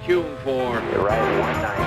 tuned for. You're right, 190.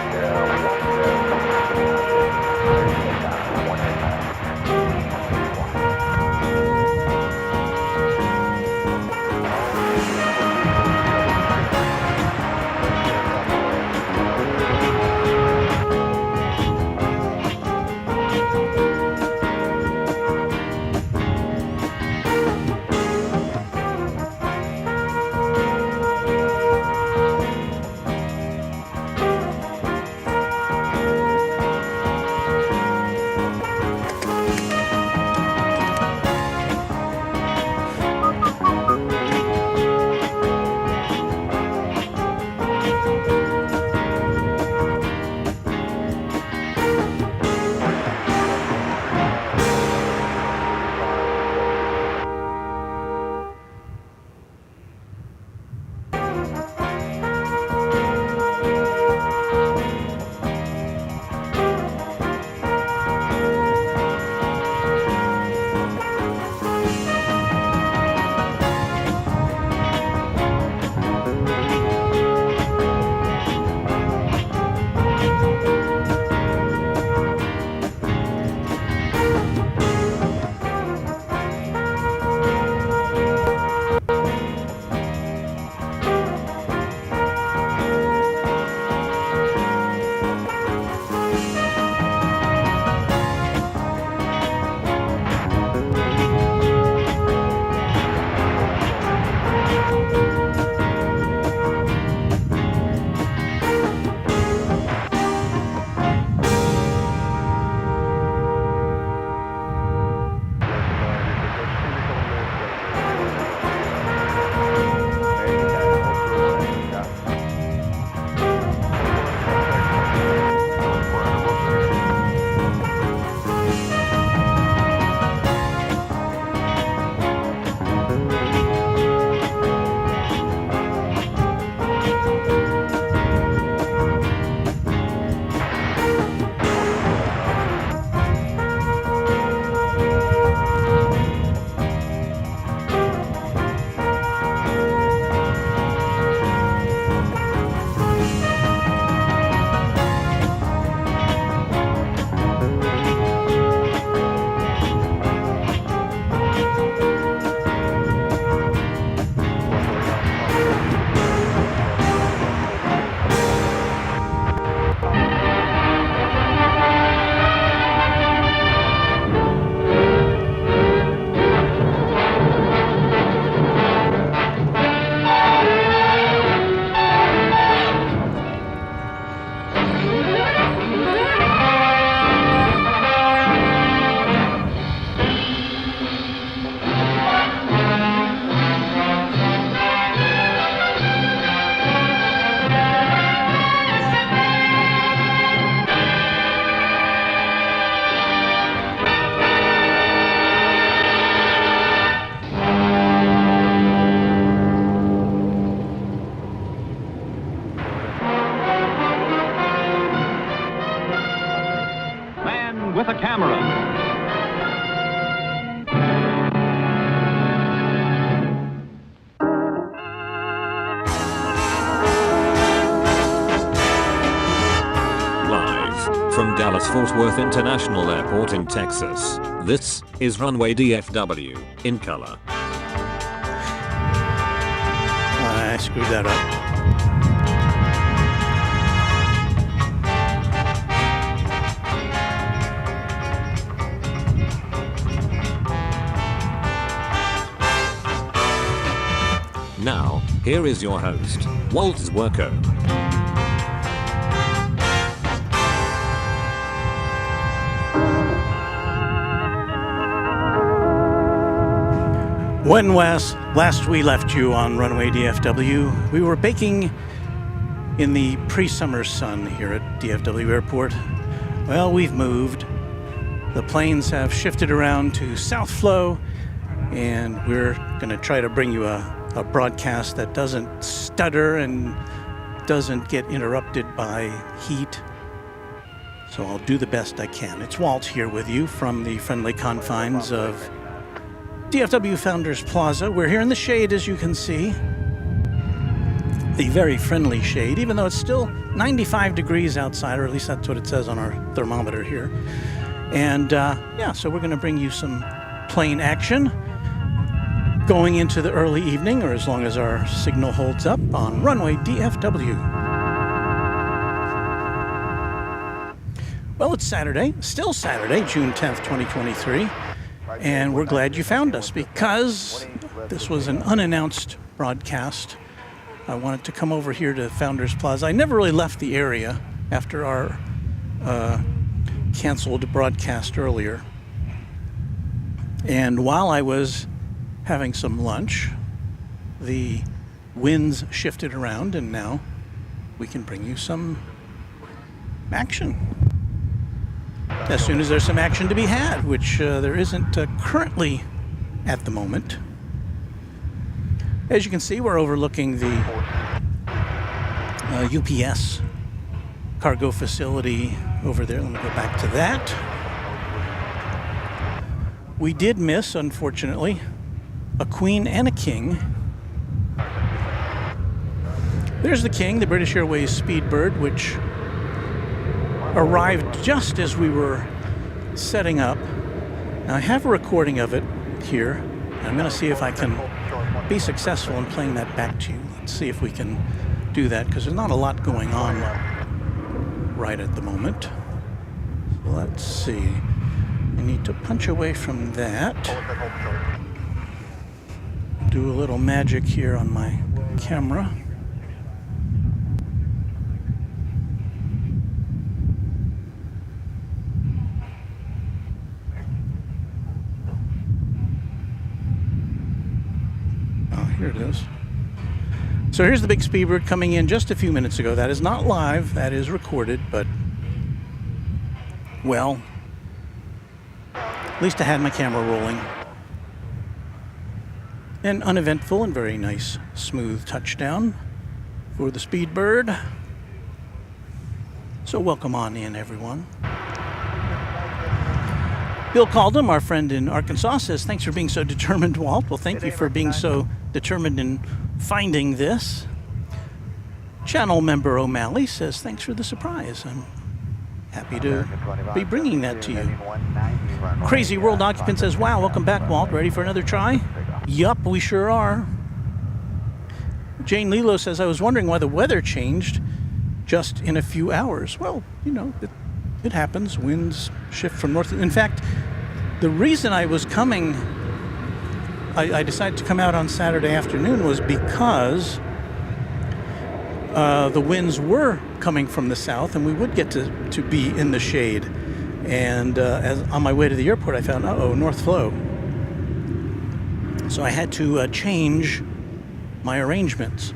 with a camera. Live from Dallas-Fort Worth International Airport in Texas, this is Runway DFW, in color. I screwed that up. Now, here is your host, Walt Zwerko. When last we left you on Runway DFW, we were baking in the pre-summer sun here at DFW Airport. Well, we've moved. The planes have shifted around to South Flow, and we're going to try to bring you a broadcast that doesn't stutter and doesn't get interrupted by heat. So I'll do the best I can. It's Walt here with you from the friendly confines of DFW Founders Plaza. We're here in the shade, as you can see. a very friendly shade, even though it's still 95 degrees outside, or at least that's what it says on our thermometer here. And yeah, so we're going to bring you some plane action going into the early evening, or as long as our signal holds up, on Runway DFW. Well, it's Saturday, still Saturday, June 10th, 2023, and we're glad you found us because this was an unannounced broadcast. I wanted to come over here to Founders Plaza. I never really left the area after our canceled broadcast earlier. And while I was having some lunch, the winds shifted around, and now we can bring you some action. As soon as there's some action to be had, which there isn't currently at the moment. As you can see, we're overlooking the UPS cargo facility over there. Let me go back to that. We did miss, unfortunately, a queen and a king. There's the king, the British Airways Speedbird, which arrived just as we were setting up. Now, I have a recording of it here. I'm going to see if I can be successful in playing that back to you. Let's see if we can do that, because there's not a lot going on right at the moment. So let's see. I need to punch away from that. Do a little magic here on my camera. Here it is. So here's the big Speedbird coming in just a few minutes ago. That is not live, that is recorded, but, well, at least I had my camera rolling. An uneventful and very nice, smooth touchdown for the Speedbird. So welcome on in, everyone. Bill Caldham, our friend in Arkansas, says, thanks for being so determined, Walt. Well, thank you for being so determined in finding this. Channel member O'Malley says, thanks for the surprise. I'm happy to be bringing that to you. Crazy World Occupant says, wow, welcome back, Walt. Ready for another try? Yup, we sure are. Jane Lilo says, I was wondering why the weather changed just in a few hours. Well, you know, it happens. Winds shift from north. In fact, the reason I was coming, I decided to come out on Saturday afternoon was because the winds were coming from the south, and we would get to be in the shade. And as on my way to the airport, I found, north flow. So I had to change my arrangements.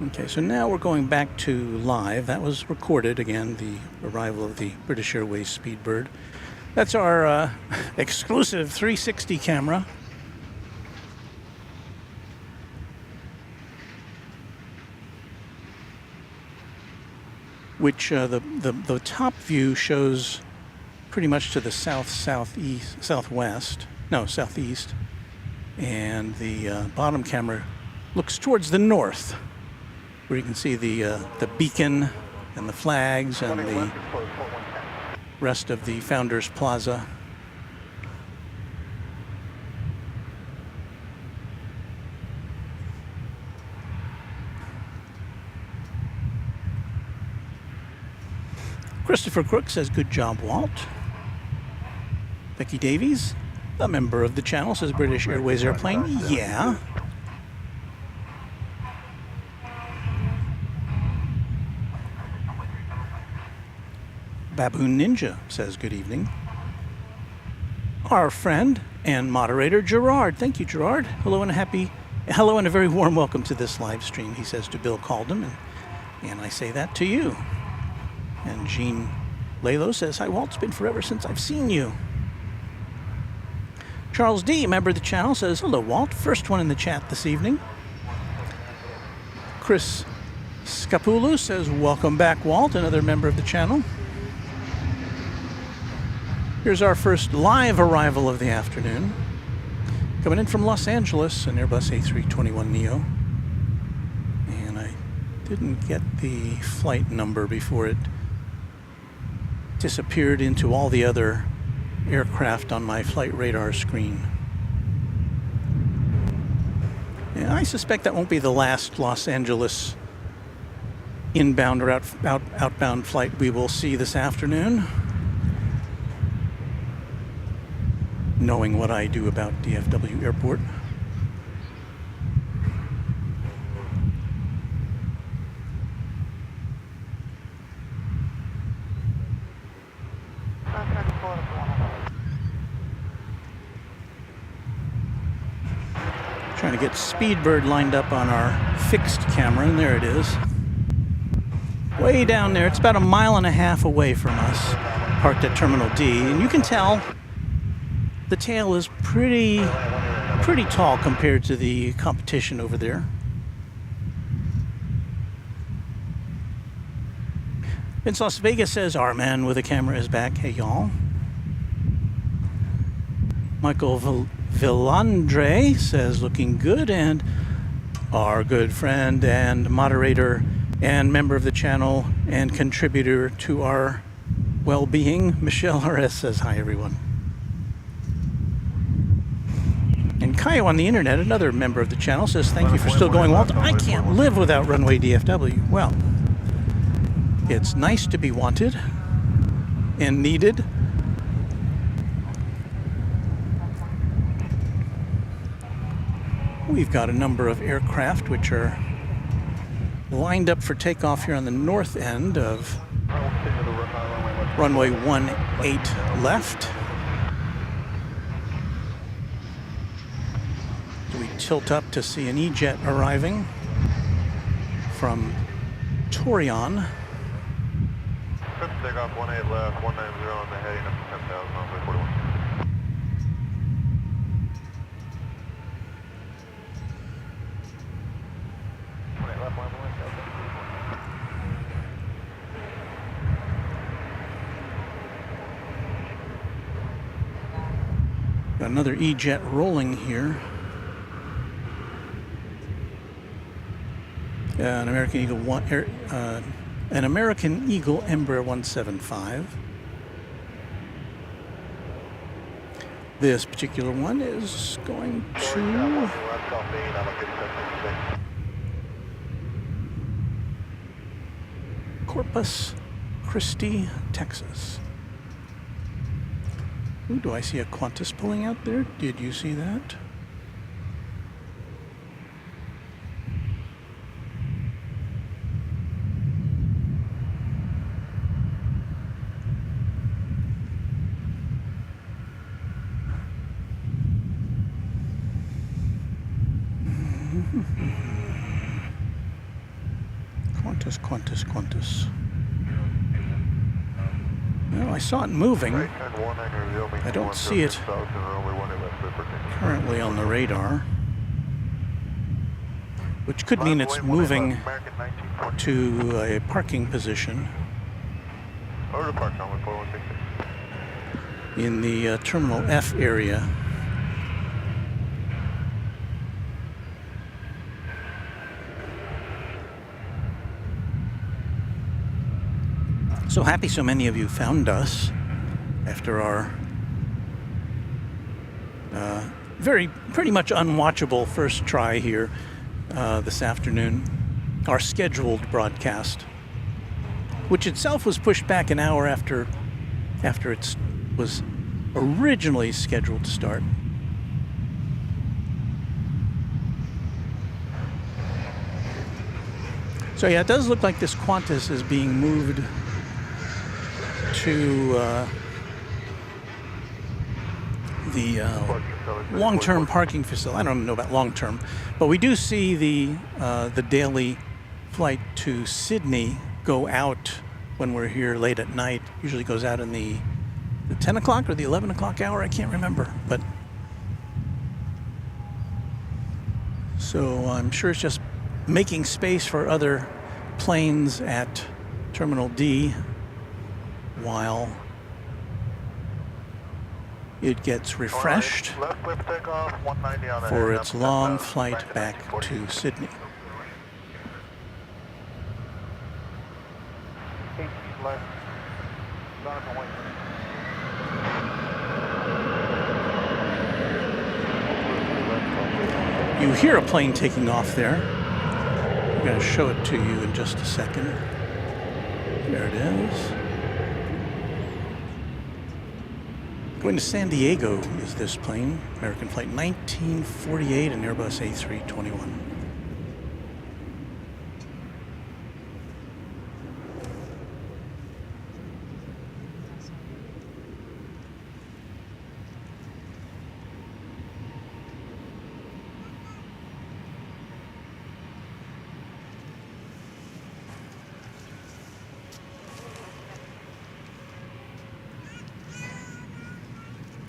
Okay, so now we're going back to live. That was recorded, again, the arrival of the British Airways Speedbird. That's our exclusive 360 camera. Which the top view shows pretty much to the southwest, southeast. And the bottom camera looks towards the north, where you can see the beacon and the flags and the rest of the Founders Plaza. Christopher Crook says, good job, Walt. Becky Davies, a member of the channel, says British Airways airplane. Yeah. Baboon Ninja says good evening. Our friend and moderator Gerard, thank you, Gerard. Hello and a very warm welcome to this live stream, he says to Bill Caldham, and I say that to you. And Jean Lalo says, hi Walt, it's been forever since I've seen you. Charles D, member of the channel, says, hello Walt, first one in the chat this evening. Chris Scapulu says, welcome back Walt, another member of the channel. Here's our first live arrival of the afternoon. Coming in from Los Angeles, an Airbus A321neo. And I didn't get the flight number before it disappeared into all the other aircraft on my flight radar screen. And I suspect that won't be the last Los Angeles inbound or outbound flight we will see this afternoon. Knowing what I do about DFW Airport. Trying to get Speedbird lined up on our fixed camera, and there it is. Way down there, it's about 1.5 miles away from us, parked at Terminal D, and you can tell the tail is pretty tall compared to the competition over there. Vince Las Vegas says, our man with a camera is back. Hey, y'all. Michael Villandre says, looking good. And our good friend and moderator and member of the channel and contributor to our well-being, Michelle RS says, hi, everyone. And Kaio on the internet, another member of the channel, says, thank you for still going, Walt. I can't live without Runway DFW. Well, it's nice to be wanted and needed. We've got a number of aircraft which are lined up for takeoff here on the north end of runway 18 left. We tilt up to see an E-jet arriving from Torion. Takeoff 18 left, 190 on the heading up to 10,000 on way 41. Got another E-jet rolling here. An American Eagle an American Eagle Embraer 175. This particular one is going to Corpus Christi, Texas. Ooh, do I see a Qantas pulling out there? Did you see that? Qantas. Well, I saw it moving. I don't see it currently on the radar, which could mean it's moving to a parking position in the Terminal F area. So happy so many of you found us after our pretty much unwatchable first try here this afternoon, our scheduled broadcast, which itself was pushed back an hour after it was originally scheduled to start. So yeah, it does look like this Qantas is being moved to the long-term parking facility. I don't know about long-term, but we do see the daily flight to Sydney go out when we're here late at night. Usually goes out in the 10 o'clock or the 11 o'clock hour. I can't remember, but so I'm sure it's just making space for other planes at Terminal D while it gets refreshed Left clear for takeoff, 190 on the for heading its up, long 10,000, flight back 1940. to Sydney. Left. Donovan, wait. You hear a plane taking off there. I'm going to show it to you in just a second. There it is. Going to San Diego is this plane. American Flight 1948, an Airbus A321.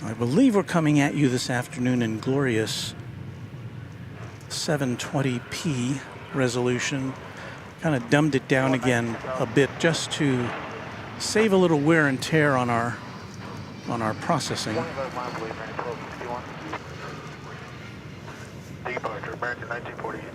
I believe we're coming at you this afternoon in glorious 720p resolution. Kind of dumbed it down again a bit just to save a little wear and tear on our processing. 25 miles away, American 1261. Departure, American 1948.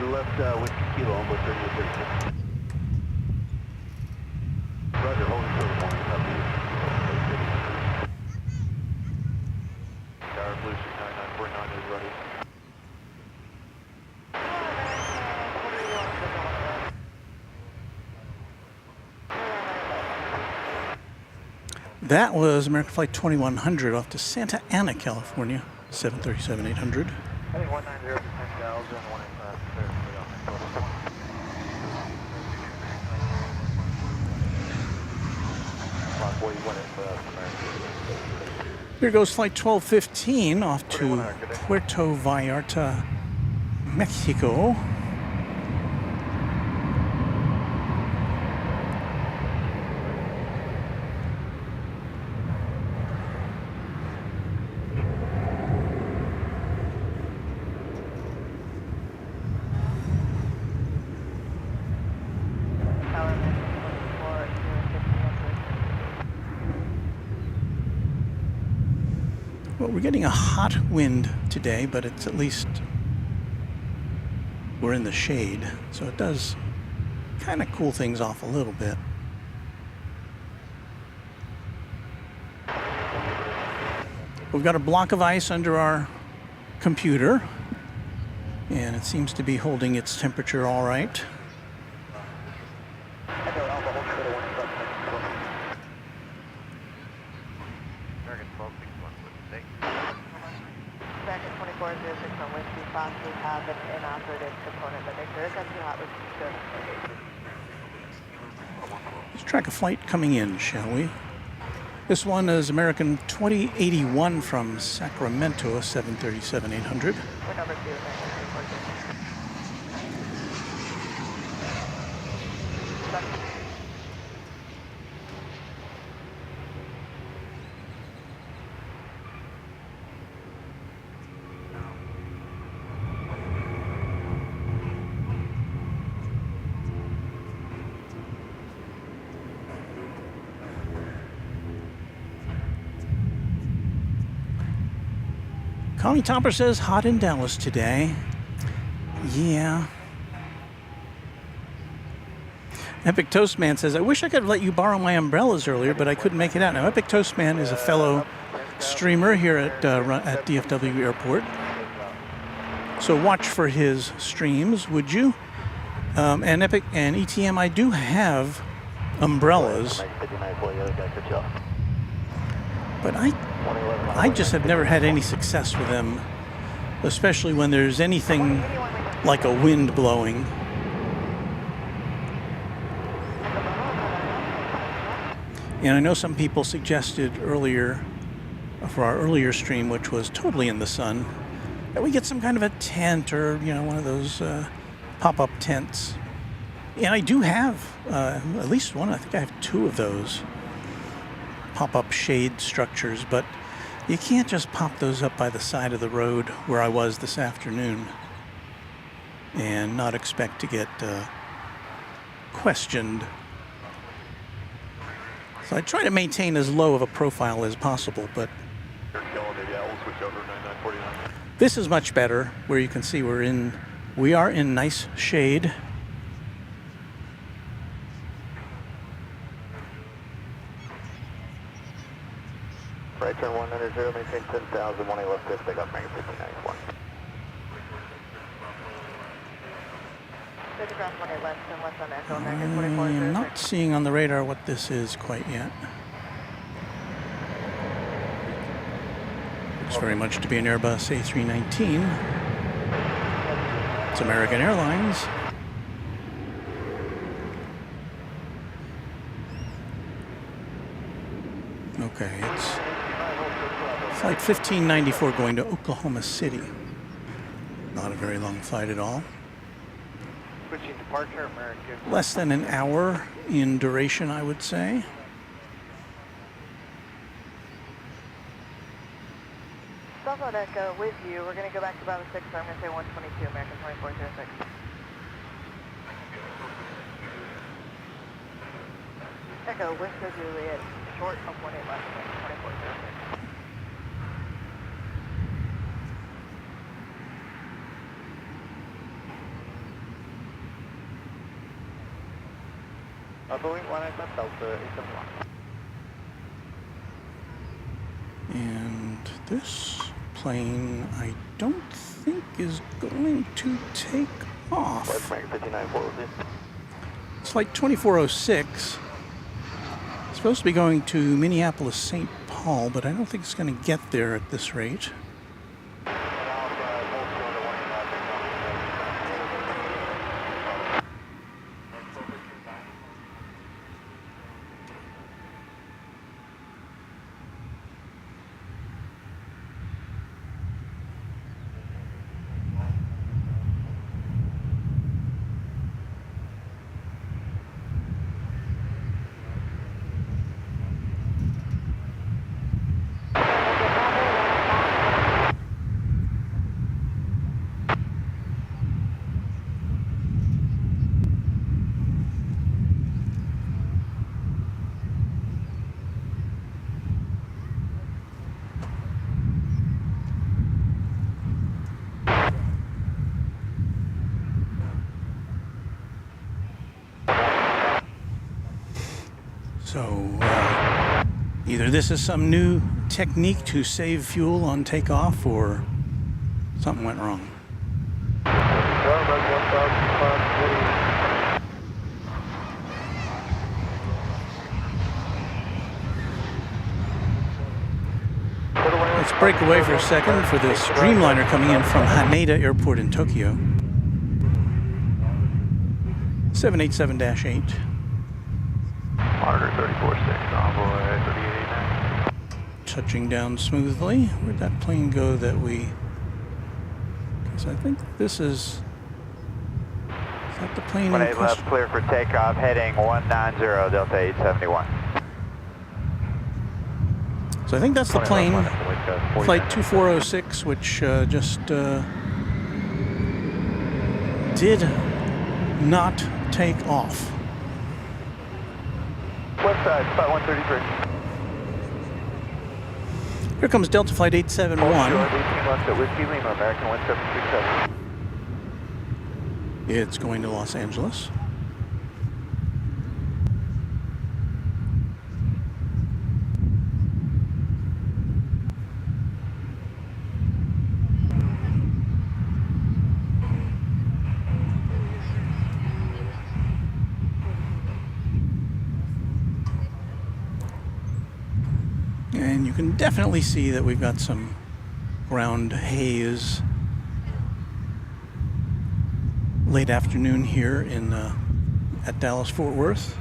Left Whiskey Kilo on board 3836. Roger, holding for the morning. Tower Blue 69949 is ready. That was American Flight 2100 off to Santa Ana, California, 737-800. Heading 190 to 10,000, 185. Here goes Flight 1215 off to Puerto Vallarta, Mexico. Well, we're getting a hot wind today, but it's at least we're in the shade, so it does kind of cool things off a little bit. We've got a block of ice under our computer, and it seems to be holding its temperature all right. We have an inoperative component that makes it essentially hot, which is good. Let's track a flight coming in, shall we? This one is American 2081 from Sacramento, 737-800. We're number 2, Connie Topper says hot in Dallas today. Yeah. Epic Toastman says, I wish I could have let you borrow my umbrellas earlier, but I couldn't make it out. Now, Epic Toastman is a fellow streamer here at DFW Airport. So watch for his streams, would you? And Epic and ETM, I do have umbrellas, but I just have never had any success with them, especially when there's anything like a wind blowing. And I know some people suggested earlier for our earlier stream, which was totally in the sun, that we get some kind of a tent or, you know, one of those pop-up tents. And I do have at least one. I think I have 2 of those pop-up shade structures, but you can't just pop those up by the side of the road where I was this afternoon and not expect to get questioned. So I try to maintain as low of a profile as possible, but this is much better, where you can see we are in nice shade. Right turn 100, maintain 10,000, 1 left 6, take off, make it 59.1. I'm not seeing on the radar what this is quite yet. Looks very much to be an Airbus A319. It's American Airlines. Okay, it's flight 1594 going to Oklahoma City. Not a very long flight at all. Switching departure, American. Less than an hour in duration, I would say. Southbound Echo with you. We're going to go back to Bravo 6, so I'm going to say 122, American 2406. Echo, Winslow Juliet, short of 18 left, 2406. Boeing 1 Delta 871. And this plane, I don't think is going to take off. Let's make 59.4. It's flight 2406. It's supposed to be going to Minneapolis, St. Paul, but I don't think it's going to get there at this rate. So, either this is some new technique to save fuel on takeoff, or something went wrong. Let's break away for a second for this Dreamliner coming in from Haneda Airport in Tokyo. 787-8. Monitor 34.6, envoy 3889. Touching down smoothly. Where'd that plane go that we... Because I think this is that the plane in 18 question? left, clear for takeoff, heading 190, Delta 871. So I think that's the plane, flight 2406, which just did not take off. West side, spot 133. Here comes Delta Flight 871. 18 left at Whiskey Lima, American 1737. It's going to Los Angeles. And you can definitely see that we've got some ground haze. Late afternoon here in at Dallas Fort Worth.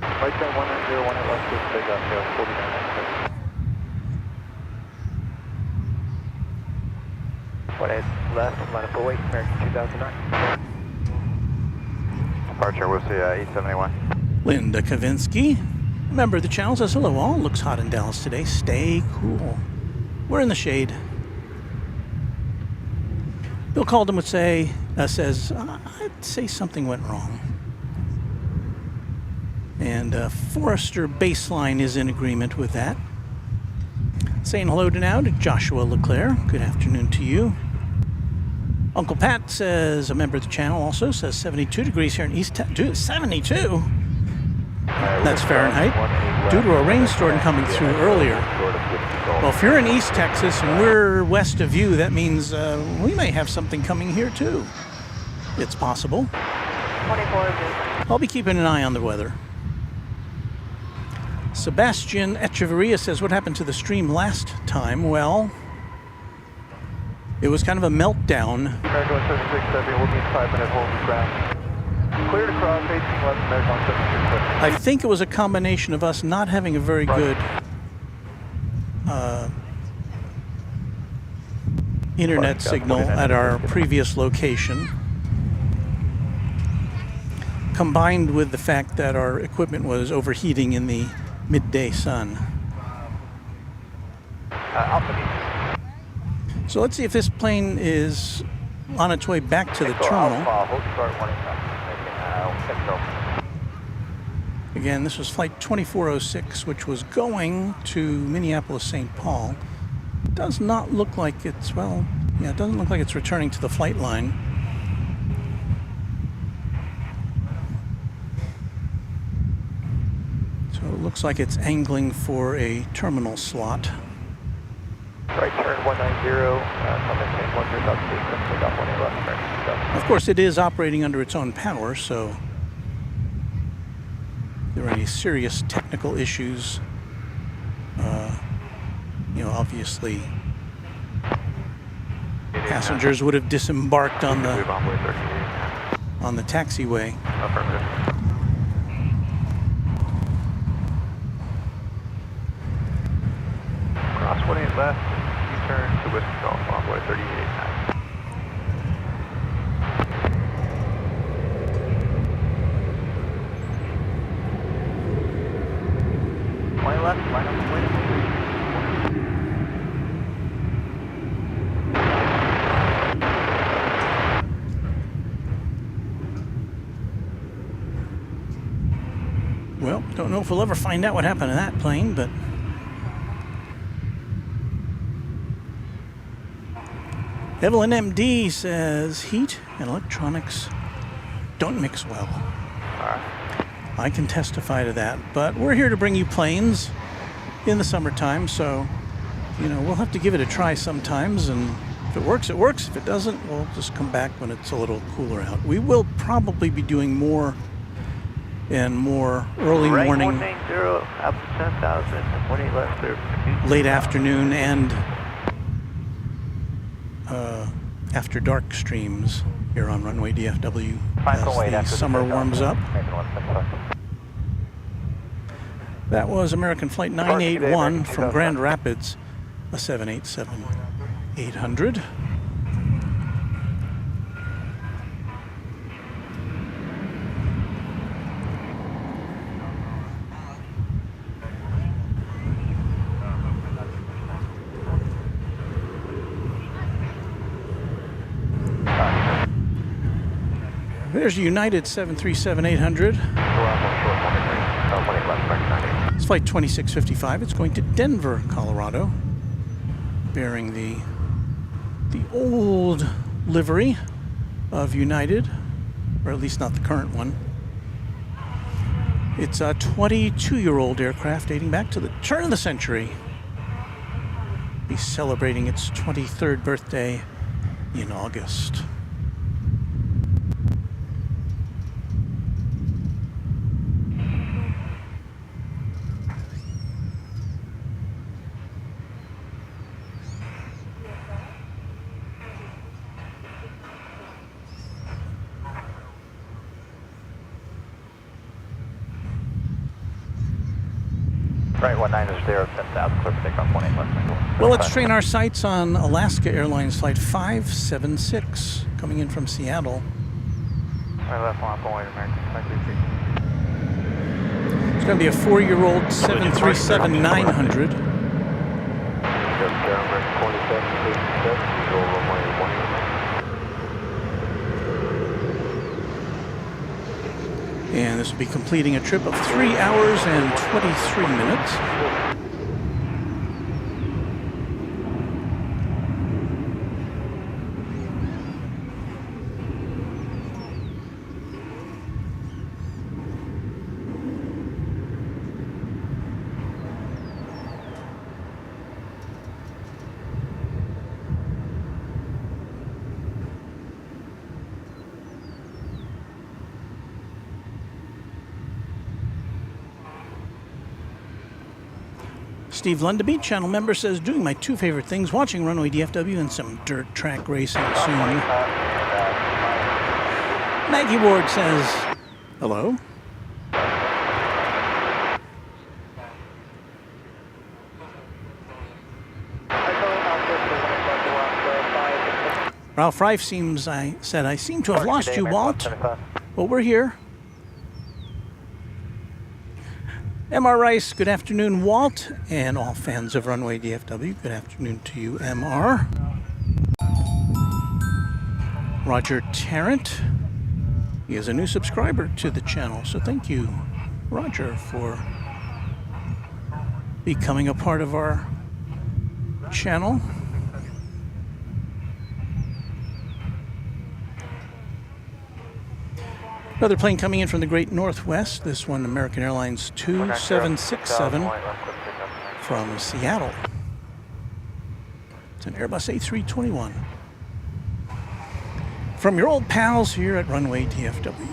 Right side 190, 18 left, line up await, American 2009. Departure, we'll see 871. Linda Kavinsky, member of the channel, says, hello all, looks hot in Dallas today, stay cool. We're in the shade. Bill Calden would say, says, I'd say something went wrong. And Forrester Baseline is in agreement with that. Saying hello to now to Joshua Leclerc. Good afternoon to you. Uncle Pat says, a member of the channel also, says 72 degrees here in East Texas. 72? That's Fahrenheit. Due to a rainstorm coming through earlier. Well, if you're in East Texas and we're west of you, that means we may have something coming here too. It's possible. 24 is I'll be keeping an eye on the weather. Sebastian Echeverria says, what happened to the stream last time? Well, it was kind of a meltdown. American 176, we'll need 5-minute hold of ground. Cleared across 18 left, American 176. I think it was a combination of us not having a very good internet signal at our previous location, combined with the fact that our equipment was overheating in the midday sun. So let's see if this plane is on its way back to the terminal. Again, this was flight 2406, which was going to Minneapolis-St. Paul. Does not look like it's, well, yeah, it doesn't look like it's returning to the flight line. So it looks like it's angling for a terminal slot. Right turn 190, maintain 10 South Station, take off 18 left, American. Of course, it is operating under its own power, so if there are any serious technical issues, you know, obviously passengers would have disembarked on the taxiway. Affirmative. Cross 18 left, U-turn to Whiskey Golf, Envoy 3889. Left, line up, wait. Well, don't know if we'll ever find out what happened to that plane, but Evelyn MD says heat and electronics don't mix well. I can testify to that, but we're here to bring you planes in the summertime, so, you know, we'll have to give it a try sometimes, and if it works, it works. If it doesn't, we'll just come back when it's a little cooler out. We will probably be doing more and more early morning, 190, up to 10,000, 18 left there. late afternoon, and after dark streams here on Runway DFW as the summer warms up. That was American Flight 981 from Grand Rapids, a 787-800. There's a United 737-800. It's flight 2655. It's going to Denver, Colorado, bearing the old livery of United, or at least not the current one. It's a 22-year-old aircraft dating back to the turn of the century. Be celebrating its 23rd birthday in August. Right, 190, 10,000, clear for takeoff, 18 left single. Well, let's train our sights on Alaska Airlines Flight 576, coming in from Seattle. Right, left line, point, American, 533. It's going to be a 4-year-old 737-900. And this will be completing a trip of 3 hours and 23 minutes. Steve Lundaby, channel member, says, doing my 2 favorite things, watching Runway DFW and some dirt track racing soon. Maggie Ward says, hello. Ralph Rife said, I seem to have lost you, Walt. But we're here. MR Rice, good afternoon, Walt, and all fans of Runway DFW, good afternoon to you, MR. Roger Tarrant, he is a new subscriber to the channel, so thank you, Roger, for becoming a part of our channel. Another plane coming in from the Great Northwest, this one American Airlines 2767 from Seattle. It's an Airbus A321. From your old pals here at Runway DFW.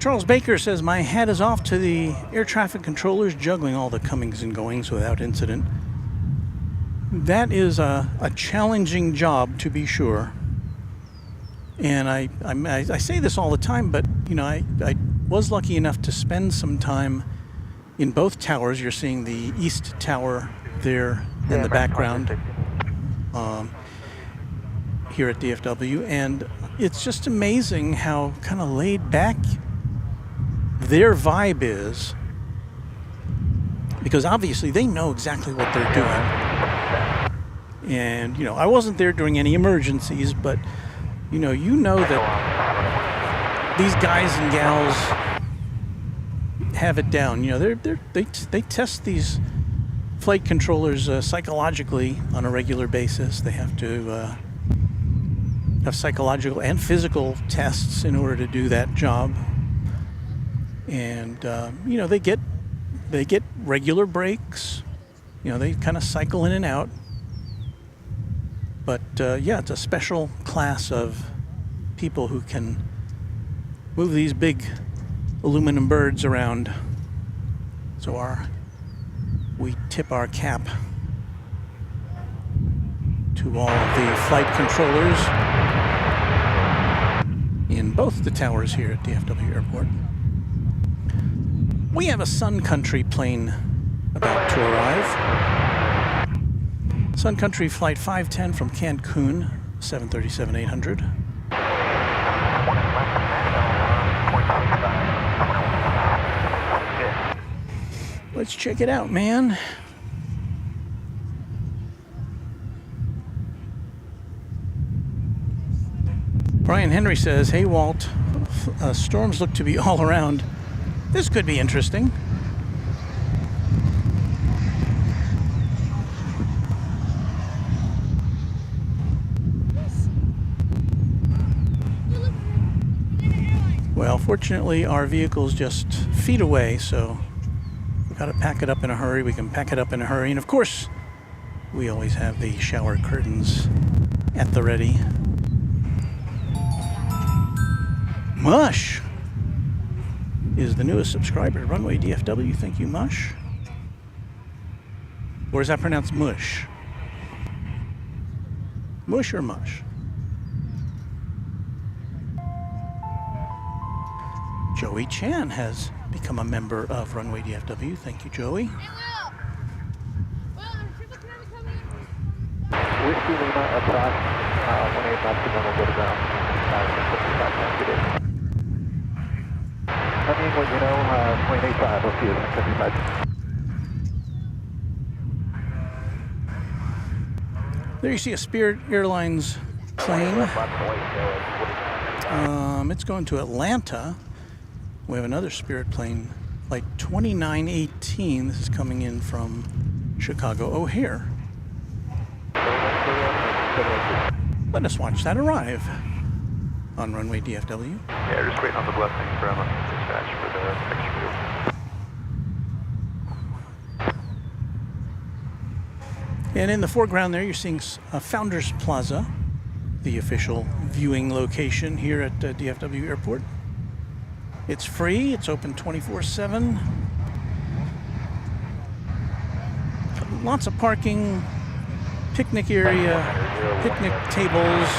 Charles Baker says, my hat is off to the air traffic controllers juggling all the comings and goings without incident. That is a challenging job, to be sure. And I say this all the time, but you know, I was lucky enough to spend some time in both towers. You're seeing the East Tower there in the background here at DFW, and it's just amazing how kind of laid back their vibe is, because obviously they know exactly what they're doing. And you know, I wasn't there during any emergencies, but you know that these guys and gals have it down. You know, they test these flight controllers psychologically on a regular basis. They have to have psychological and physical tests in order to do that job. And you know, they get regular breaks. You know, they kind of cycle in and out. But yeah, it's a special class of people who can move these big aluminum birds around. So we tip our cap to all of the flight controllers in both the towers here at DFW Airport. We have a Sun Country plane about to arrive. Sun Country Flight 510 from Cancun, 737-800. Let's check it out, man. Brian Henry says, hey Walt, storms look to be all around. This could be interesting. Well, fortunately, our vehicle's just feet away, so we've got to pack it up in a hurry. We can pack it up in a hurry. And of course, we always have the shower curtains at the ready. Mush is the newest subscriber to Runway DFW. Thank you, Mush. Or is that pronounced mush? Mush or mush? Joey Chan has become a member of Runway DFW. Thank you, Joey. Whiskey Lima approx 18 knots to normal, go to ground. 55 times a day. Coming when you know, 0.85, we'll see you at 55. There you see a Spirit Airlines plane. It's going to Atlanta. We have another Spirit plane, flight 2918. This is coming in from Chicago O'Hare. Let us watch that arrive on Runway DFW. Yeah, just waiting on the blessing from dispatch for the extra fuel. And in the foreground there, you're seeing Founders Plaza, the official viewing location here at DFW Airport. It's free, it's open 24/7. Lots of parking, picnic area, picnic tables.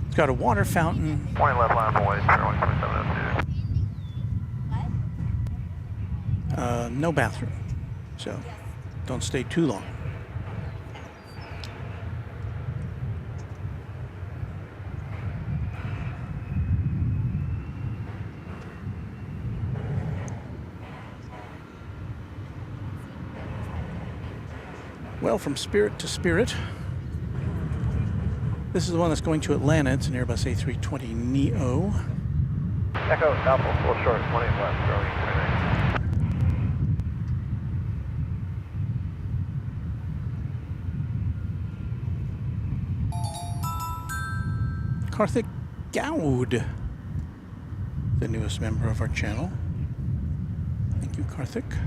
It's got a water fountain. Point left line, boys, 12702. No bathroom, so don't stay too long. Well, from Spirit to Spirit. This is the one that's going to Atlanta. It's an Airbus A320 Neo. Echo, Alpha, full short, 18 left, throwing 29. Karthik Gowd, the newest member of our channel. Thank you, Karthik.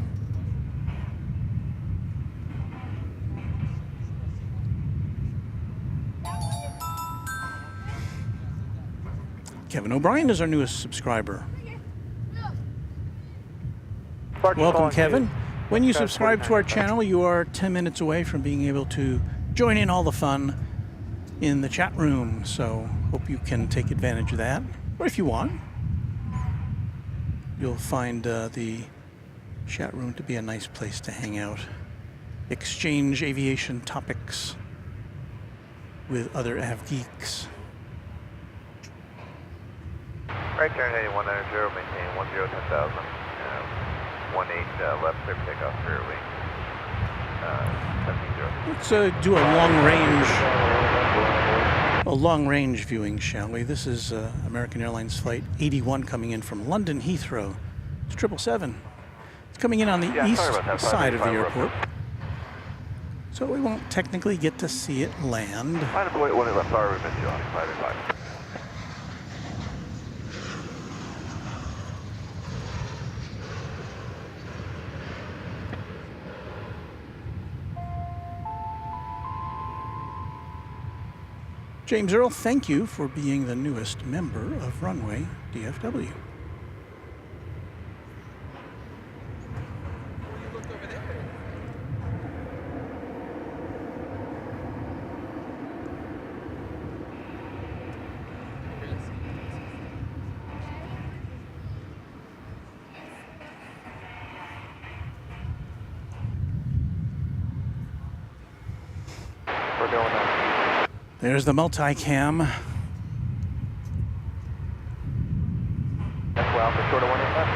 Kevin O'Brien is our newest subscriber. Welcome, Kevin. When you subscribe to our channel, you are 10 minutes away from being able to join in all the fun in the chat room. So hope you can take advantage of that. Or if you want, you'll find the chat room to be a nice place to hang out, exchange aviation topics with other av geeks. Right turn heading 190, maintain 10, 10,000. 18 left clear takeoff clear wing. 70. Let's do a long range viewing, shall we? This is American Airlines flight 81 coming in from London Heathrow. It's 777. It's coming in on the east side of the airport, so we won't technically get to see it land. Line of flight 1 left, sorry, we missed you on 585. James Earl, thank you for being the newest member of Runway DFW. We're going on. There's the multicam. That's well, the shorter one is left.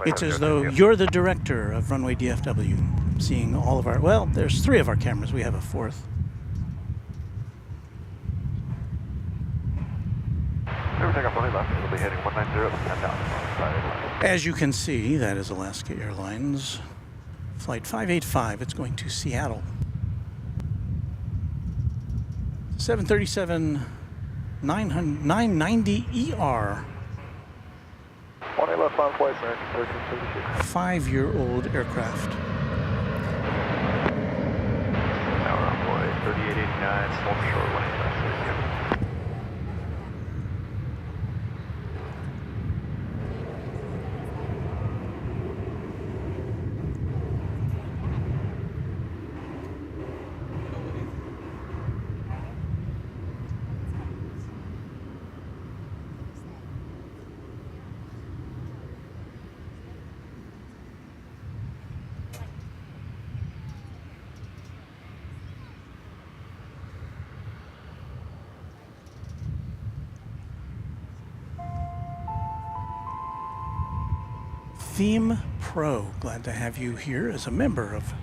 It's as though you're the director of Runway DFW, seeing all of our, well, there's 3 of our cameras. We have a 4th. We'll be heading 190, 10,000. As you can see, that is Alaska Airlines Flight 585, it's going to Seattle. 737 990 ER. 1 left on flight, American 1336. 5-year-old aircraft. Now we're on flight 3889, storm short 1 left. Theme Pro, glad to have you here as a member of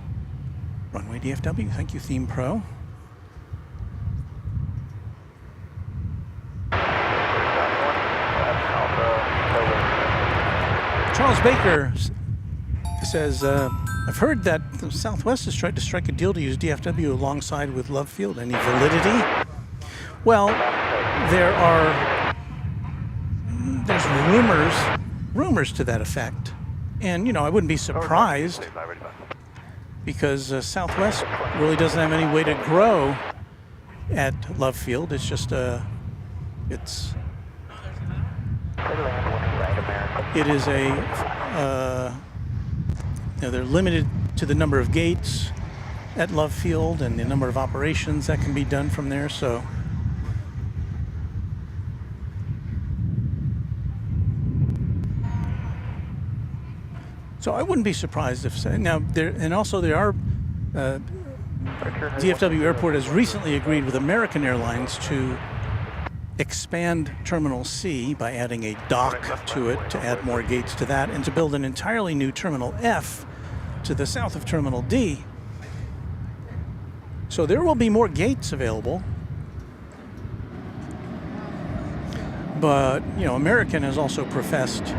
Runway DFW. Thank you, Theme Pro. Charles Baker says, I've heard that Southwest has tried to strike a deal to use DFW alongside with Love Field. Any validity? Well, there's rumors to that effect. And, I wouldn't be surprised because Southwest really doesn't have any way to grow at Love Field. It's just it is they're limited to the number of gates at Love Field and the number of operations that can be done from there. So I wouldn't be surprised if now there are DFW Airport has recently agreed with American Airlines to expand Terminal C by adding a dock to it to add more gates to that and to build an entirely new Terminal F to the south of Terminal D. So there will be more gates available. But, American has also professed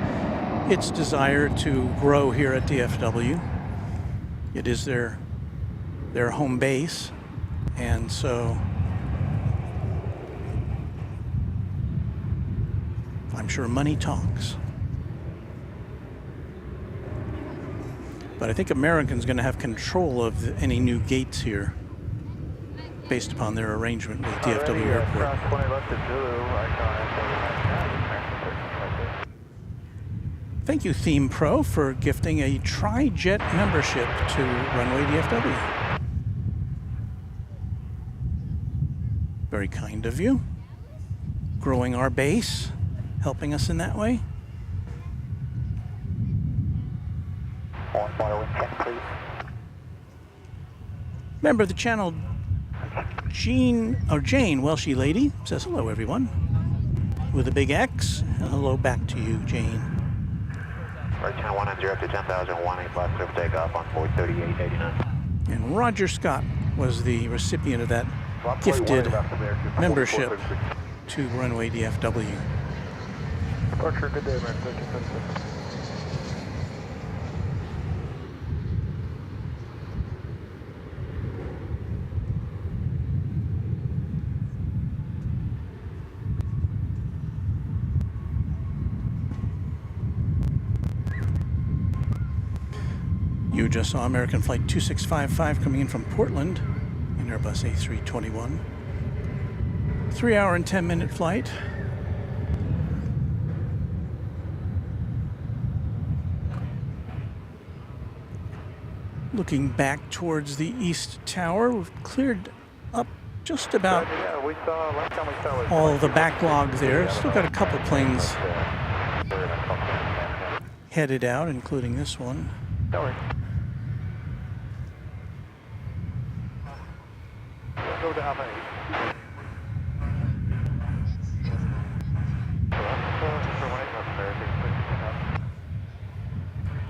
its desire to grow here at DFW. It is their home base, and so I'm sure money talks. But I think American's going to have control of any new gates here based upon their arrangement with DFW Airport. Thank you, Theme Pro, for gifting a Tri-Jet membership to Runway DFW. Very kind of you. Growing our base, helping us in that way. Member of the channel, Jane, Welshy Lady, says hello, everyone. With a big X, and hello back to you, Jane. Right, channel 190 up to 10,001, 8 left, surf takeoff on board 3889. And Roger Scott was the recipient of that gifted membership to Runway DFW. Departure, good day, American 1336. You just saw American Flight 2655 coming in from Portland in Airbus A321. 3-hour and 10-minute flight. Looking back towards the East Tower, we've cleared up just about all the backlog there. Still got a couple planes headed out, including this one. Go to how many?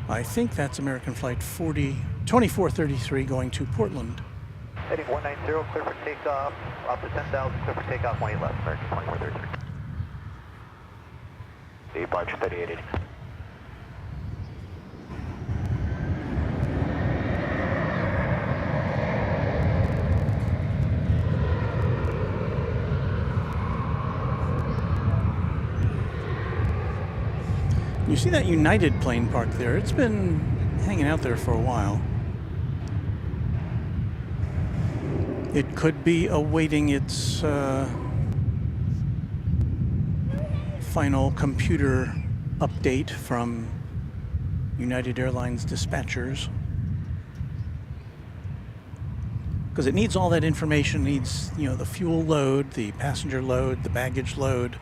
I think that's American Flight 2433 going to Portland. Heading 190, clear for takeoff, up to 10,000, clear for takeoff, 20 left, American 2433. Departure 3880. You see that United plane parked there? It's been hanging out there for a while. It could be awaiting its final computer update from United Airlines dispatchers. Because it needs all that information. It needs, you know, the fuel load, the passenger load, the baggage load,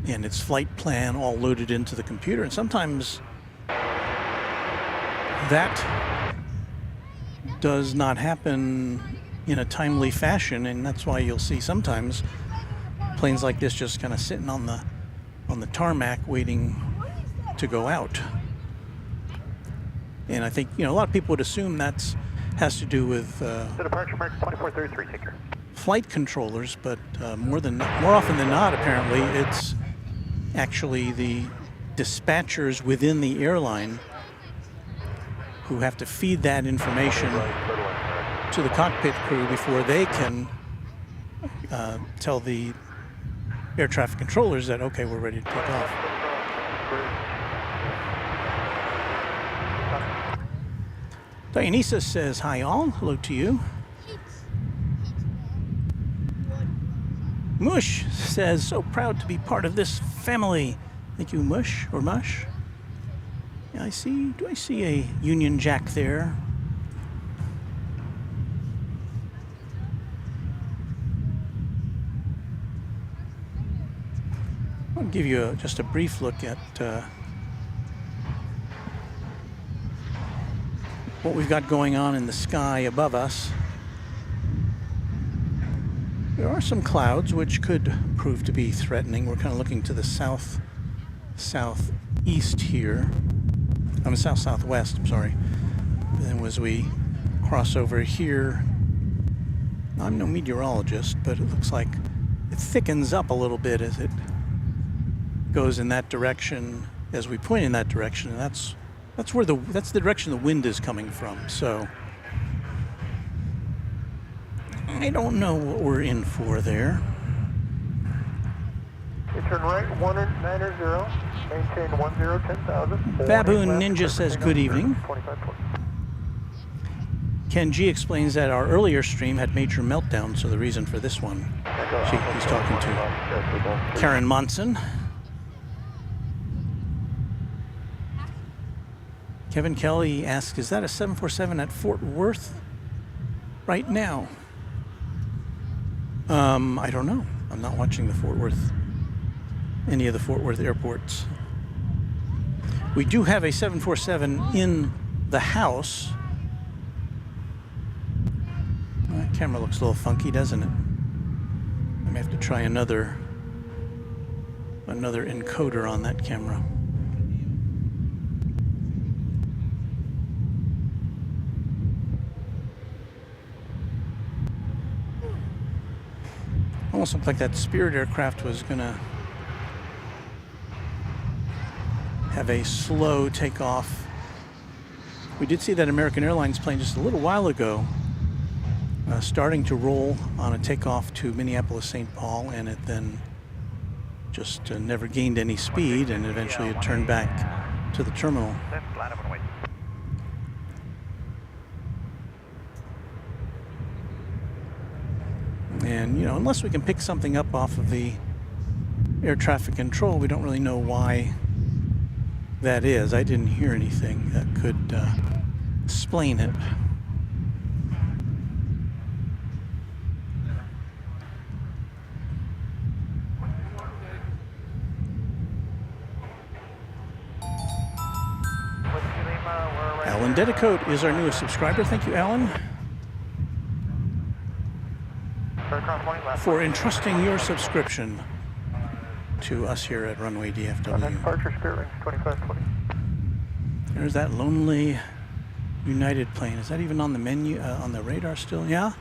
and its flight plan all loaded into the computer. And sometimes that does not happen in a timely fashion, and that's why you'll see sometimes planes like this just kind of sitting on the tarmac waiting to go out. And I think, you know, a lot of people would assume that's has to do with departure mark 2433, take care. flight controllers, but more often than not, apparently, it's actually the dispatchers within the airline who have to feed that information to the cockpit crew before they can tell the air traffic controllers that, okay, we're ready to take off. Dionysus says, hi all, hello to you. Mush says, so proud to be part of this family. Thank you, Mush, or Mush. Yeah, do I see a Union Jack there? I'll give you just a brief look at what we've got going on in the sky above us. There are some clouds which could prove to be threatening. We're kind of looking to the southeast here. Southwest, I'm sorry. And then as we cross over here, I'm no meteorologist, but it looks like it thickens up a little bit as it goes in that direction, as we point in that direction, and that's the direction the wind is coming from. So I don't know what we're in for there. You turn right 190, maintain 10,000. Baboon Ninja says good evening. Ken G explains that our earlier stream had major meltdown, so the reason for this one. He's talking to Karen Monson. Kevin Kelly asks, is that a 747 at Fort Worth right now? I don't know. I'm not watching any of the Fort Worth airports. We do have a 747 in the house. That camera looks a little funky, doesn't it? I may have to try another encoder on that camera. Almost looked like that Spirit aircraft was gonna have a slow takeoff. We did see that American Airlines plane just a little while ago starting to roll on a takeoff to Minneapolis-St. Paul, and it then just never gained any speed, and eventually it turned back to the terminal. And, you know, unless we can pick something up off of the air traffic control, we don't really know why that is. I didn't hear anything that could explain it. Alan Dedicote is our newest subscriber. Thank you, Alan, for entrusting your subscription to us here at Runway DFW. Departure Spirit Wings 2520. There's that lonely United plane. Is that even on the menu, on the radar still? Yeah.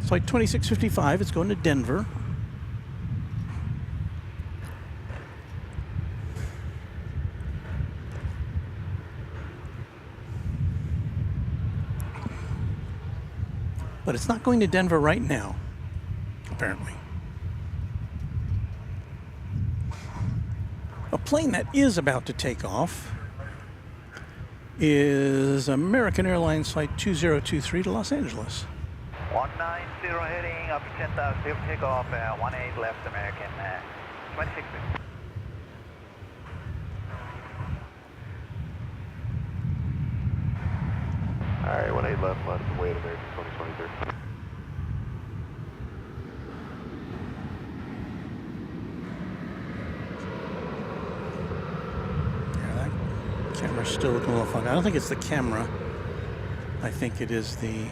It's like 2655. It's going to Denver. But it's not going to Denver right now, apparently. A plane that is about to take off is American Airlines Flight 2023 to Los Angeles. 190 heading up to 10,000, take off, 18 left American, 26. Alright, 18 left, wait American 2023. Camera's still looking a little funky. I don't think it's the camera. I think it is the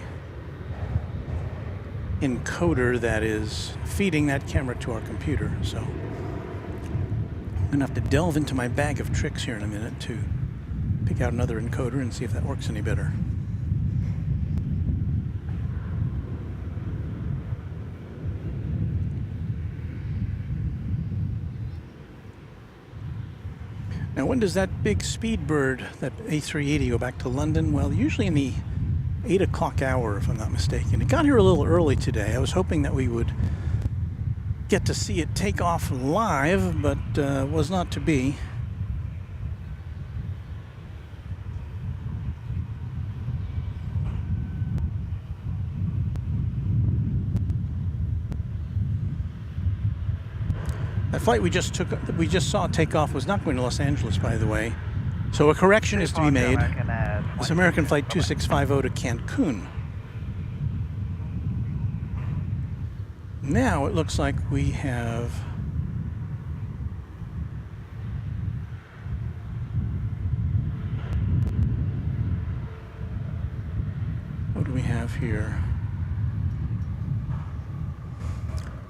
encoder that is feeding that camera to our computer. So I'm gonna have to delve into my bag of tricks here in a minute to pick out another encoder and see if that works any better. Now, when does that big Speedbird, that A380, go back to London? Well, usually in the 8 o'clock hour, if I'm not mistaken. It got here a little early today. I was hoping that we would get to see it take off live, but was not to be. That flight we just saw take off was not going to Los Angeles, by the way. So a correction is to be made. It's American Flight 2650 to Cancun. Now it looks like we have what do we have here?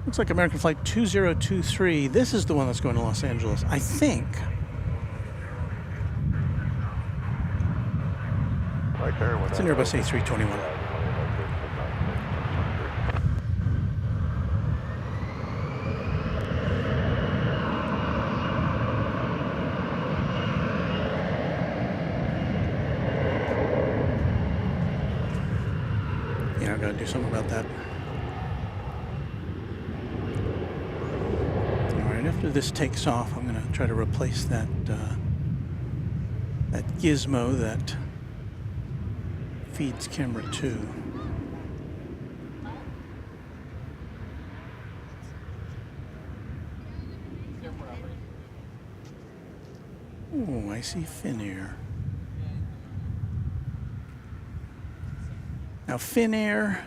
Looks like American Flight 2023. This is the one that's going to Los Angeles, I think. It's an Airbus A321. Yeah, I've got to do something about that. After this takes off, I'm going to try to replace that that gizmo that feeds camera 2. Oh, I see Finnair. Now Finnair,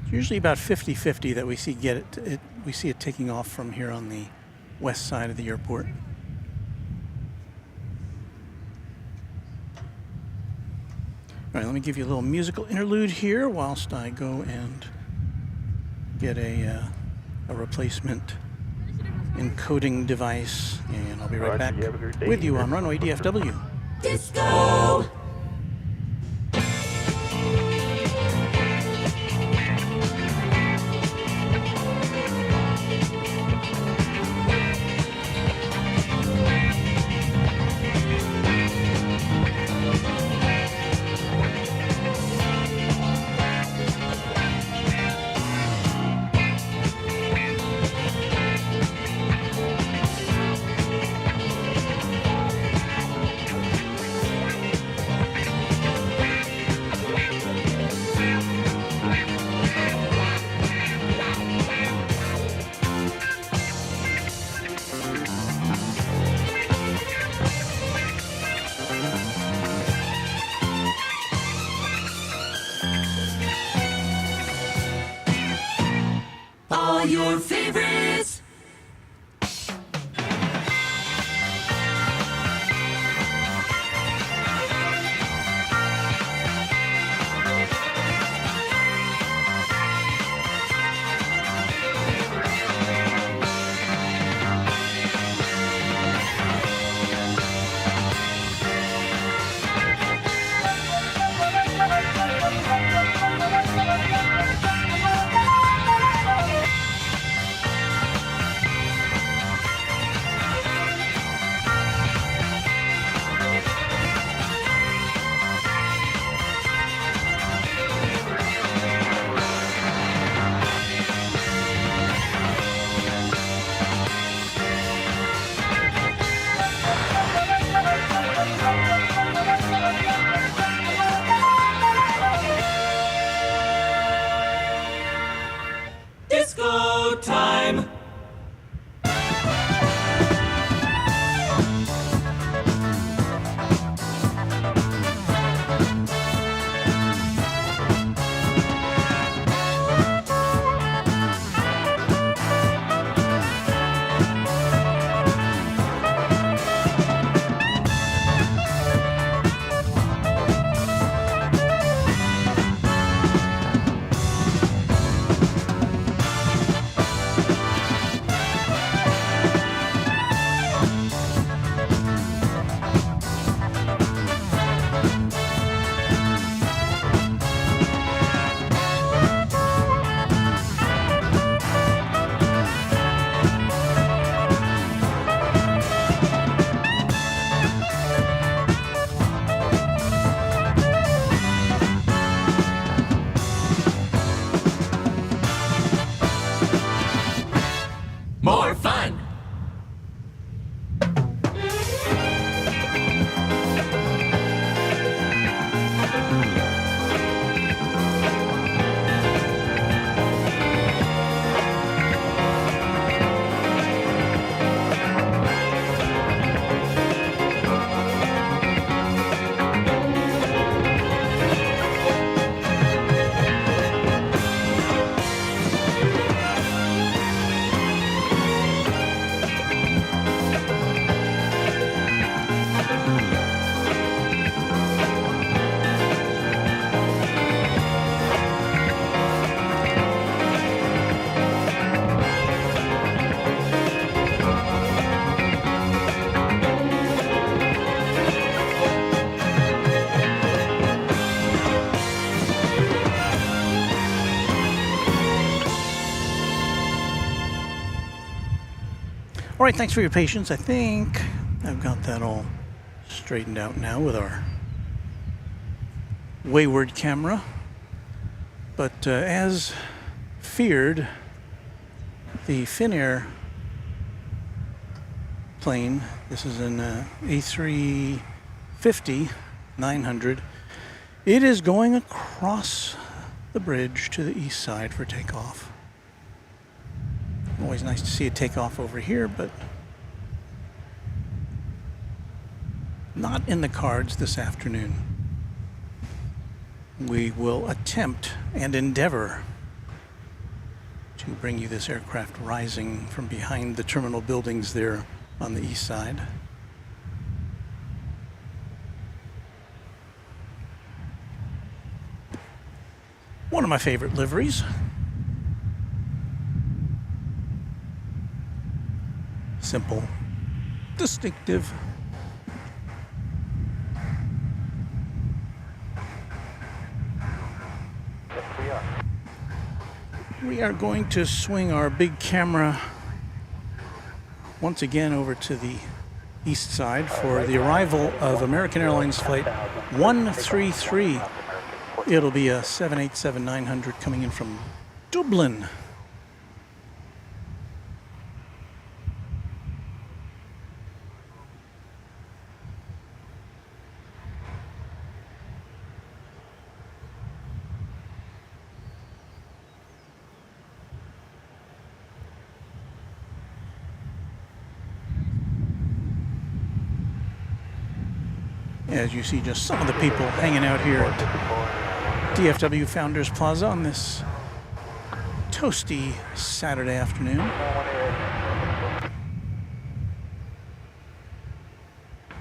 it's usually about 50-50 that we see we see it taking off from here on the west side of the airport. All right, let me give you a little musical interlude here whilst I go and get a replacement encoding device, and I'll be right back with you on Runway DFW. Disco! right, thanks for your patience. I think I've got that all straightened out now with our wayward camera. But as feared, the Finnair plane, this is an A350-900, it is going across the bridge to the east side for takeoff. Always nice to see a takeoff over here, but not in the cards this afternoon. We will attempt and endeavor to bring you this aircraft rising from behind the terminal buildings there on the east side. One of my favorite liveries. Simple, distinctive. Yes, we are. We are going to swing our big camera once again over to the east side for the arrival of American Airlines Flight 133. It'll be a 787-900 coming in from Dublin. As you see, just some of the people hanging out here at DFW Founders Plaza on this toasty Saturday afternoon.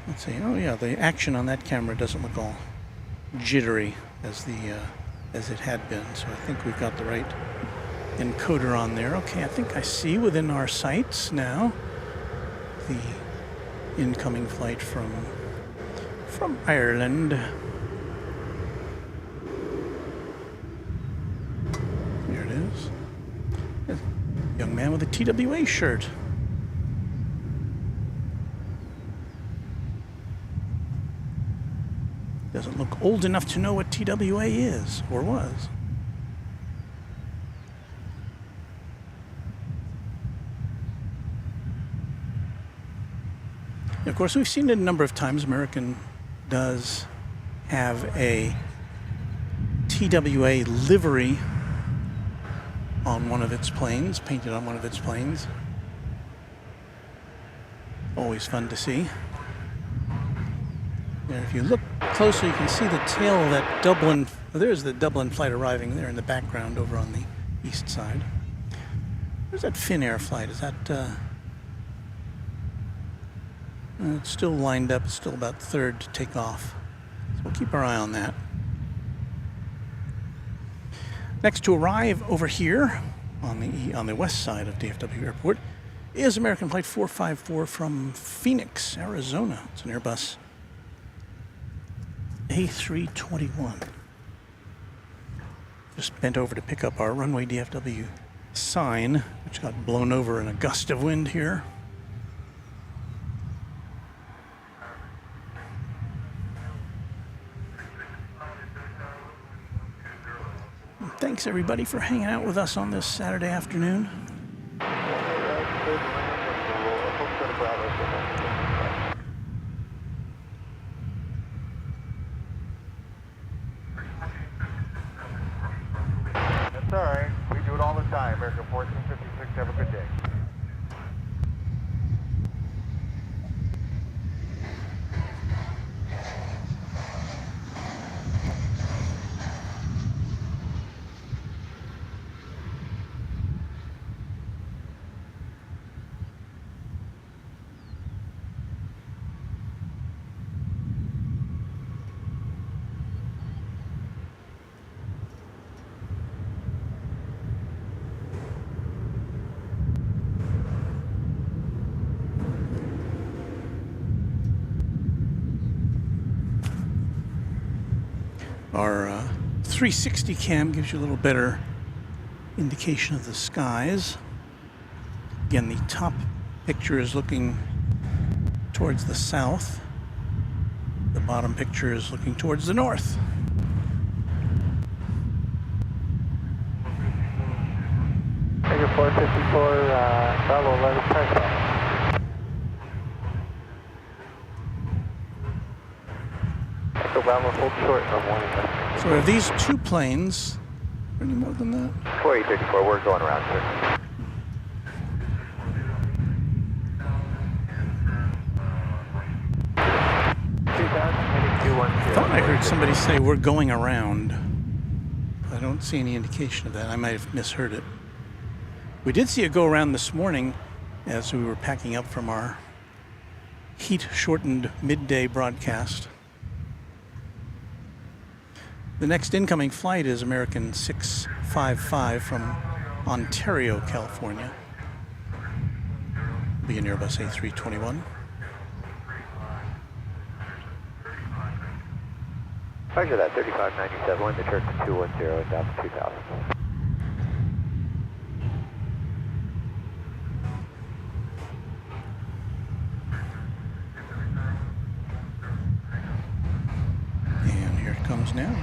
Let's see. Oh yeah, the action on that camera doesn't look all jittery as it had been. So I think we've got the right encoder on there. Okay, I think I see within our sights now the incoming flight from Ireland. There it is. A young man with a TWA shirt. Doesn't look old enough to know what TWA is, or was. Of course, we've seen it a number of times. American does have a TWA livery on one of its planes, painted on one of its planes. Always fun to see. And if you look closer, you can see the tail of that Dublin. There's the Dublin flight arriving there in the background over on the east side. Where's that Finnair flight? Is that... it's still lined up. It's still about third to take off. So we'll keep our eye on that. Next to arrive over here on the west side of DFW Airport is American Flight 454 from Phoenix, Arizona. It's an Airbus A321. Just bent over to pick up our Runway DFW sign, which got blown over in a gust of wind here. Thanks everybody for hanging out with us on this Saturday afternoon. That's all right. We do it all the time. American 1456, have a good day. Our 360 cam gives you a little better indication of the skies. Again, the top picture is looking towards the south. The bottom picture is looking towards the north. Figure 454, Bravo 11, turn. Echo Bravo, hold short on 1 left. So are these two planes? Any more than that? 4834, we're going around, sir. I thought I heard somebody say we're going around. I don't see any indication of that. I might have misheard it. We did see it go around this morning as we were packing up from our heat-shortened midday broadcast. The next incoming flight is American 655 from Ontario, California. Be an Airbus A321. Roger that, 3597, the church 210, down to 2000. And here it comes now.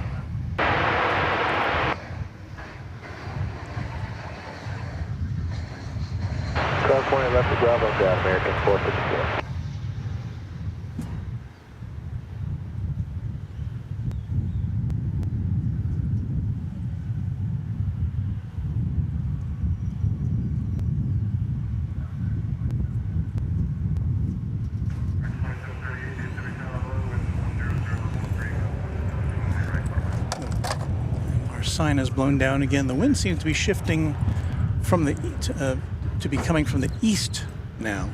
Point left to Bravo, down American 454. Our sign is blown down again. The wind seems to be shifting from the to be coming from the east now.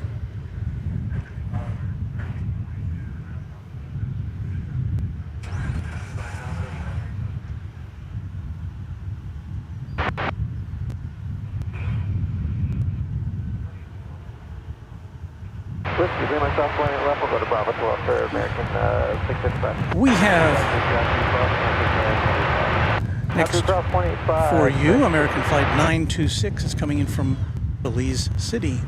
Whiskey, bring myself flying at left, we'll go to Bravo 12 for American 655. We have next for you, American Flight 926 is coming in from Belize City.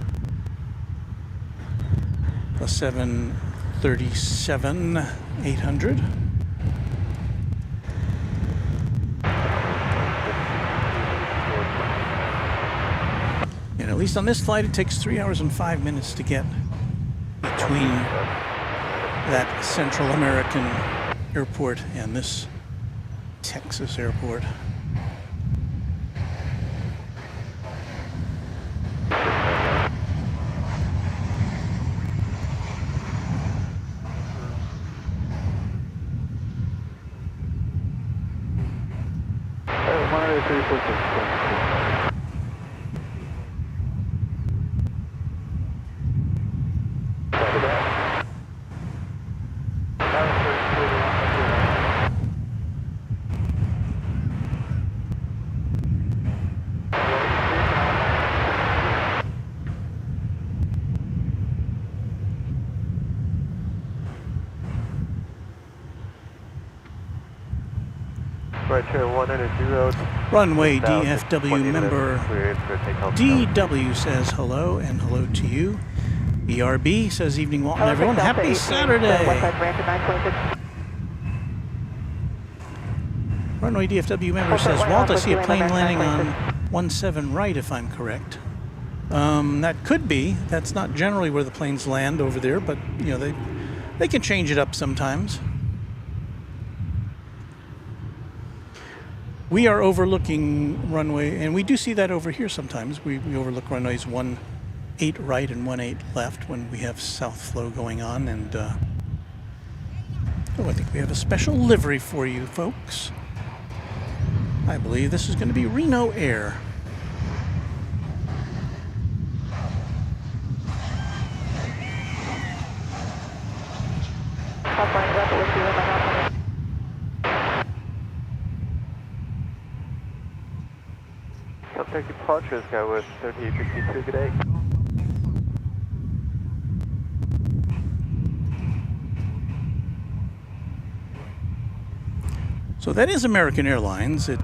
A 737-800. And at least on this flight, it takes 3 hours and 5 minutes to get between that Central American airport and this Texas airport. Runway DFW member DW says hello and hello to you. BRB says evening Walton everyone. Happy Saturday. Runway DFW member says Walt, I see a plane landing on 17 right if I'm correct. That could be. That's not generally where the planes land over there, but you know they can change it up sometimes. We are overlooking runway, and we do see that over here sometimes. We overlook runways 18 right and 18 left when we have south flow going on. And oh, I think we have a special livery for you folks. I believe this is going to be Reno Air. Take departures, go with 3852, good day. So that is American Airlines. It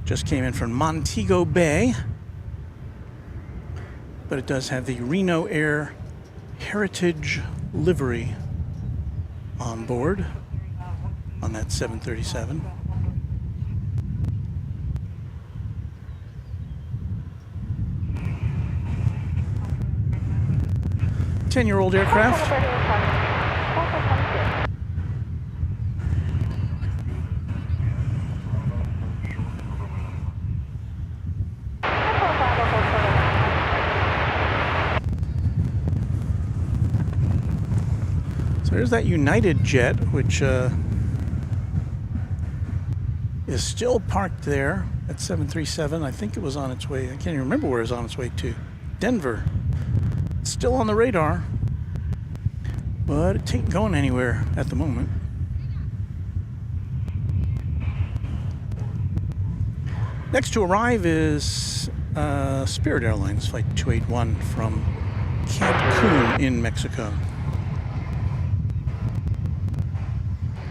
just came in from Montego Bay. but it does have the Reno Air Heritage livery on board on that 737. 10-year-old aircraft. So there's that United jet, which is still parked there at 737. I think it was on its way. I can't even remember where it was on its way to. Denver. It's still on the radar, but it ain't going anywhere at the moment. Next to arrive is Spirit Airlines Flight 281 from Cancun in Mexico.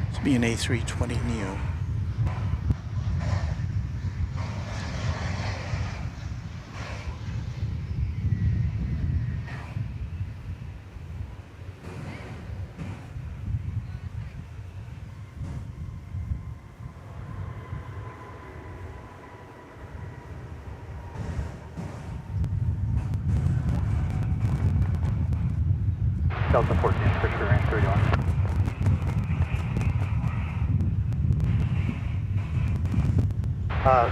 This will be an A320neo. Delta 14, Fisher range 31.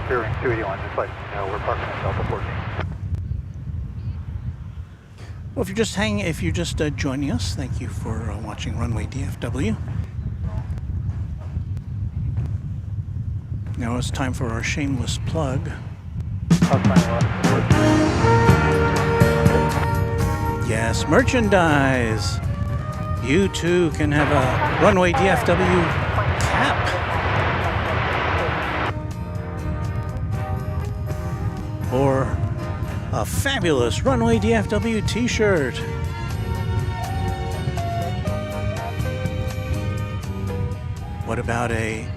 Spirit range 281, just like, you know, we're parking at Delta 14. Well, if you're just joining us, thank you for watching Runway DFW. Now it's time for our shameless plug. Yes, merchandise. You too can have a Runway DFW cap. Or a fabulous Runway DFW t-shirt. What about a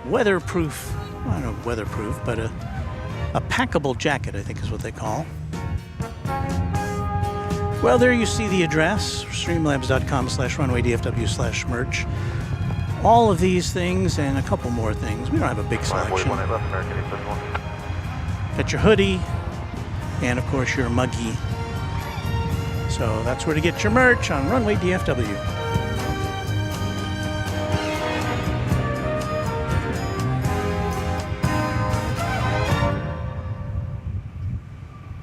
weatherproof, I don't know weatherproof, but a packable jacket, I think is what they call. Well, there you see the address, streamlabs.com/runwaydfw/merch. All of these things and a couple more things. We don't have a big selection. Got your hoodie and, of course, your muggy. So that's where to get your merch on Runway DFW.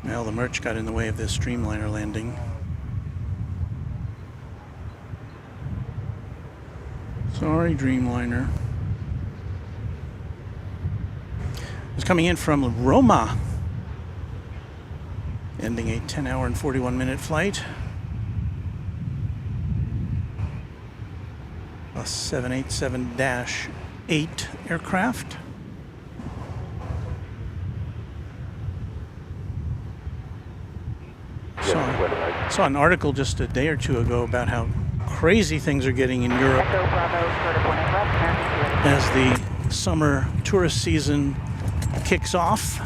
Well, the merch got in the way of this Dreamliner landing. Sorry, Dreamliner. It's coming in from Roma, ending a 10-hour and 41-minute flight. A 787-8 aircraft. Saw an article just a day or two ago about how crazy things are getting in Europe as the summer tourist season kicks off.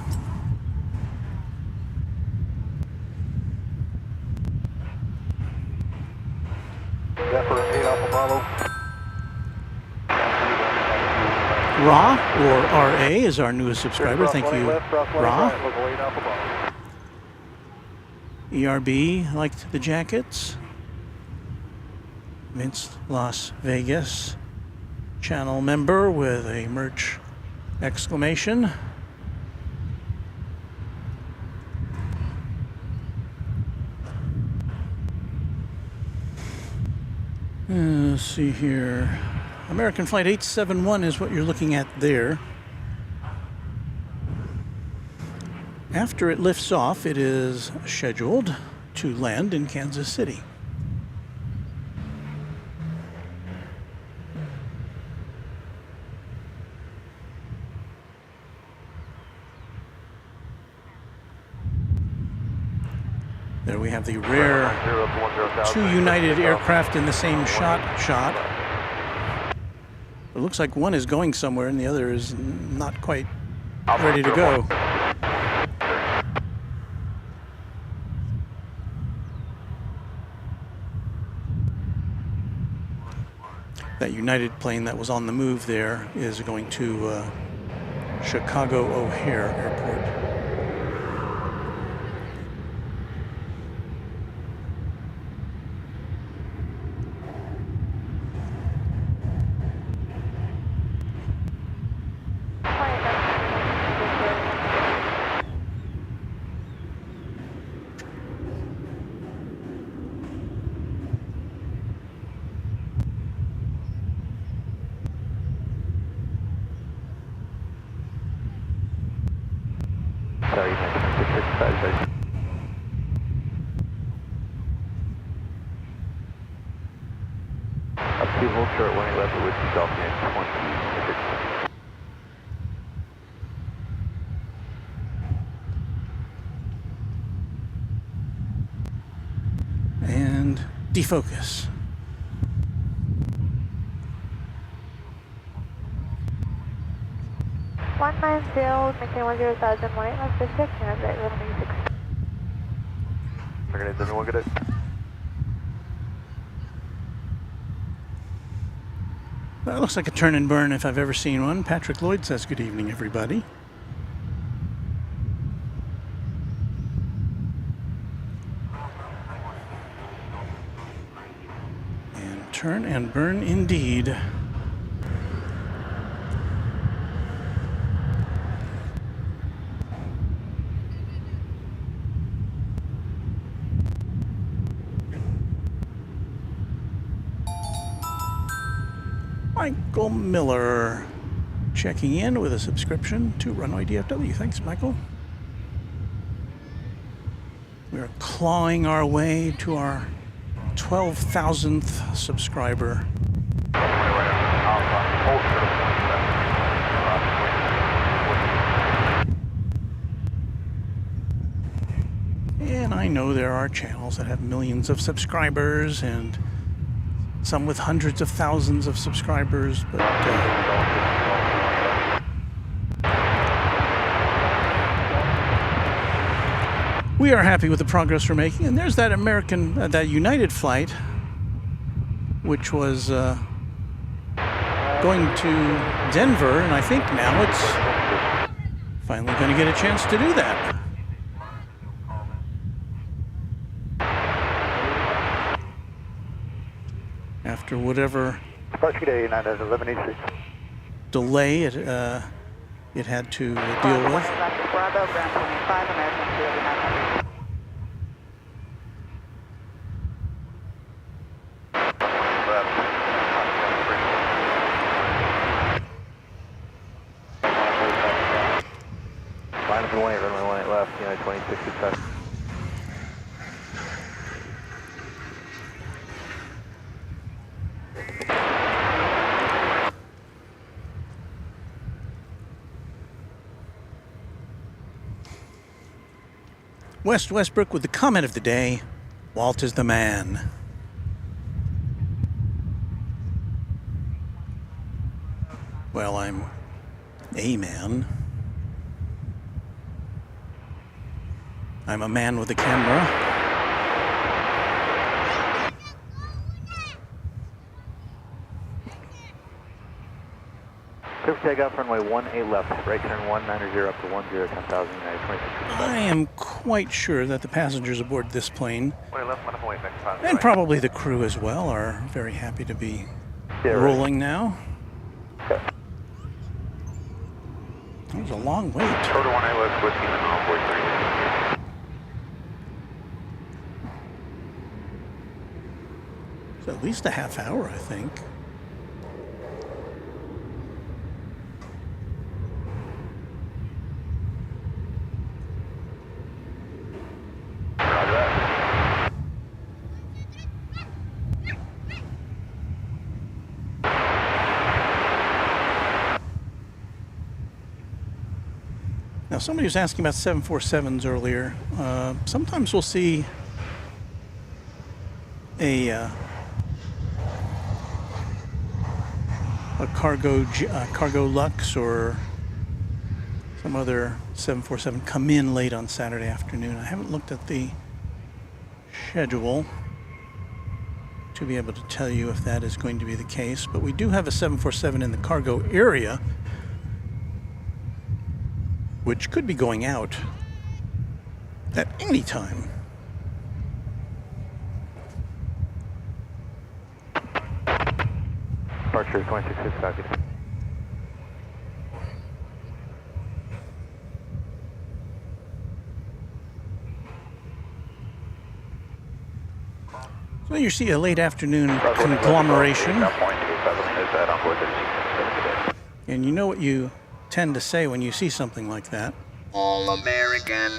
Ra, or RA, is our newest subscriber. Thank you, Ra. ERB liked the jackets. Vince Las Vegas, channel member with a merch exclamation. Let's see here. American Flight 871 is what you're looking at there. After it lifts off, it is scheduled to land in Kansas City. There we have the rare two United aircraft in the same shot. It looks like one is going somewhere and the other is not quite ready to go. That United plane that was on the move there is going to Chicago O'Hare Airport. Sorry, 965. Up to hold short 18 left with Dolphin 20. And defocus. maintain 10,000, 18 left to 6, and right runway 6. Organize everyone good. That looks like a turn and burn if I've ever seen one. Patrick Lloyd says good evening, everybody. And turn and burn indeed. Michael Miller checking in with a subscription to Runway DFW. Thanks, Michael. We're clawing our way to our 12,000th subscriber. And I know there are channels that have millions of subscribers and some with hundreds of thousands of subscribers, but we are happy with the progress we're making. And there's that that United flight, which was going to Denver, and I think now it's finally going to get a chance to do that. After whatever delay it had to deal with. Bravo, ground 25, American Field 900. Line up runway 18 left, United 2065. West Westbrook with the comment of the day, Walt is the man. Well, I'm a man. I'm a man with a camera. Clear for takeoff, runway 18 left, right turn 190 up to 10, 10,000, United 2065. I am quite sure that the passengers aboard this plane, 20 left, 1 away, back 5. and probably the crew as well, are very happy to be rolling now. Okay. It was a long wait. Total 18 left, whiskey, and on board 3. It's at least a half hour, I think. Now, somebody was asking about 747s earlier. Sometimes we'll see a cargo Lux or some other 747 come in late on Saturday afternoon. I haven't looked at the schedule to be able to tell you if that is going to be the case, but we do have a 747 in the cargo area, which could be going out at any time. Departure 266 Falcon. So you see a late afternoon conglomeration. And you know what you tend to say when you see something like that. All American.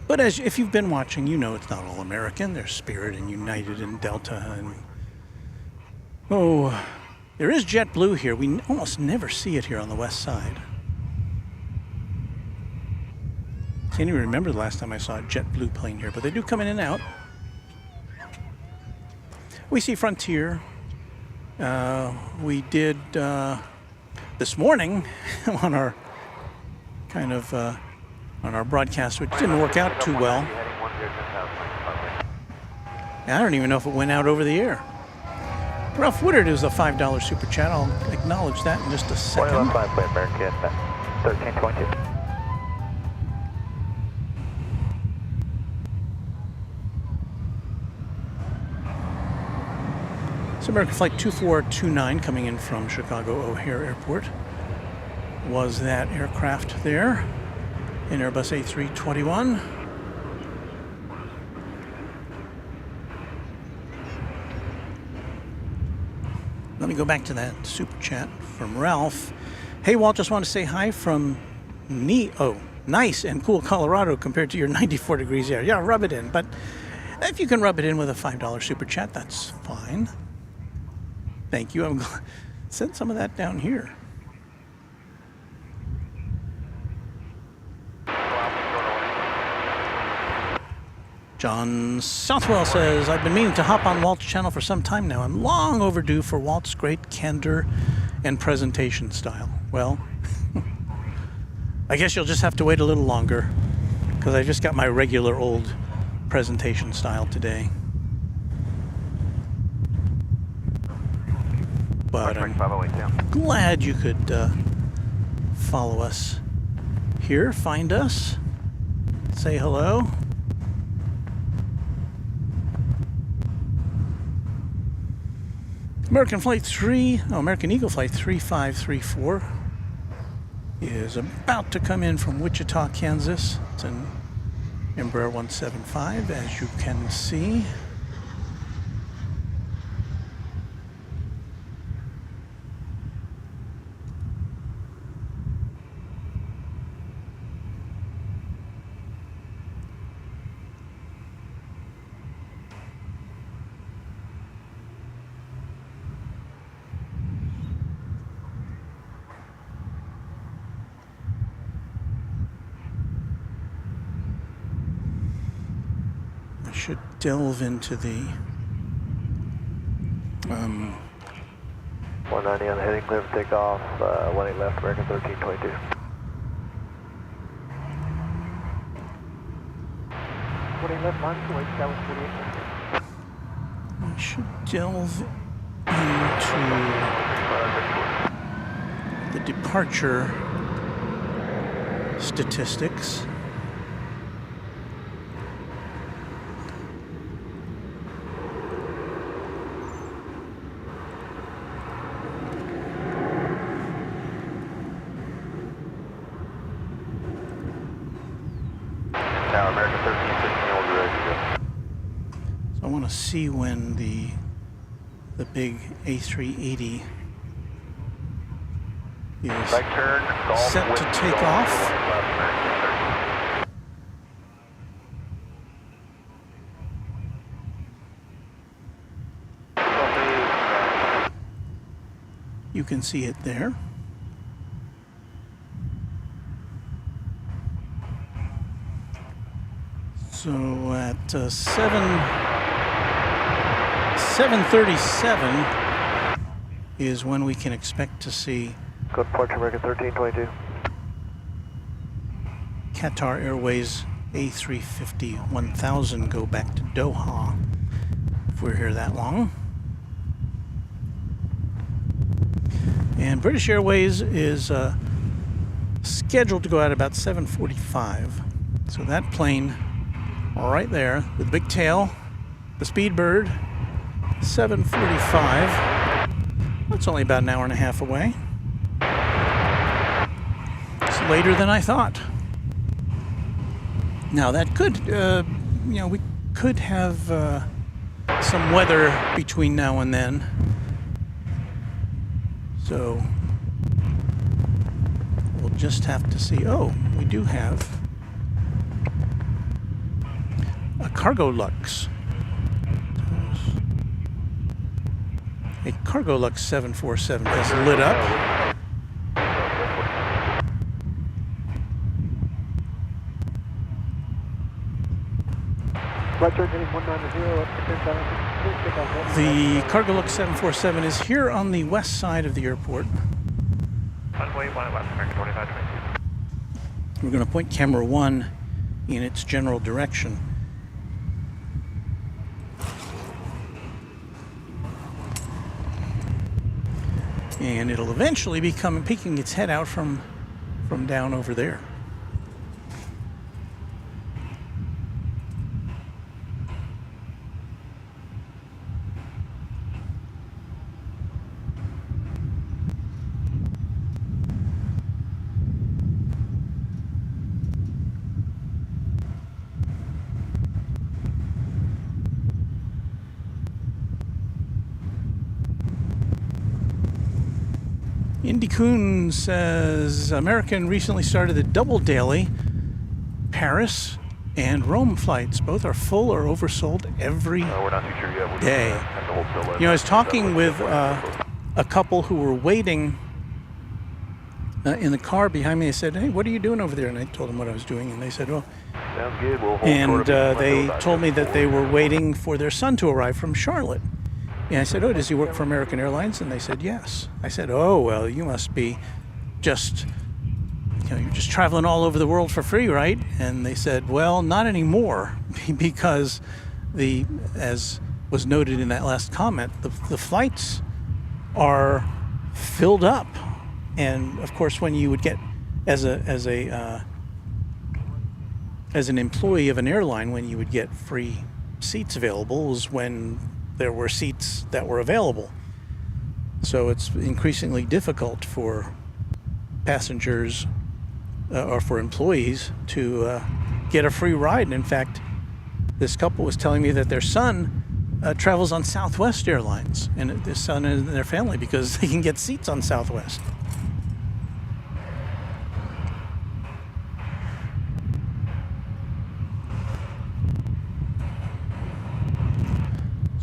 But if you've been watching, you know it's not all American. There's Spirit and United and Delta and... Oh, there is JetBlue here. We almost never see it here on the west side. Can't even remember the last time I saw a JetBlue plane here, but they do come in and out. We see Frontier. We did this morning on our kind of on our broadcast, which didn't work out too well. I don't even know if it went out over the air. Ralph Woodard is a $5 super chat. I'll acknowledge that in just a second. 5 by American 1322. So American Flight 2429 coming in from Chicago O'Hare Airport was that aircraft there in Airbus A321. Let me go back to that super chat from Ralph. Hey Walt, just want to say hi from nice and cool Colorado compared to your 94 degrees air. Yeah, rub it in. But if you can rub it in with a $5 super chat, that's fine. Thank you. I'm glad. Send some of that down here. John Southwell says, I've been meaning to hop on Walt's channel for some time now. I'm long overdue for Walt's great candor and presentation style. Well, I guess you'll just have to wait a little longer because I just got my regular old presentation style today. But I'm glad you could follow us here, find us, say hello. American Eagle Flight 3534 is about to come in from Wichita, Kansas. It's an Embraer 175, as you can see. Should delve into the 190 on the heading clear for takeoff, 18 left, American 1322. Left on, that was 48. I should delve into the departure statistics. See when the big A380 is set to take off. You can see it there. So at 7:37 is when we can expect to see Go to departure American 1322. Qatar Airways A350 1000 go back to Doha if we're here that long. And British Airways is scheduled to go out about 7:45. So that plane right there with the big tail, the Speedbird, 7:45. That's only about an hour and a half away. It's later than I thought. Now that could, we could have some weather between now and then. So we'll just have to see. Oh, we do have a Cargo Lux. A Cargo Lux 747 has lit up. The Cargo Lux 747 is here on the west side of the airport. Runway 1 West American 2522. We're going to point camera 1 in its general direction. And it'll eventually be peeking its head out from down over there. Indy Coon says American recently started the double daily Paris and Rome flights. Both are full or oversold every We're not too sure yet. We're day. I was talking with a couple who were waiting in the car behind me. I said, "Hey, what are you doing over there?" And I told them what I was doing, and they said, "Oh." Sounds good. We'll hold And they short of told me that they were waiting for their son to arrive from Charlotte. And I said, "Oh, does he work for American Airlines?" And they said, "Yes." I said, "Oh, well, you must be just, you're just traveling all over the world for free, right?" And they said, "Well, not anymore, because as was noted in that last comment, the flights are filled up. And of course, when you would get as an employee of an airline, when you would get free seats available was when there were seats that were available. So it's increasingly difficult for passengers or for employees to get a free ride. And in fact, this couple was telling me that their son travels on Southwest Airlines, and their son and their family, because they can get seats on Southwest.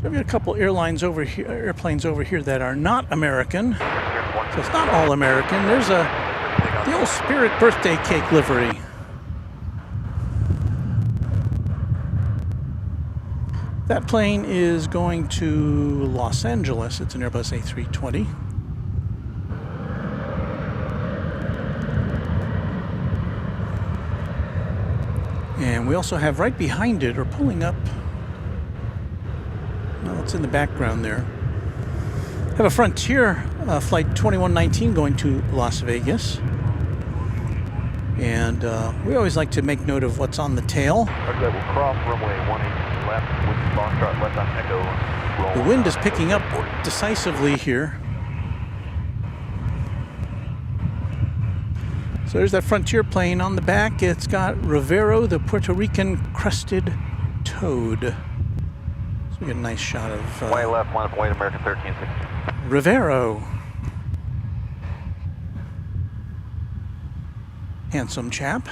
So we've got a couple airplanes over here that are not American. So it's not all American. There's the old Spirit birthday cake livery. That plane is going to Los Angeles. It's an Airbus A320. And we also have right behind it, or pulling up, well, it's in the background there, have a Frontier flight 2119 going to Las Vegas. And we always like to make note of what's on the tail. We'll cross runway 18 left with Foxtrot left on Echo. The wind is picking up decisively here. So there's that Frontier plane on the back. It's got Rivero, the Puerto Rican crested toad. So we get a nice shot of Way left, line up, Wayne American 1360. Rivero. Handsome chap.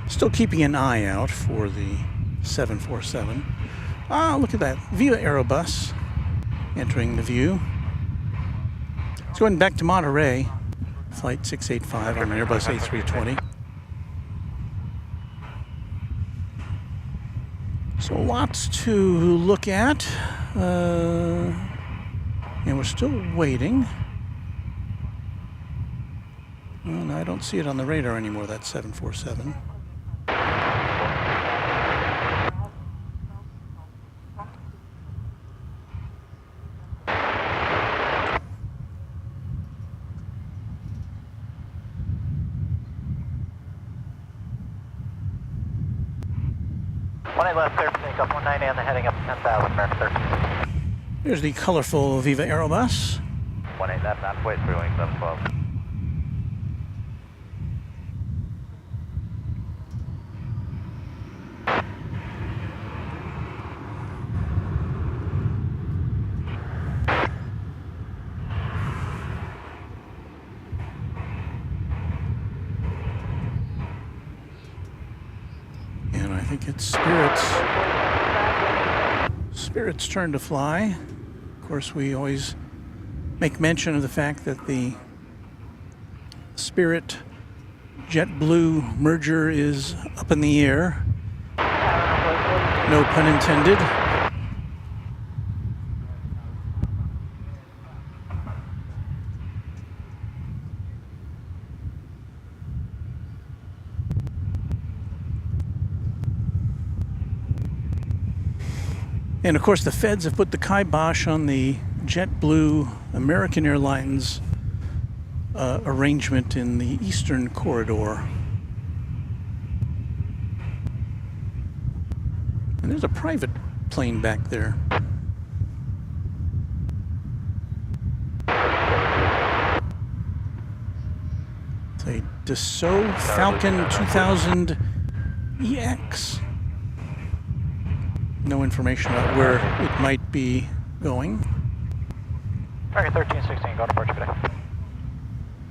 Still keeping an eye out for the 747. Ah, look at that. Viva Aerobus entering the view. It's going back to Monterey. Flight 685 on an Airbus A320. So lots to look at. And we're still waiting. And I don't see it on the radar anymore, that 747. Left there, take up 190 on the heading up 10,000, American 13. Here's the colorful Viva Aerobus. 18 left, halfway through, 712. And I think it's Spirit's turn to fly. Of course, we always make mention of the fact that the Spirit JetBlue merger is up in the air. No pun intended. And of course, the feds have put the kibosh on the JetBlue American Airlines arrangement in the Eastern Corridor. And there's a private plane back there. It's a Dassault Falcon 2000 EX. No information about where it might be going. American 1316, go to departure today.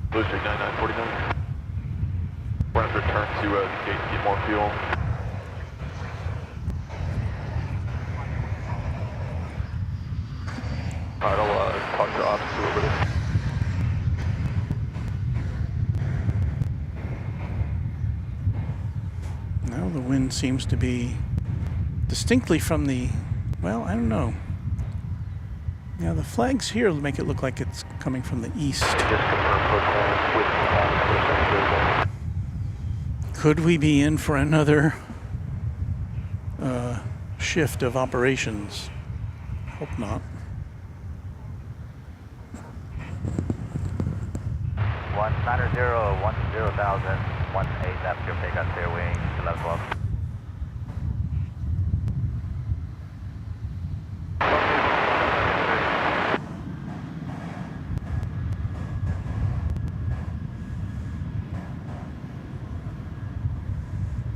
Blue Streak 9949. We're going to return to the gate to get more fuel. Alright, I'll talk to ops a little bit. Now the wind seems to be distinctly from the, well, I don't know. Now the flags here make it look like it's coming from the east. Could we be in for another shift of operations? Hope not. 190, 10,000, 18 left, your take on fairway, 1112.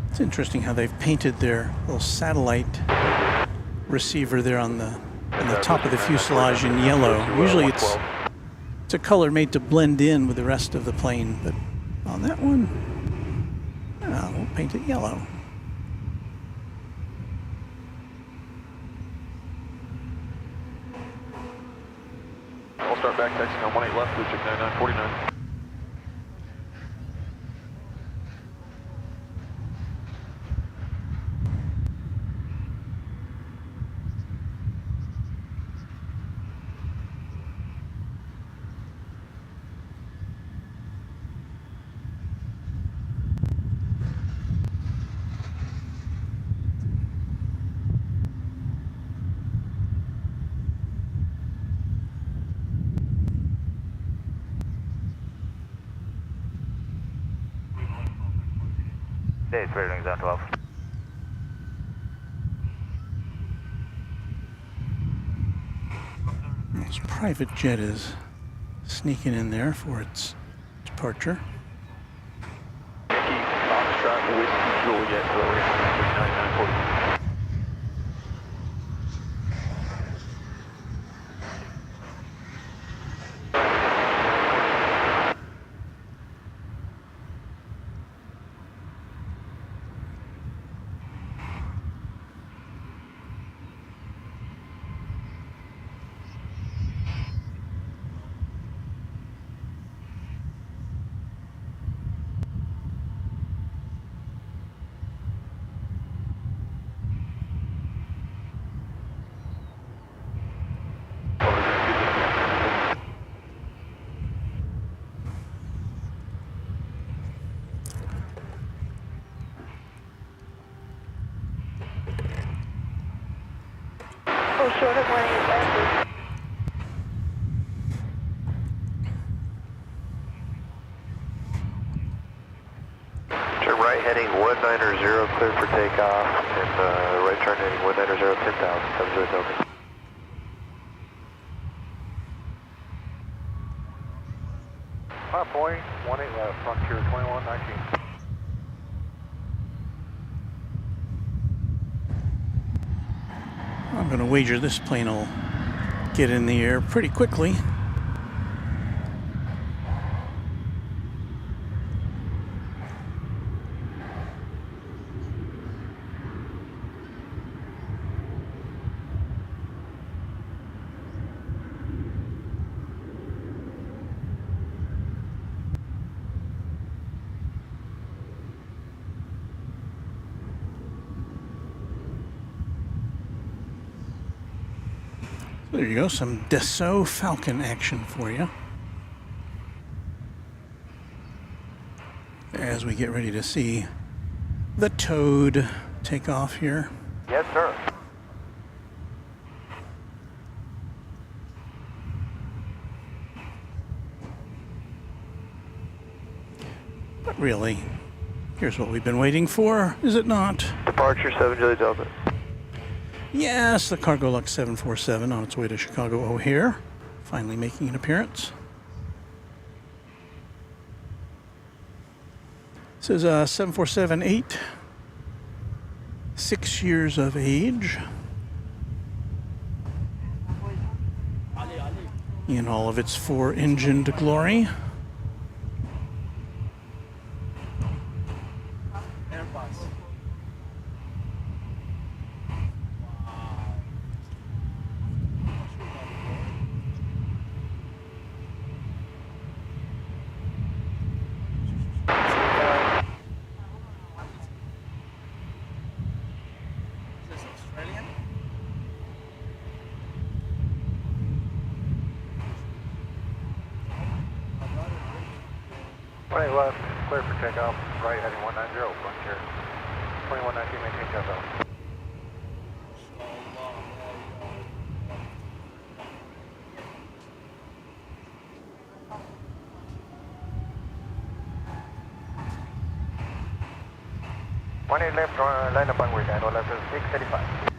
It's interesting how they've painted their little satellite receiver there on the top of the fuselage in yellow. Usually it's a color made to blend in with the rest of the plane, but on that one, we'll paint it yellow. I'll start back taxiing on 18 left, Blue Streak 9949. It's ready zone 12. This private jet is sneaking in there for its departure. Yankee Foxtrot Whiskey Juliet, Blue Streak 9949. Still short of 18 left. Turn right heading 190, clear for takeoff, and right turn heading 190, 10,000, 70 Delta. Point 18 left, Frontier 2119. I'm going to wager this plane will get in the air pretty quickly. There you go, some Dassault Falcon action for you. As we get ready to see the Toad take off here. Yes, sir. But really, here's what we've been waiting for, is it not? Departure 7 Delta. Yes, the Cargo Lux 747 on its way to Chicago O'Hare, finally making an appearance. This is a 747-8, 6 years of age, in all of its four-engined glory. Right left, clear for takeoff, right heading 190, Frontier 2119, maintain touchdown. Left, line up on way, and left is 635.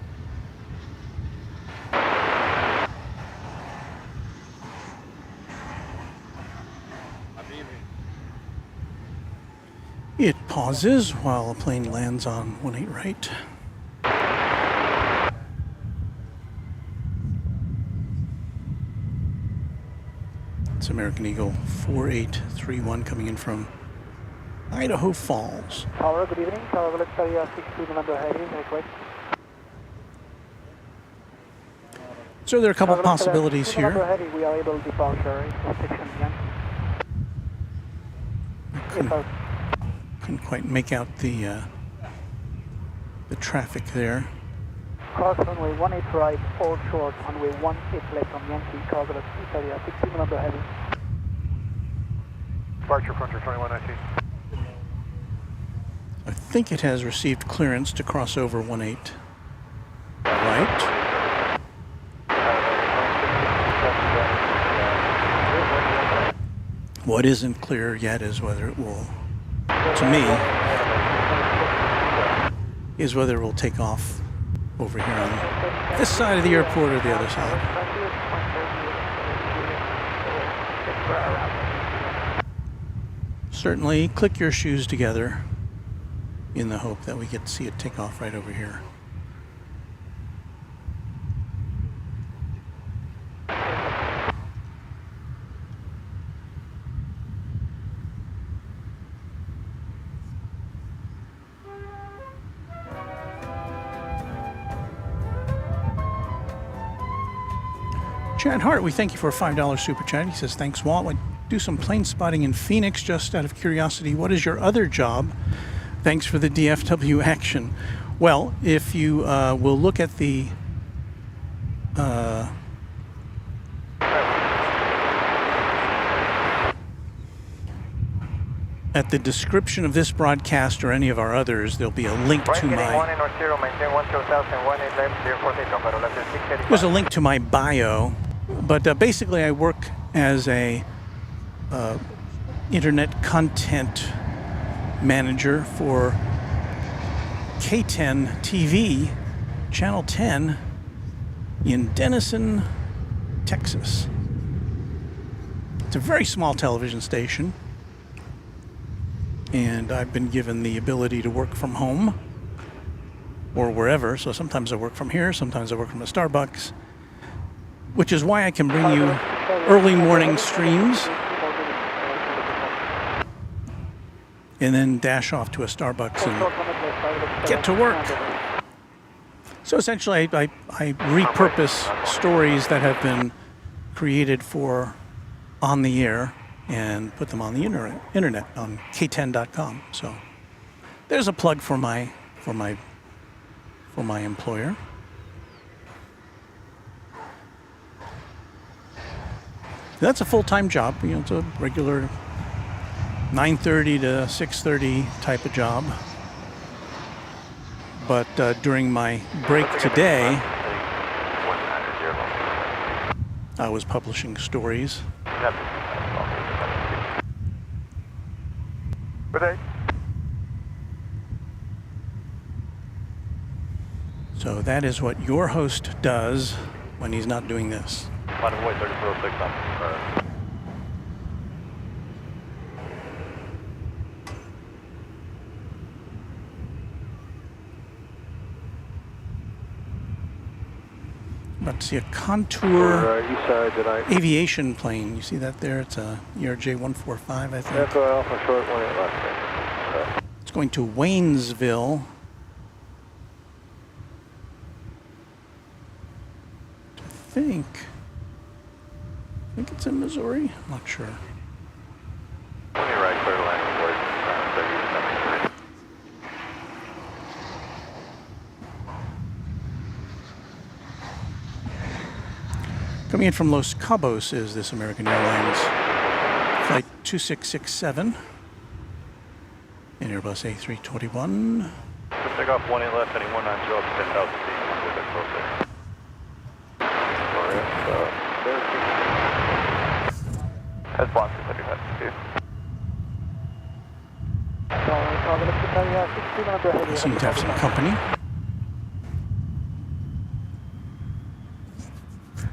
It pauses while a plane lands on 18 right. It's American Eagle 4831 coming in from Idaho Falls. Tower, good evening. Tower, let's carry 16 number Heavies, request. So there are a couple possibilities Number here. Heavy, we are able to departure section Yankee. Couldn't quite make out the traffic there. Cross runway 18 right, all short, runway 18 left on Yankee, cargo at Italia, 16 number Heavy. Departure Frontier 2119. I think it has received clearance to cross over 18 right. What isn't clear yet is whether it will, to me, is whether it will take off over here on this side of the airport or the other side. Certainly, click your shoes together in the hope that we get to see it take off right over here. Chad Hart, we thank you for a $5 super chat. He says, thanks, Walt. I do some plane spotting in Phoenix. Just out of curiosity, what is your other job? Thanks for the DFW action. Well, if you will look at the at the description of this broadcast or any of our others, there'll be a link to my... There's a link to my bio, but basically I work as a internet content manager for K10 TV, Channel 10 in Denison, Texas. It's a very small television station, and I've been given the ability to work from home or wherever. So sometimes I work from here, sometimes I work from a Starbucks, which is why I can bring you early morning streams and then dash off to a Starbucks and get to work. So essentially I repurpose stories that have been created for on the air and put them on the internet on k10.com. So there's a plug for my employer. That's a full-time job. You know, it's a regular 9:30 to 6:30 type of job. But during my break today, I was publishing stories. So that is what your host does when he's not doing this. About to see a Contour aviation plane. You see that there? It's a ERJ 145, I think. It's going to Waynesville. I think it's in Missouri. I'm not sure. Coming in from Los Cabos is this American Airlines flight 2667, an Airbus A321. Take off 18 left, heading 190 up to 10,000 feet. That's blocked for 35 feet. They seem to have some company.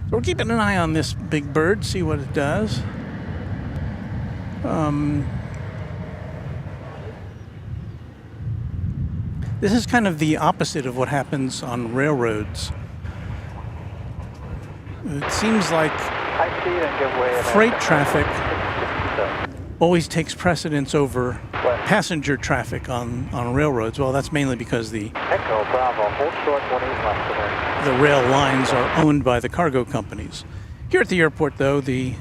So we're keeping an eye on this big bird, see what it does. This is kind of the opposite of what happens on railroads. It seems like freight traffic always takes precedence over passenger traffic on railroads. Well, that's mainly because the rail lines are owned by the cargo companies. Here at the airport, though, the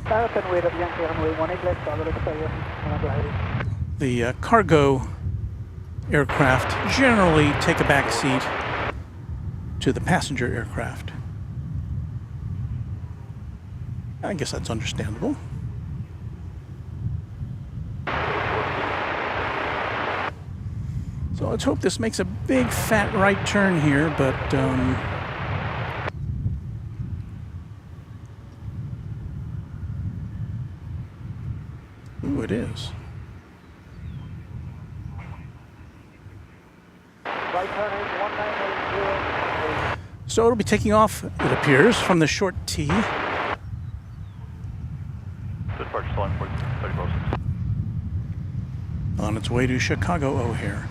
cargo aircraft generally take a back seat to the passenger aircraft. I guess that's understandable. So let's hope this makes a big fat right turn here, but ooh, it is. So it'll be taking off, it appears, from the short T. On its way to Chicago O'Hare.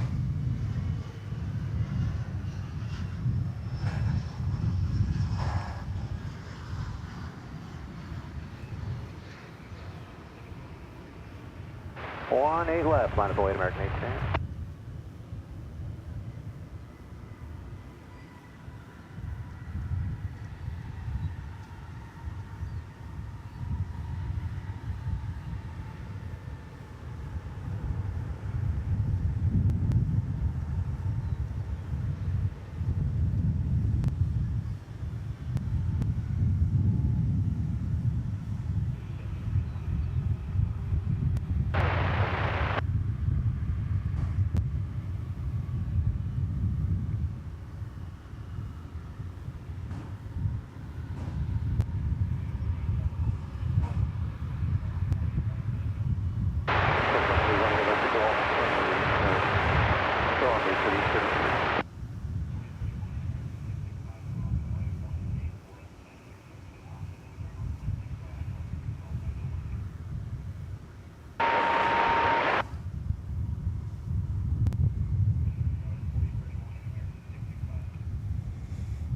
-8 left, line of await American 18.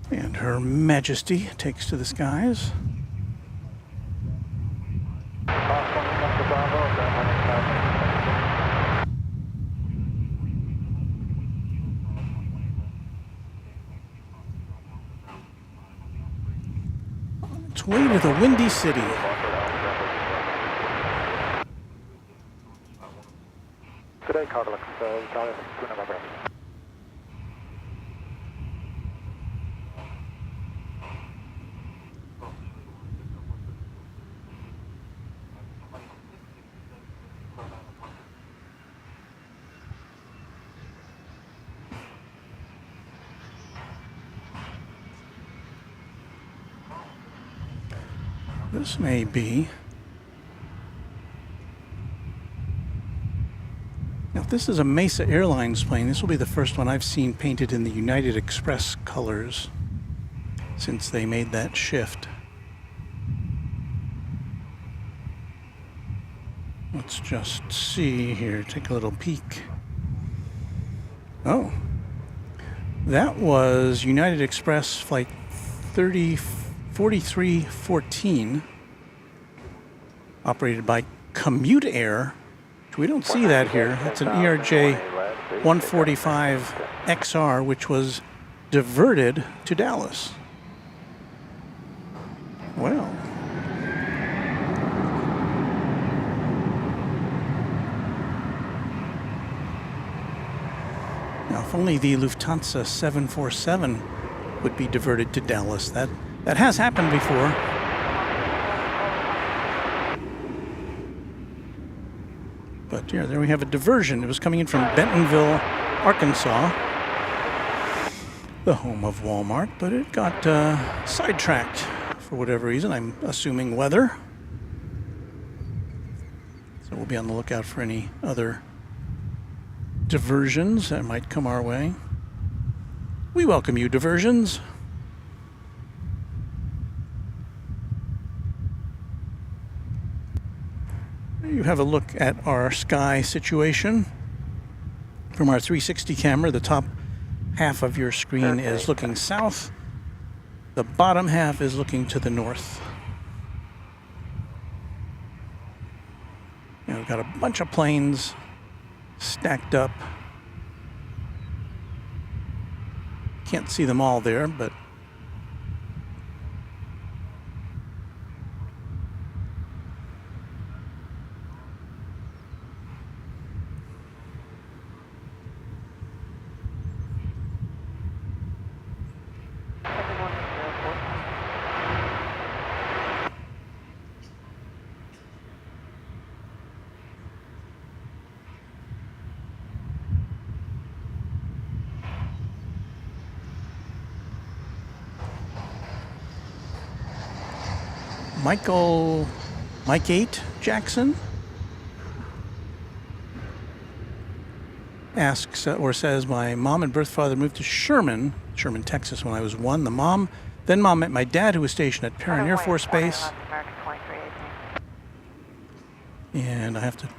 And Her Majesty takes to the skies. On its way to the Windy City. Good day, Cardillac. Dallas, 2 November. This may be. Now, if this is a Mesa Airlines plane, this will be the first one I've seen painted in the United Express colors since they made that shift. Let's just see here, take a little peek. Oh, that was United Express flight 4314, operated by Commute Air. We don't see that here. That's an ERJ 145 XR, which was diverted to Dallas. Well. Now, if only the Lufthansa 747 would be diverted to Dallas. That has happened before. But yeah, there we have a diversion. It was coming in from Bentonville, Arkansas, the home of Walmart, but it got sidetracked for whatever reason. I'm assuming weather. So we'll be on the lookout for any other diversions that might come our way. We welcome you, diversions. You have a look at our sky situation from our 360 camera. The top half of your screen is looking south. The bottom half is looking to the north. Now we've got a bunch of planes stacked up. Can't see them all there, but Mike 8 Jackson asks or says, my mom and birth father moved to Sherman, Texas when I was 1. Then mom met my dad, who was stationed at Perrin Air Force Base. And I have to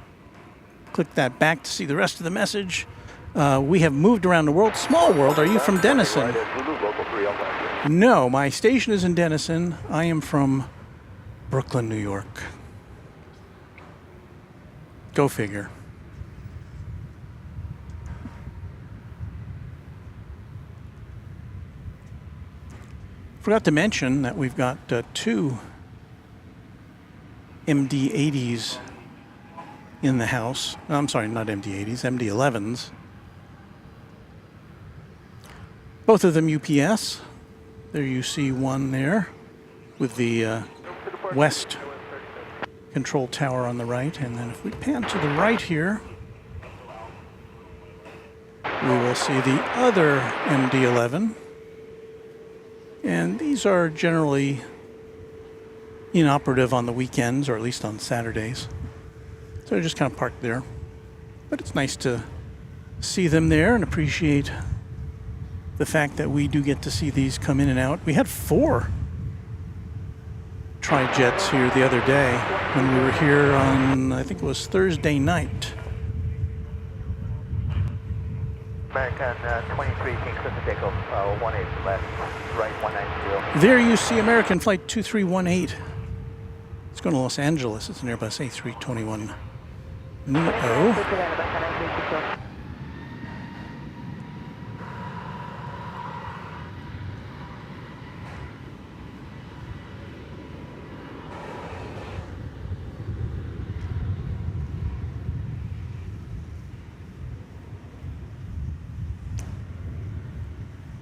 click that back to see the rest of the message. We have moved around the world. Small world. Are you from Denison? No, my station is in Denison. I am from Brooklyn, New York. Go figure. Forgot to mention that we've got 2 MD-80s in the house. I'm sorry, not MD-80s, MD-11s. Both of them UPS. There you see one there with the west control tower on the right. And then if we pan to the right here, we will see the other MD-11. And these are generally inoperative on the weekends, or at least on Saturdays. So they're just kind of parked there. But it's nice to see them there and appreciate the fact that we do get to see these come in and out. We had 4 tri-jets here the other day when we were here on, I think it was Thursday night. American 23, King clear for takeoff, 18 left, right 190. There you see American Flight 2318. It's going to Los Angeles. It's an Airbus A321 Neo.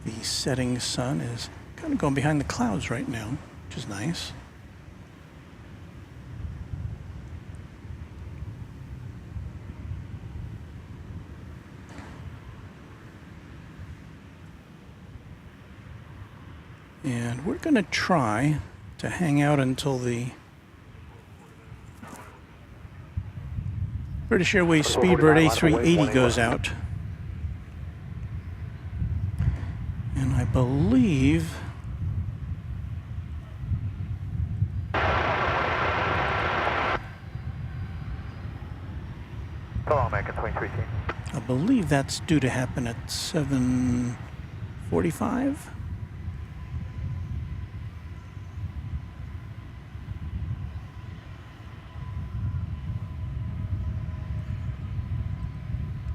The setting sun is kind of going behind the clouds right now, which is nice. And we're going to try to hang out until the British Airways Speedbird A380 goes out. And I believe Hello, American 23, team. I believe that's due to happen at 7:45.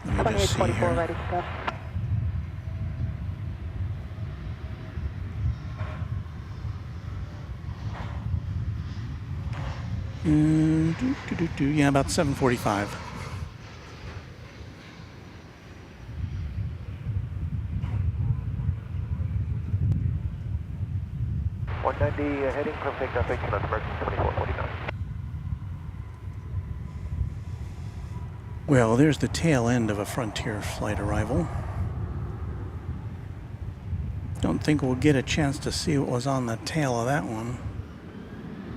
Let me just see here. ready, sir. Yeah, about 7:45. Heading from takeoff 18 on American 2449. Well, there's the tail end of a Frontier flight arrival. Don't think we'll get a chance to see what was on the tail of that one.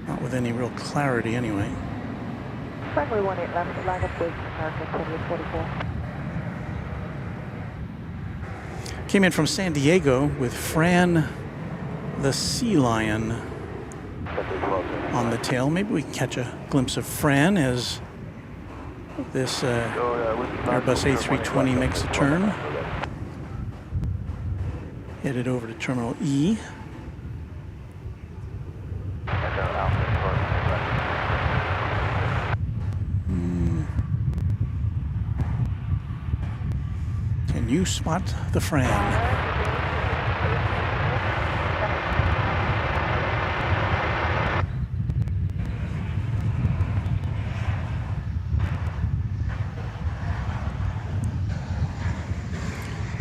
Not with any real clarity anyway. Runway 18 left, line up with American 2844. Came in from San Diego with Fran the Sea Lion on the tail. Maybe we can catch a glimpse of Fran as this Airbus A320 makes a turn. Headed over to Terminal E. Can you spot the Fran?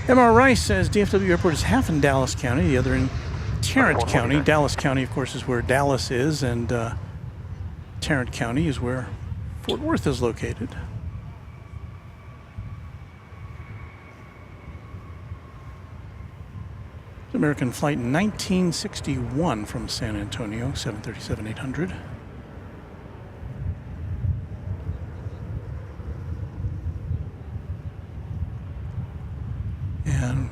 MR Rice says DFW Airport is half in Dallas County, the other in Tarrant County. Dallas County, of course, is where Dallas is, and Tarrant County is where Fort Worth is located. It's American Flight 1961 from San Antonio, 737-800. And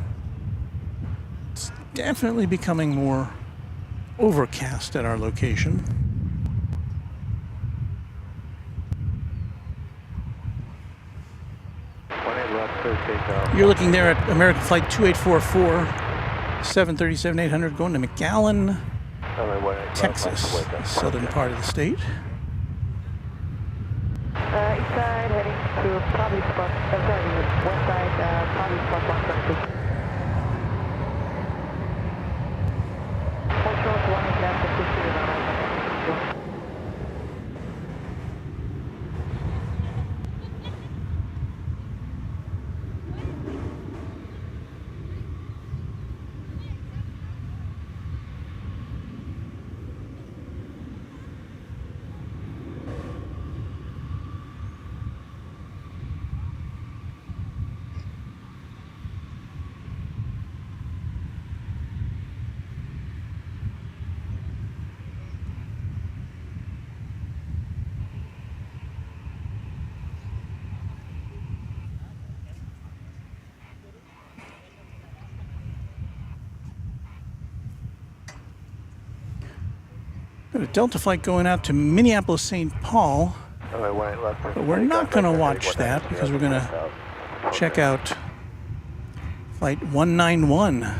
it's definitely becoming more overcast at our location. You're looking there at American Flight 2844, 737-800 going to McAllen, Texas, the southern part of the state. East side heading to probably spot, sorry, west side, probably spot 132. Hold short, 1 left, 50 around. Got a Delta flight going out to Minneapolis, St. Paul. Runway 18 left. But we're not going to watch that because we're going to check out flight 191. Runway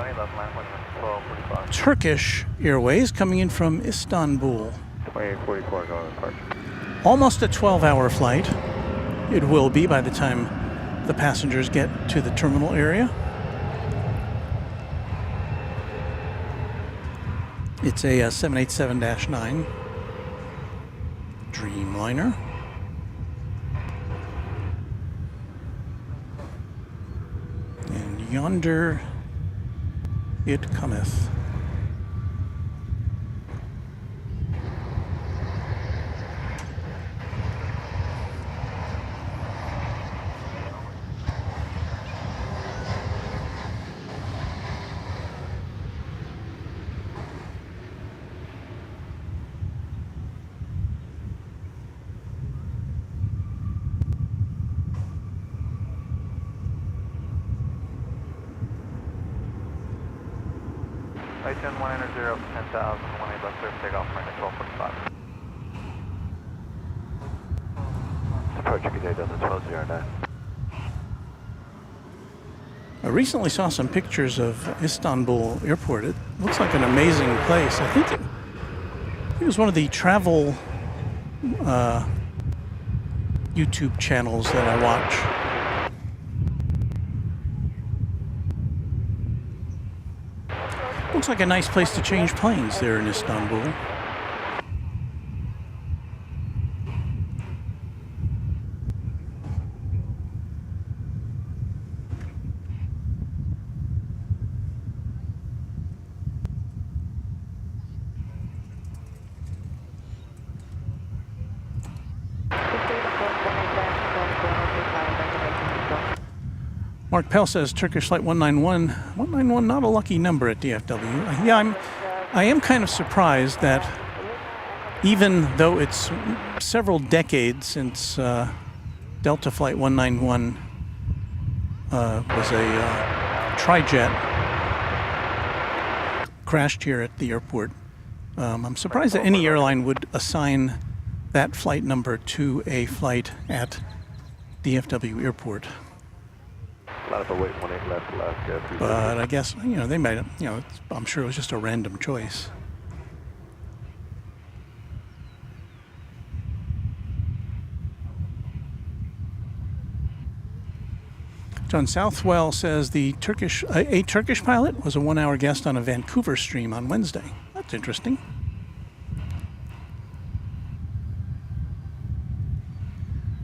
18 left, line 1245. Turkish Airways coming in from Istanbul. 2844 going to departure. Almost a 12-hour flight. It will be by the time the passengers get to the terminal area. It's a 787-9 Dreamliner. And yonder it cometh. Right 10 100 10,000, 18 left clear for takeoff, runway 1245. Approaching good day, Delta 1209. I recently saw some pictures of Istanbul Airport. It looks like an amazing place. I think it was one of the travel YouTube channels that I watch. Looks like a nice place to change planes there in Istanbul. Mark Pell says Turkish flight 191. 191, not a lucky number at DFW. Yeah, I am kind of surprised that even though it's several decades since Delta flight 191 was a tri-jet, crashed here at the airport. I'm surprised that any airline would assign that flight number to a flight at DFW Airport. Line up a wait 18 left, left. But I guess, they might, I'm sure it was just a random choice. John Southwell says a Turkish pilot was a 1-hour guest on a Vancouver stream on Wednesday. That's interesting.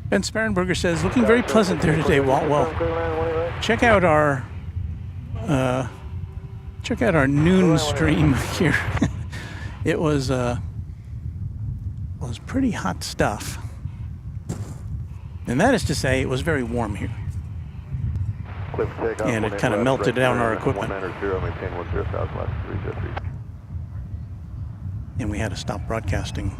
Ben Sparenberger says, looking very pleasant there today, Walt. Well, check out our noon stream here. It was pretty hot stuff. And that is to say, it was very warm here. And it kind of melted down our equipment. And we had to stop broadcasting.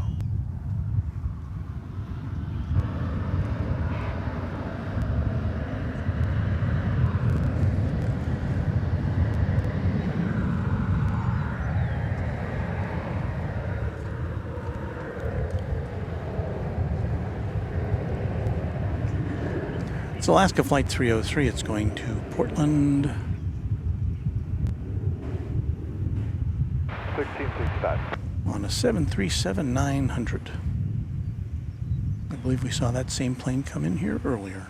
It's Alaska Flight 303. It's going to Portland. 1665. On a 737-900. I believe we saw that same plane come in here earlier.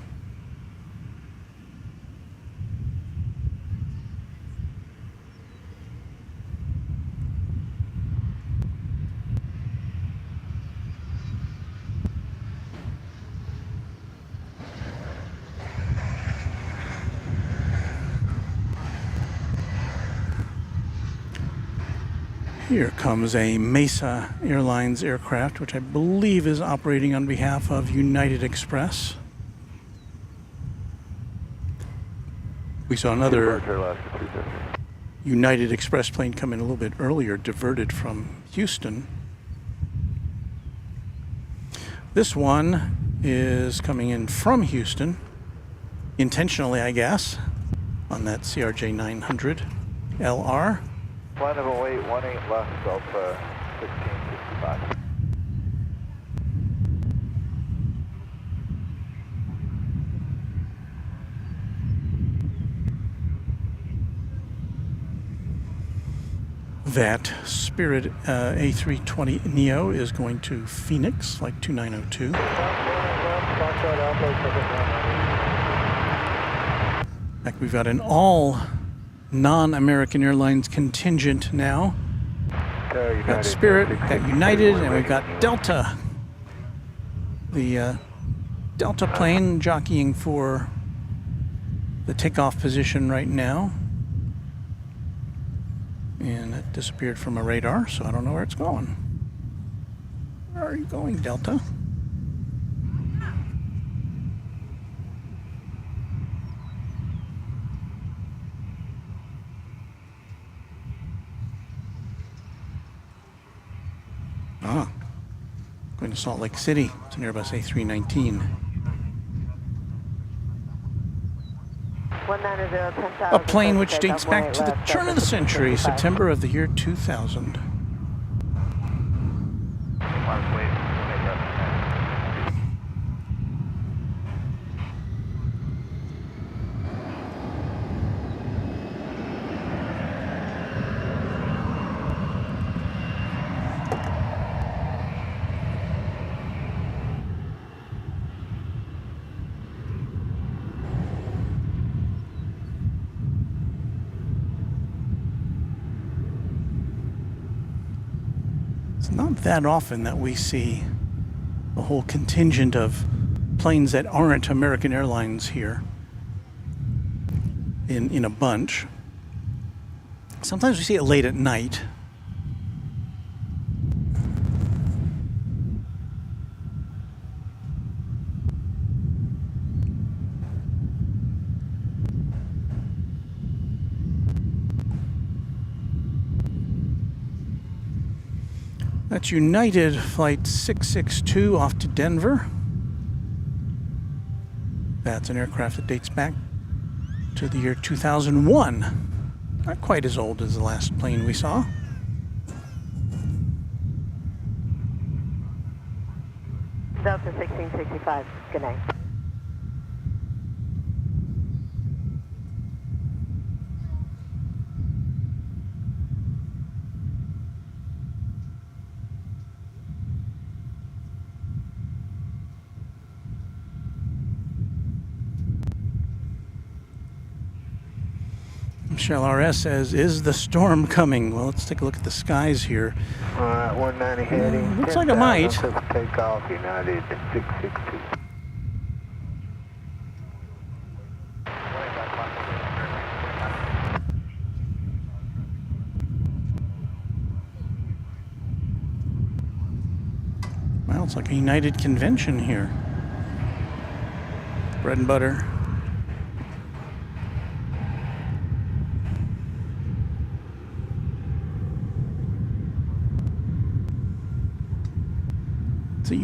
Here comes a Mesa Airlines aircraft, which I believe is operating on behalf of United Express. We saw another United Express plane come in a little bit earlier, diverted from Houston. This one is coming in from Houston, intentionally, I guess, on that CRJ 900 LR. Line of 18 left, Delta 35. That Spirit A320neo is going to Phoenix, flight 2902. In fact, we've got an all non-American Airlines contingent now. We've got Spirit, we've got United, and we've got Delta. The Delta plane jockeying for the takeoff position right now. And it disappeared from my radar, so I don't know where it's going. Where are you going, Delta? Ah, going to Salt Lake City. It's an Airbus A319. 190, A plane which dates back to the turn of the century, September of the year 2000. It's not that often that we see a whole contingent of planes that aren't American Airlines here in a bunch. Sometimes we see it late at night. That's United Flight 662 off to Denver. That's an aircraft that dates back to the year 2001. Not quite as old as the last plane we saw. Delta 1665, good night. Michelle RS says, is the storm coming? Well, let's take a look at the skies here. All right, 190 heading. Looks like it might. Takeoff, United 662. Well, it's like a United convention here. Bread and butter. It's a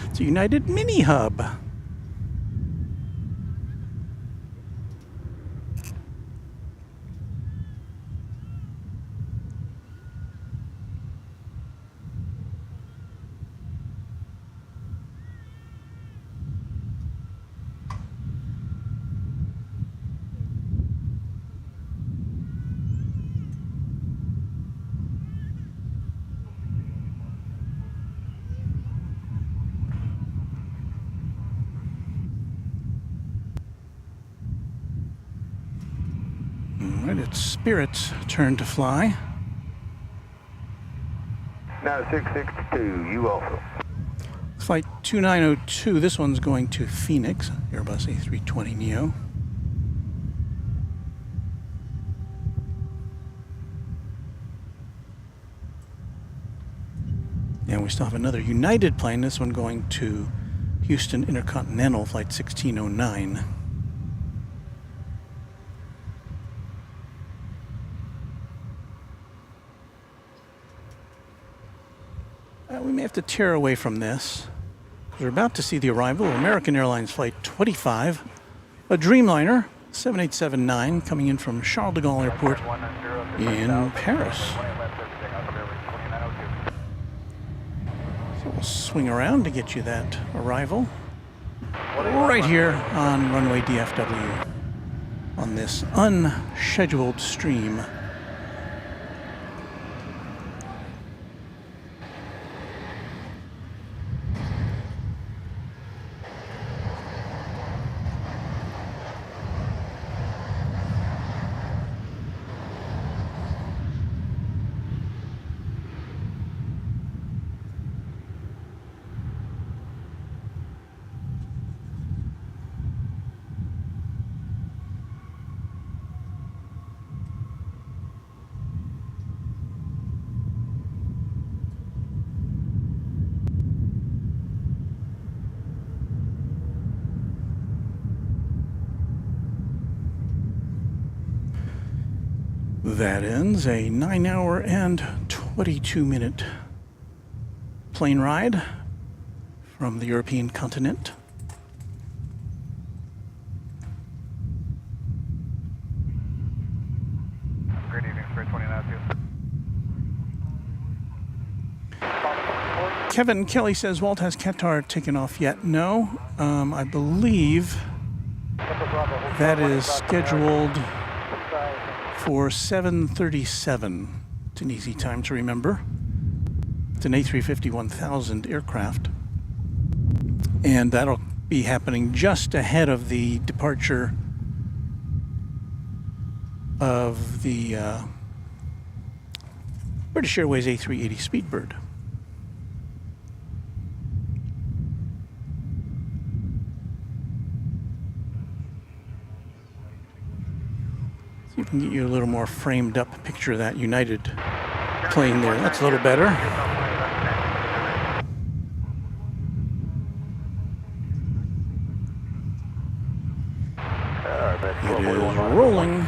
it's a United mini hub. Right, it's Spirit's turn to fly. Now 662, you also. Flight 2902, this one's going to Phoenix, Airbus A320neo. And we still have another United plane, this one going to Houston Intercontinental, Flight 1609. We may have to tear away from this, because we're about to see the arrival of American Airlines Flight 25, a Dreamliner 7879 coming in from Charles de Gaulle Airport in Paris. swing around to get you that arrival. Right here on Runway DFW on this unscheduled stream. That ends a 9-hour and 22-minute plane ride from the European continent. Good evening, Spirit 29-2. Kevin Kelly says, Walt, has Qatar taken off yet? No. I believe that is scheduled for 7:37. It's an easy time to remember. It's an A350-1000 aircraft. And that'll be happening just ahead of the departure of the British Airways A380 Speedbird. See if we can get you a little more framed up picture of that United plane there. That's a little better. It is rolling.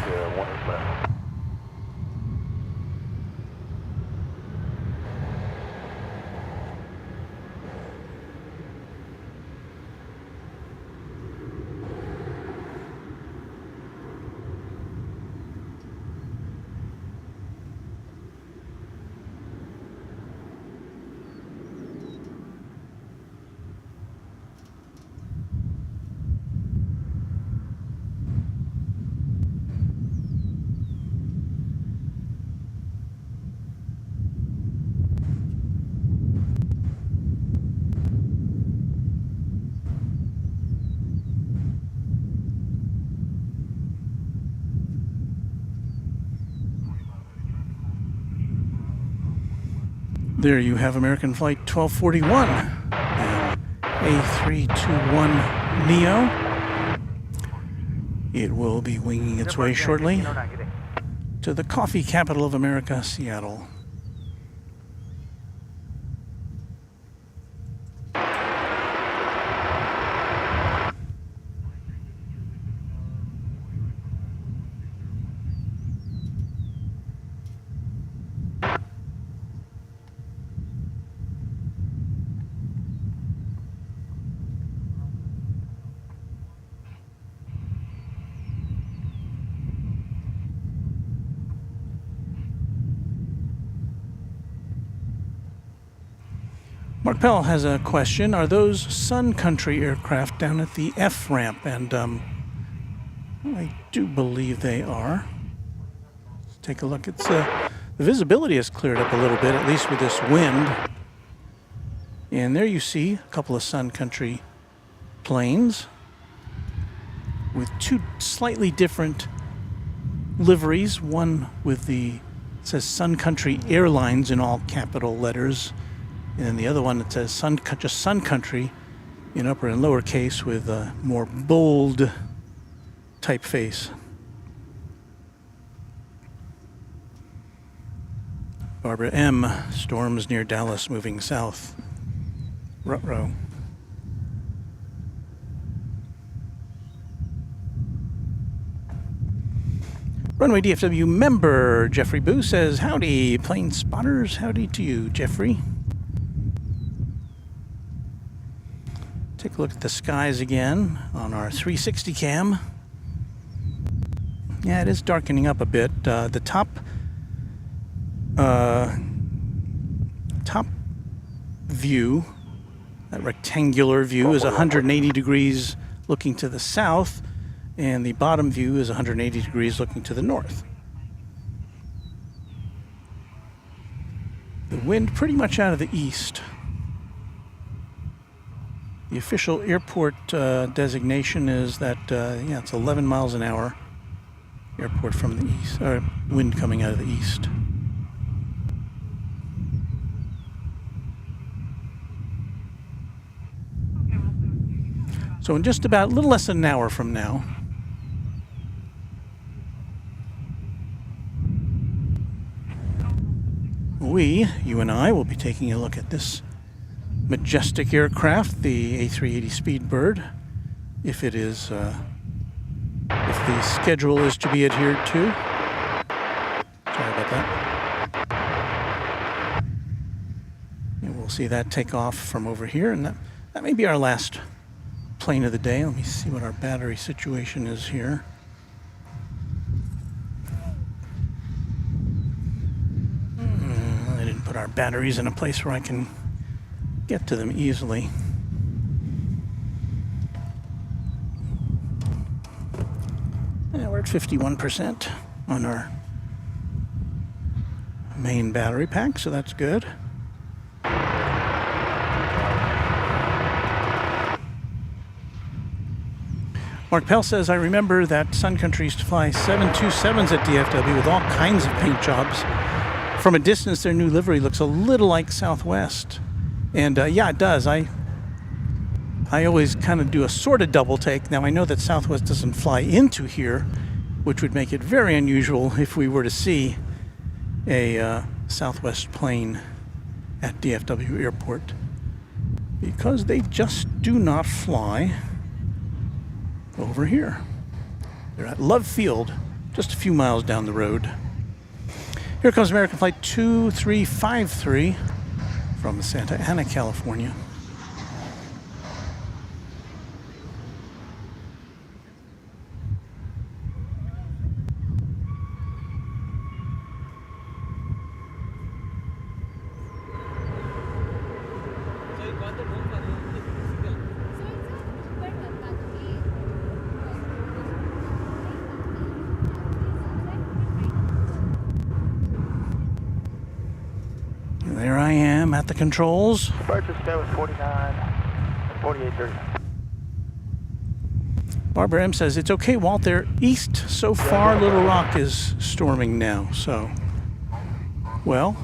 There you have American Flight 1241 and A321neo. It will be winging its way shortly to the coffee capital of America, Seattle. Mark Pell has a question. Are those Sun Country aircraft down at the F ramp? And I do believe they are. Let's take a look. It's the visibility has cleared up a little bit, at least with this wind. And there you see a couple of Sun Country planes with two slightly different liveries. One with it says Sun Country Airlines in all capital letters. And then the other one that says just Sun Country in upper and lower case with a more bold typeface. Barbara M. Storms near Dallas moving south. Ruh-roh. Runway DFW member Jeffrey Boo says, howdy, plane spotters. Howdy to you, Jeffrey. Take a look at the skies again on our 360 cam. Yeah, it is darkening up a bit. The top view That rectangular view is 180 degrees looking to the south, and the bottom view is 180 degrees looking to the north. The wind pretty much out of the east. The official airport designation is that, yeah, it's 11 miles an hour. Airport from the east, or wind coming out of the east. So in just about a little less than an hour from now, you and I, will be taking a look at this majestic aircraft, the A380 Speedbird, if it is, if the schedule is to be adhered to. Sorry about that. And we'll see that take off from over here, and that may be our last plane of the day. Let me see what our battery situation is here. I didn't put our batteries in a place where I can get to them easily. Yeah, we're at 51% on our main battery pack, so that's good. Mark Pell says, I remember that Sun Country used to fly 727s at DFW with all kinds of paint jobs. From a distance, their new livery looks a little like Southwest. And yeah, it does. I always kind of do a sort of double take. Now, I know that Southwest doesn't fly into here, which would make it very unusual if we were to see a Southwest plane at DFW Airport, because they just do not fly over here. They're at Love Field, just a few miles down the road. Here comes American Flight 2353 from Santa Ana, California. There I am at the controls. Departure stand with 49 and 4830. Barbara M says, it's okay, Walt, they're east so far. Little Rock is storming now, so, well,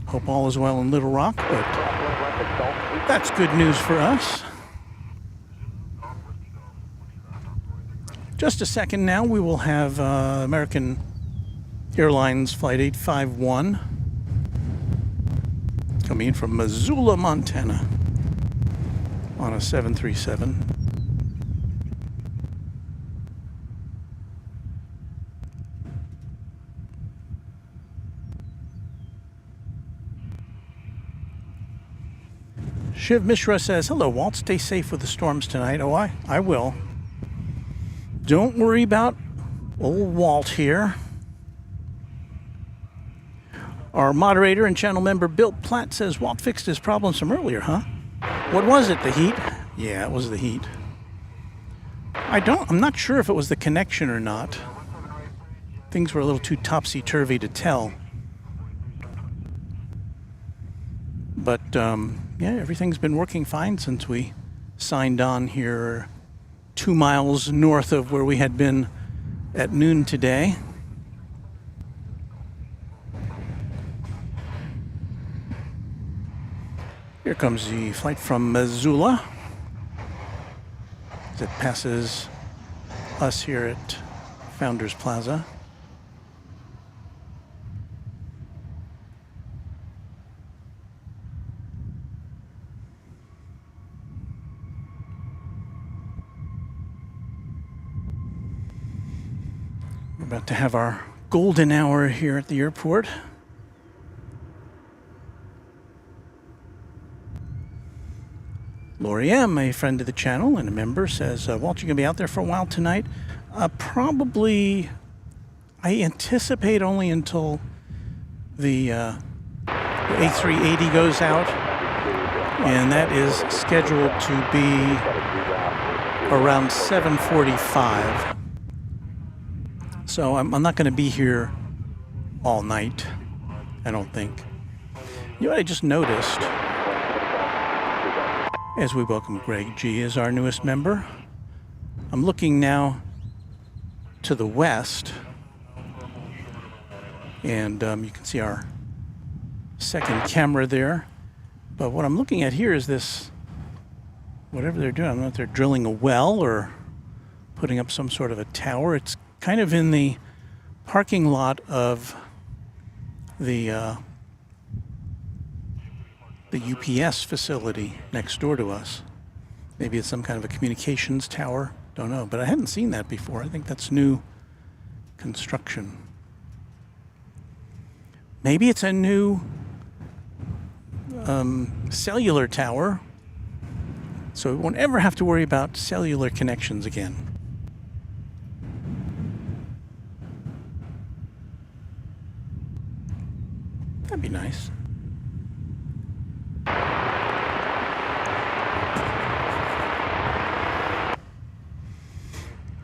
hope all is well in Little Rock, but that's good news for us. Just a second now, we will have American Airlines Flight 851 coming in from Missoula, Montana on a 737. Shiv Mishra says, hello, Walt. Stay safe with the storms tonight. Oh, I will. Don't worry about old Walt here. Our moderator and channel member Bill Platt says, Walt fixed his problems from earlier, huh? What was it, the heat? Yeah, it was the heat. I'm not sure if it was the connection or not. Things were a little too topsy-turvy to tell. But, yeah, everything's been working fine since we signed on here 2 miles north of where we had been at noon today. Here comes the flight from Missoula as it passes us here at Founders Plaza. We're about to have our golden hour here at the airport. Lori M., a friend of the channel and a member, says, Walt, you going to be out there for a while tonight? Probably, I anticipate only until the A380 goes out. and that is scheduled to be around 7:45. So I'm not going to be here all night, I don't think. You know what I just noticed as we welcome Greg G as our newest member? I'm looking now to the west, and you can see our second camera there. But what I'm looking at here is this, whatever they're doing. I don't know if they're drilling a well or putting up some sort of a tower. It's kind of in the parking lot of the UPS facility next door to us. Maybe it's some kind of a communications tower. Don't know, but I hadn't seen that before. I think that's new construction. Maybe it's a new cellular tower, so we won't ever have to worry about cellular connections again. That'd be nice.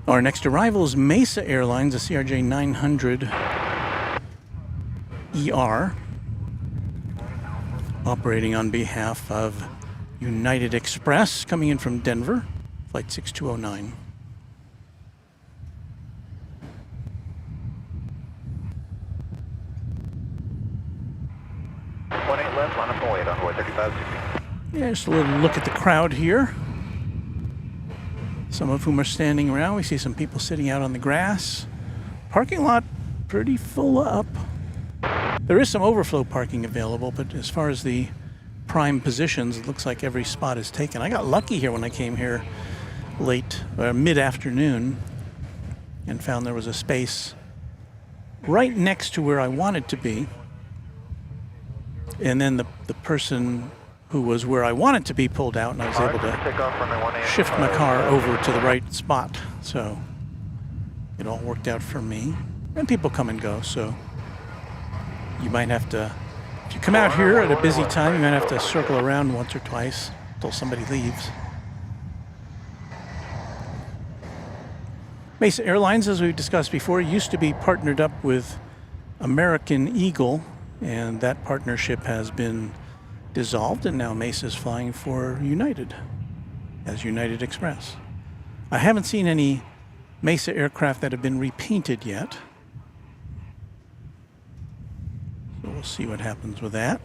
Our next arrival is Mesa Airlines, a CRJ 900 ER, operating on behalf of United Express, coming in from Denver, flight 6209. 18 left, line up and wait on runway 3560. Yeah, just a little look at the crowd here. Some of whom are standing around. We see some people sitting out on the grass. Parking lot pretty full up. There is some overflow parking available, but as far as the prime positions, it looks like every spot is taken. I got lucky here when I came here mid-afternoon and found there was a space right next to where I wanted to be. And then the person who was where I wanted to be pulled out, and I was able to shift my car over to the right spot. So it all worked out for me. And people come and go, so you might have to, if you come out here at a busy time, you might have to circle around once or twice until somebody leaves. Mesa Airlines, as we've discussed before, used to be partnered up with American Eagle, and that partnership has been dissolved, and now Mesa is flying for United as United Express. I haven't seen any Mesa aircraft that have been repainted yet, so we'll see what happens with that.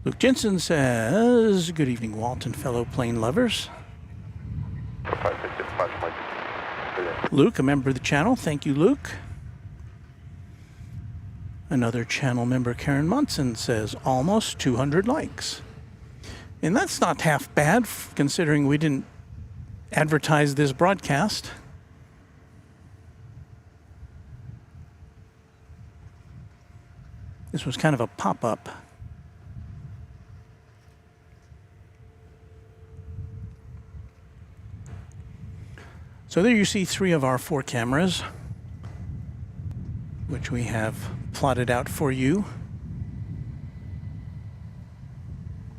Luke Jensen says, good evening, Walt and fellow plane lovers. Luke, a member of the channel. Thank you, Luke. Another channel member, Karen Munson, says, almost 200 likes. And that's not half bad, considering we didn't advertise this broadcast. This was kind of a pop-up. So there you see 3 of our 4 cameras, which we have plotted out for you.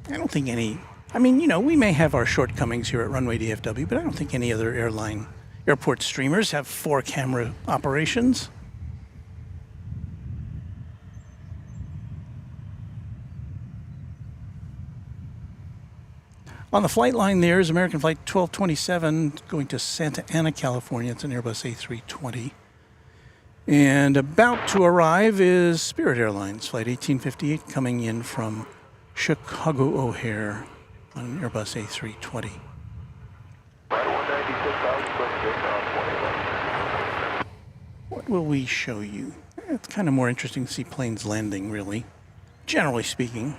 I don't think any, I mean, you know, we may have our shortcomings here at Runway DFW, but I don't think any other airport streamers have 4 camera operations. On the flight line there is American Flight 1227 going to Santa Ana, California. It's an Airbus A320. And about to arrive is Spirit Airlines, Flight 1858, coming in from Chicago O'Hare on an Airbus A320. What will we show you? It's kind of more interesting to see planes landing, really, generally speaking.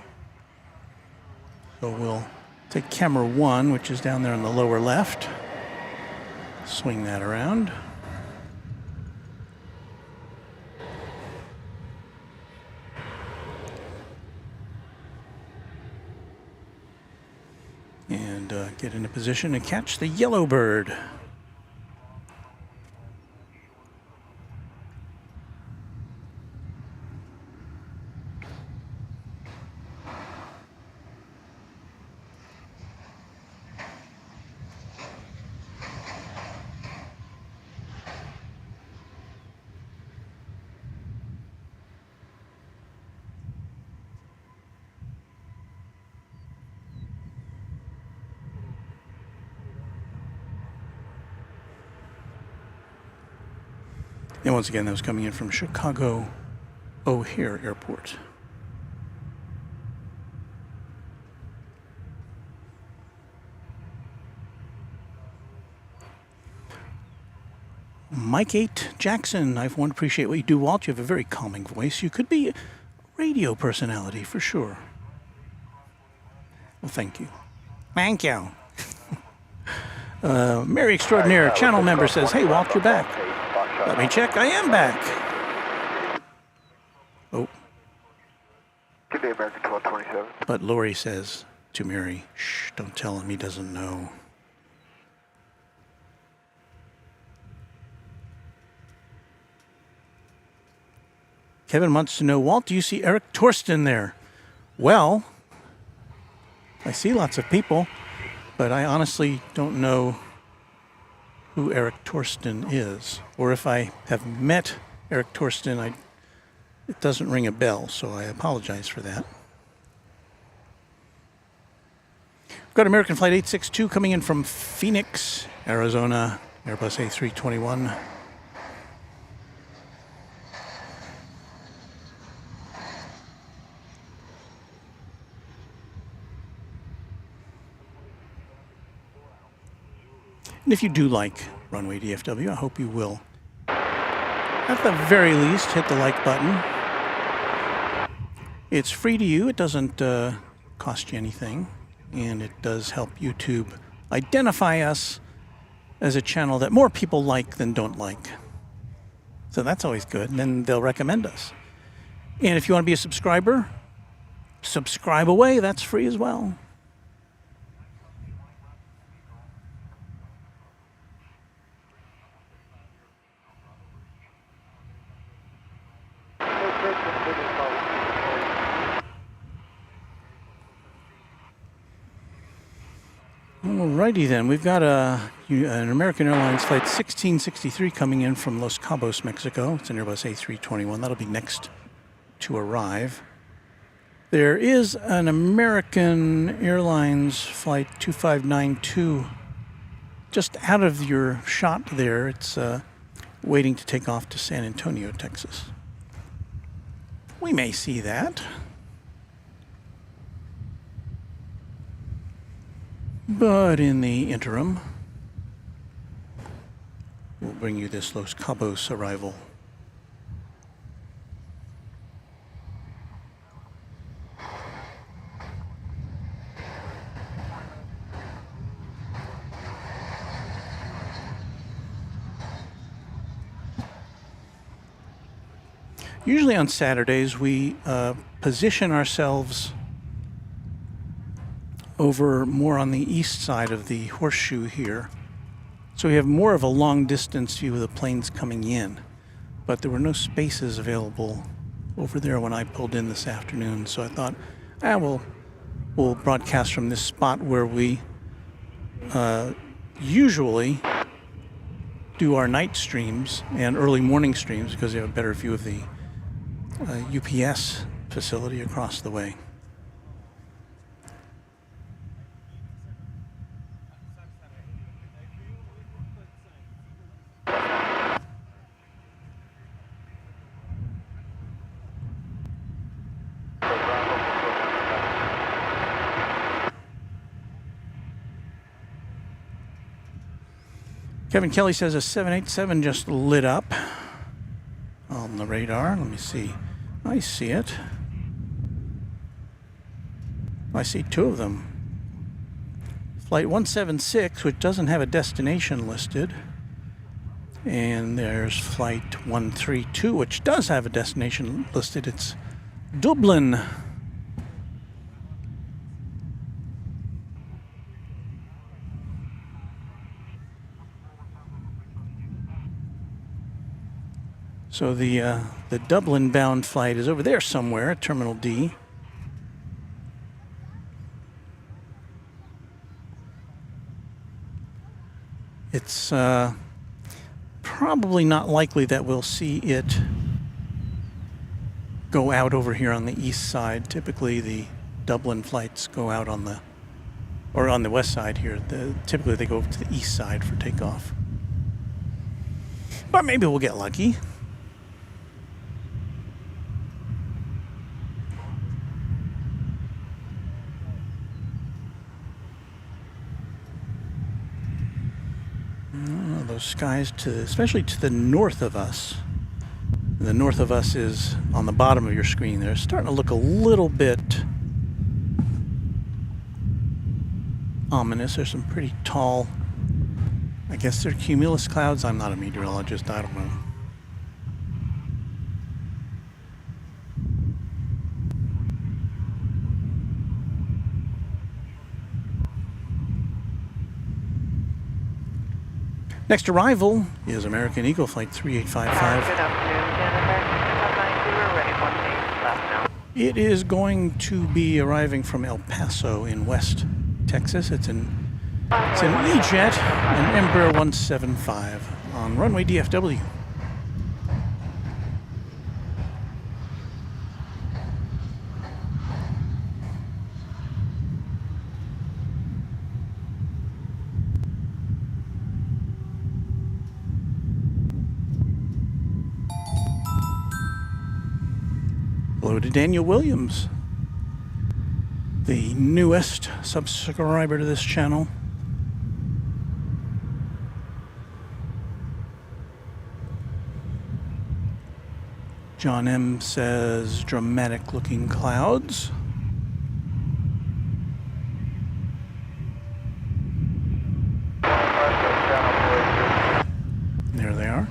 So we'll Take camera 1, which is down there on the lower left. Swing that around. And get into position and catch the yellow bird. And once again, that was coming in from Chicago O'Hare Airport. Mike 8 Jackson, I want to appreciate what you do, Walt. You have a very calming voice. You could be a radio personality for sure. Well, thank you. Thank you. Mary Extraordinaire, channel member, says, hey, Walt, you're back. Let me check. I am back. Oh. Good day, American 1227. But Lori says to Mary, shh, don't tell him, he doesn't know. Kevin wants to know, Walt, do you see Eric Torsten there? Well, I see lots of people, but I honestly don't know who Eric Torsten is, or if I have met Eric Torsten, it doesn't ring a bell, so I apologize for that. We've got American Flight 862 coming in from Phoenix, Arizona, Airbus A321. And if you do like Runway DFW, I hope you will, at the very least, hit the like button. It's free to you. It doesn't cost you anything. And it does help YouTube identify us as a channel that more people like than don't like. So that's always good. And then they'll recommend us. And if you want to be a subscriber, subscribe away. That's free as well. Alrighty then, we've got an American Airlines Flight 1663 coming in from Los Cabos, Mexico. It's an Airbus A321. That'll be next to arrive. There is an American Airlines Flight 2592 just out of your shot there. It's waiting to take off to San Antonio, Texas. We may see that. But in the interim, we'll bring you this Los Cabos arrival. Usually on Saturdays, we position ourselves over more on the east side of the horseshoe here. So we have more of a long distance view of the planes coming in. But there were no spaces available over there when I pulled in this afternoon. So I thought, we'll broadcast from this spot where we usually do our night streams and early morning streams because we have a better view of the UPS facility across the way. Kevin Kelly says a 787 just lit up on the radar. Let me see. I see it. I see two of them. Flight 176, which doesn't have a destination listed. And there's Flight 132, which does have a destination listed. It's Dublin. So the Dublin-bound flight is over there somewhere at Terminal D. It's probably not likely that we'll see it go out over here on the east side. Typically, the Dublin flights go out on the west side here. Typically, they go over to the east side for takeoff. But maybe we'll get lucky. Those skies, especially to the north of us. The north of us is on the bottom of your screen. They're starting to look a little bit ominous. There's some pretty tall, I guess they're cumulus clouds. I'm not a meteorologist, I don't know. Next arrival is American Eagle Flight 3855. Good afternoon, Jennifer. We're ready 18 left now. It is going to be arriving from El Paso in West Texas. It's an E-Jet, an Embraer 175 on runway DFW. Hello to Daniel Williams, the newest subscriber to this channel. John M. says, dramatic looking clouds. There they are.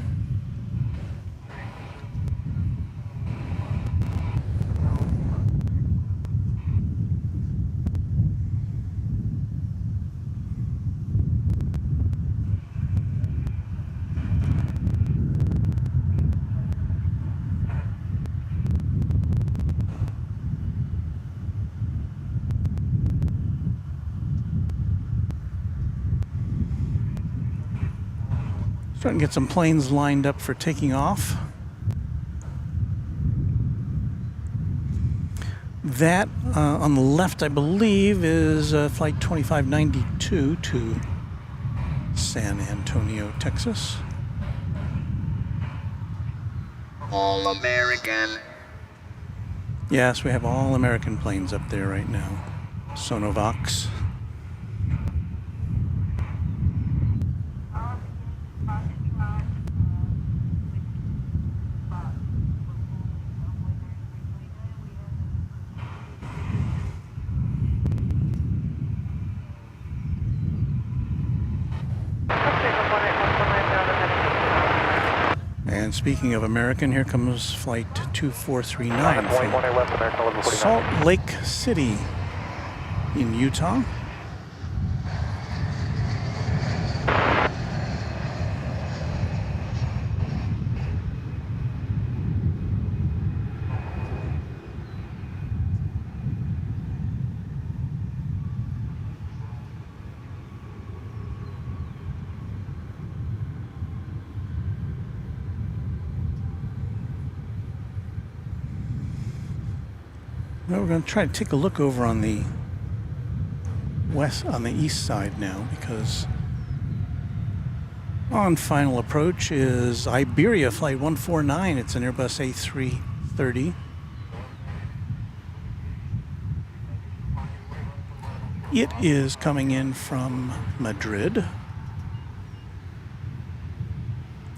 Starting to get some planes lined up for taking off. That on the left, I believe, is Flight 2592 to San Antonio, Texas. All American. Yes, we have all American planes up there right now. Sonovox. And speaking of American, here comes Flight 2439 from Salt Lake City in Utah. Well, we're going to try to take a look over on the east side now, because on final approach is Iberia Flight 149. It's an Airbus A330. It is coming in from Madrid.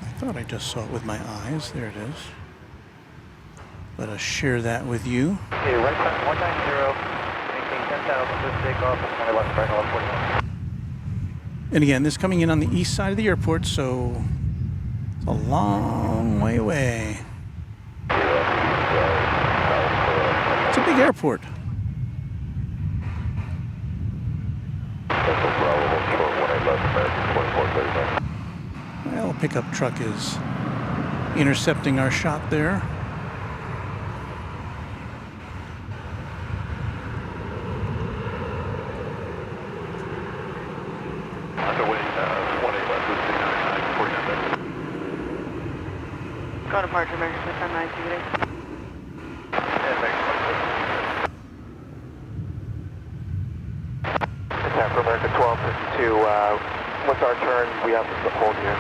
I thought I just saw it with my eyes. There it is. Let us share that with you. Okay, right time 190, making 10,000, just take off, 20 left, right, 49. And again, this coming in on the east side of the airport, so it's a long way away. It's a big airport. Well, a pickup truck is intercepting our shot there. Go departure, American 619, today. Attack for American 1252. What's our turn? We have to hold here.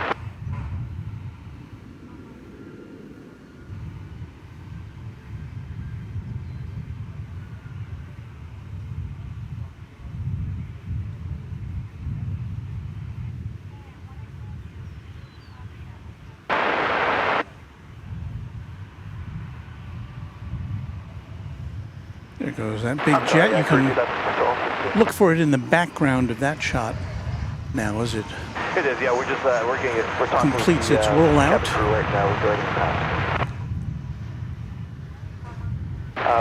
There goes that big jet. You can look for it in the background of that shot now as it It is, yeah. We're getting it. We're talking completes with the, its rollout. cabin crew right now. We're going to pass.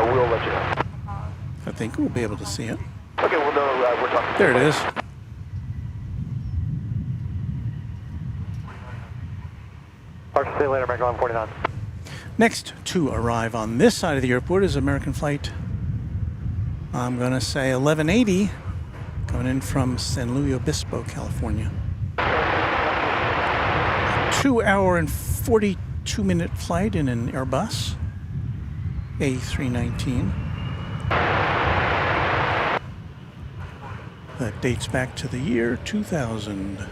We'll let you know. I think we'll be able to see it. Okay, well, no, we're talking. There it is. Park, see you later, American 149. Next to arrive on this side of the airport is American flight, I'm going to say 1180, coming in from San Luis Obispo, California. 2 hour and 42-minute flight in an Airbus A319. That dates back to the year 2000.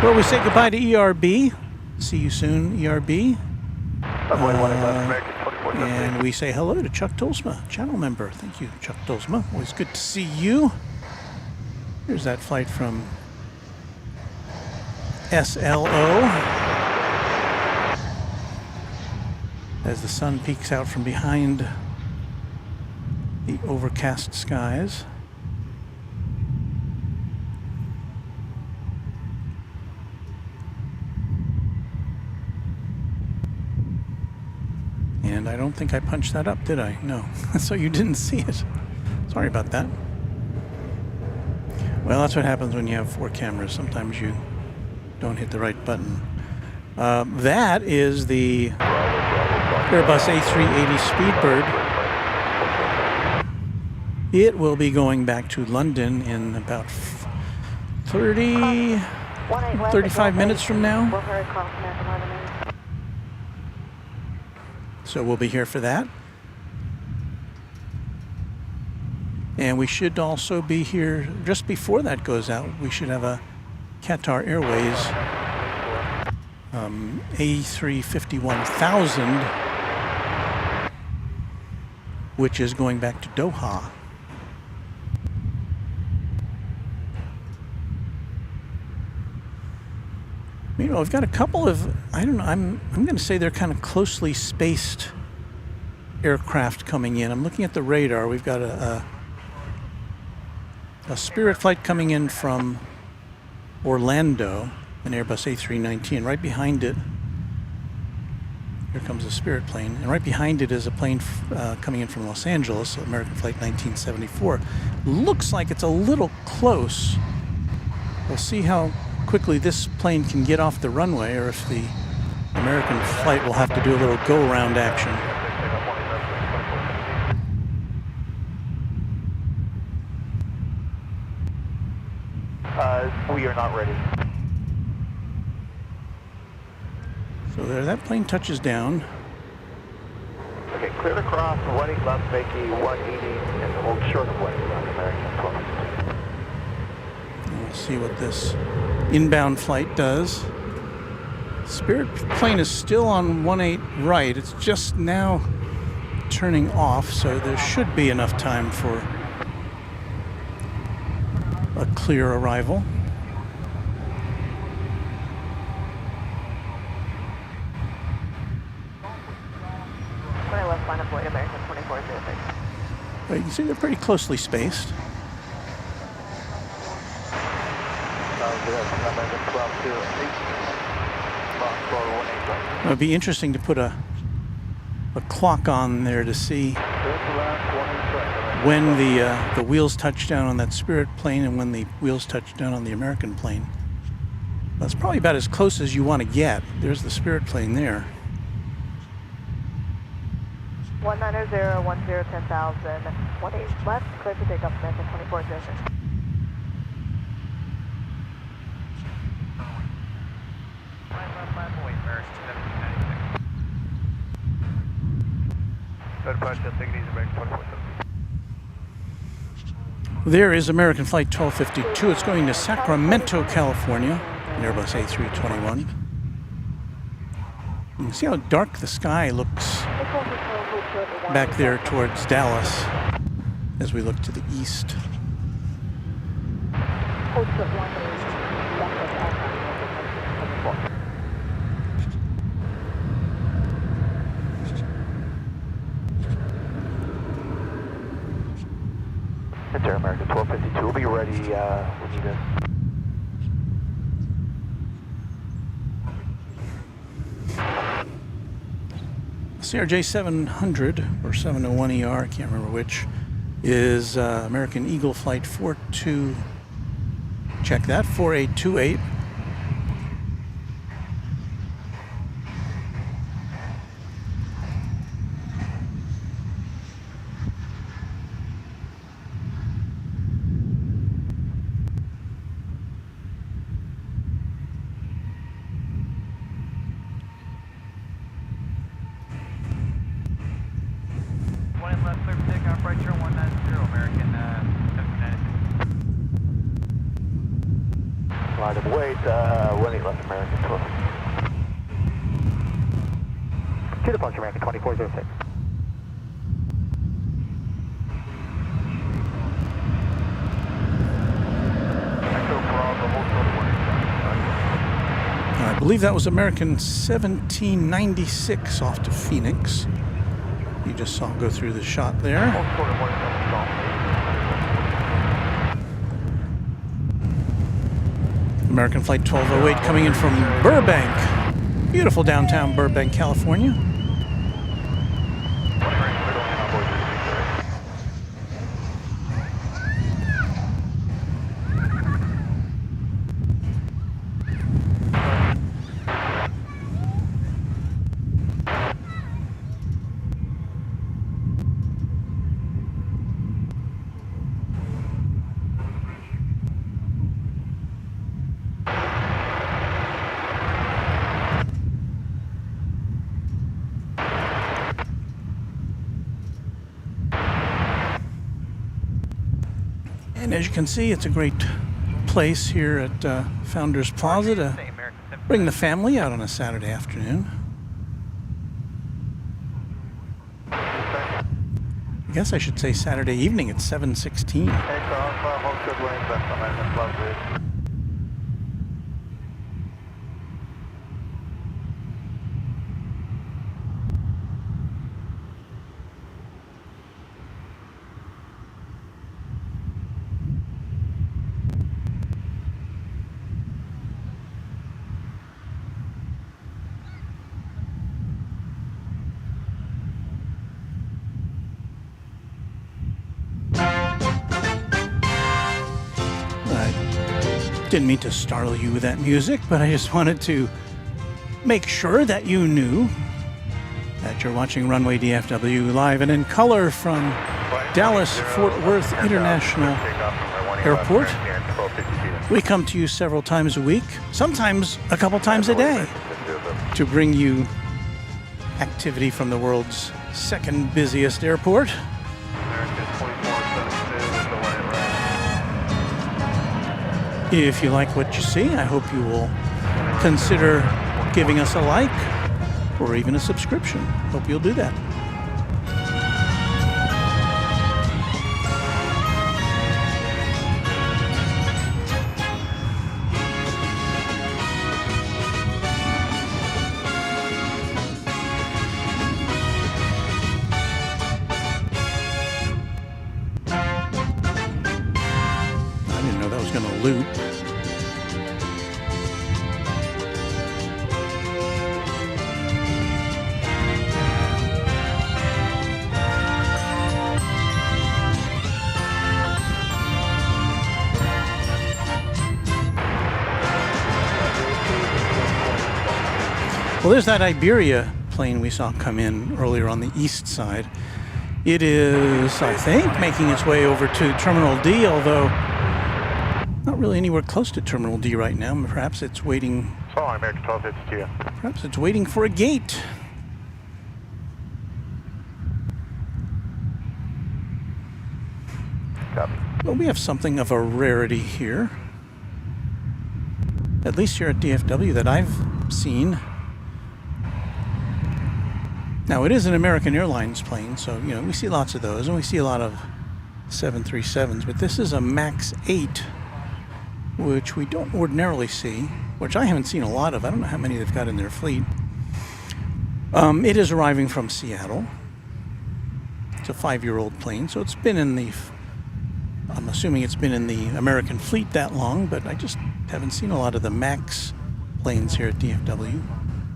Well, we say goodbye to ERB. See you soon, ERB. And we say hello to Chuck Tolsma, channel member. Thank you, Chuck Tolsma. Always good to see you. Here's that flight from SLO. As the sun peeks out from behind the overcast skies. And I don't think I punched that up, did I? No. So you didn't see it. Sorry about that. Well, that's what happens when you have 4 cameras. Sometimes you don't hit the right button. That is the Airbus A380 Speedbird. It will be going back to London in about 35 minutes from now. So we'll be here for that. And we should also be here just before that goes out. We should have a Qatar Airways A350-1000, which is going back to Doha. You know, I've got a couple of, I don't know, I'm going to say they're kind of closely spaced aircraft coming in. I'm looking at the radar. We've got a Spirit flight coming in from Orlando, an Airbus A319. Right behind it, here comes a Spirit plane. And right behind it is a plane coming in from Los Angeles, American Flight 1974. Looks like it's a little close. We'll see how quickly this plane can get off the runway, or if the American flight will have to do a little go-around action. We are not ready. So there, that plane touches down. Okay, clear to cross, 18 left, Makey, 180, and hold short of 180 on American 12. And we'll see what this inbound flight does. Spirit plane is still on 18 right. It's just now turning off, so there should be enough time for a clear arrival. But you can see they're pretty closely spaced. It would be interesting to put a clock on there to see when the wheels touch down on that Spirit plane and when the wheels touch down on the American plane. That's probably about as close as you want to get. There's the Spirit plane there. 190, 10,000, 18 left, clear for takeoff, American 2406. There is American Flight 1252. It's going to Sacramento, California, Airbus A321. You can see how dark the sky looks back there towards Dallas as we look to the east. Enter American 1252. We'll be ready when you do. CRJ 700 or 701ER, I can't remember which, is American Eagle Flight 42. Check that, 4828. Line of weight, 18 left American 12. To departure American 2406. I believe that was American 1796 off to Phoenix. You just saw go through the shot there. American Flight 1208 coming in from Burbank. Beautiful downtown Burbank, California. And as you can see, it's a great place here at Founders Plaza to bring the family out on a Saturday afternoon. I guess I should say Saturday evening at 7:16. Didn't mean to startle you with that music, but I just wanted to make sure that you knew that you're watching Runway DFW live and in color from Dallas Fort Worth International Airport. We come to you several times a week, sometimes a couple times a day, to bring you activity from the world's second busiest airport. If you like what you see, I hope you will consider giving us a like or even a subscription. Hope you'll do that. loop. Well, there's that Iberia plane we saw come in earlier on the east side. It is, I think, making its way over to Terminal D, although not really anywhere close to Terminal D right now. Perhaps it's waiting. Following American 1252. Perhaps it's waiting for a gate. Copy. Well, we have something of a rarity here, at least here at DFW that I've seen. Now, it is an American Airlines plane, so, you know, we see lots of those, and we see a lot of 737s, but this is a MAX 8, which we don't ordinarily see, which I haven't seen a lot of. I don't know how many they've got in their fleet. It is arriving from Seattle. It's a 5-year-old plane, so it's been in the, I'm assuming it's been in the American fleet that long, but I just haven't seen a lot of the MAX planes here at DFW.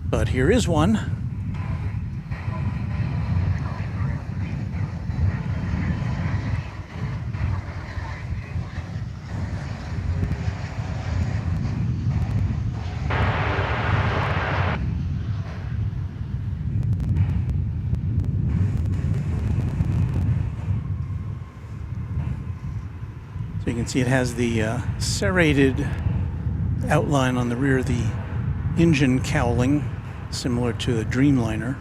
But here is one. So you can see it has the serrated outline on the rear of the engine cowling, similar to a Dreamliner.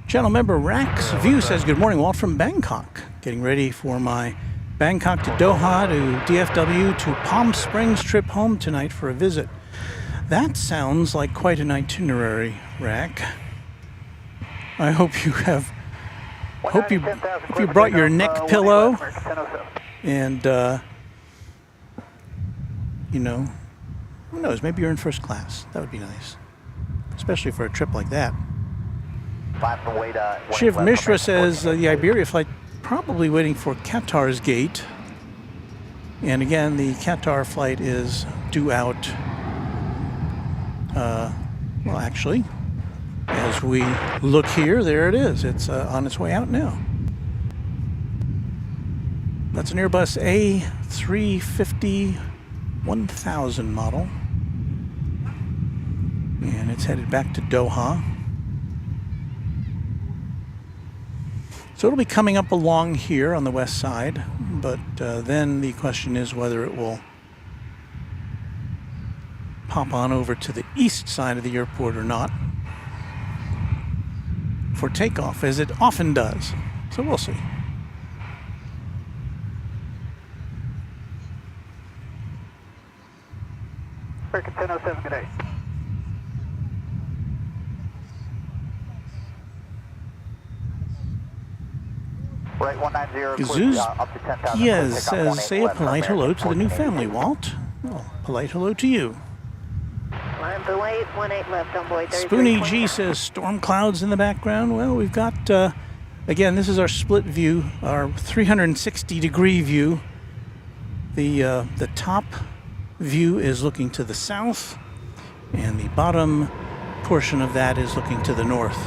Channel member Rax View says, good morning, Walt from Bangkok. Getting ready for my Bangkok to Doha to DFW to Palm Springs trip home tonight for a visit. That sounds like quite an itinerary, Rack. I hope you have. Hope you brought your neck pillow, and you know, who knows? Maybe you're in first class. That would be nice, especially for a trip like that. Shiv Mishra says the Iberia flight probably waiting for Qatar's gate, and again, the Qatar flight is due out. Well, actually, as we look here, there it is. It's on its way out now. That's an Airbus A350 1000 model. And it's headed back to Doha. So it'll be coming up along here on the west side, but then the question is whether it will pop on over to the east side of the airport or not for takeoff, as it often does. So we'll see. American 1007, good day. Right, 190, Zeus up to 10,000. Yes says, say a polite hello to the new family, Walt. Well, polite hello to you. Line delay, 18 left on board. Spoonie G says storm clouds in the background. Well, we've got, again, this is our split view, our 360 degree view. The top view is looking to the south, and the bottom portion of that is looking to the north.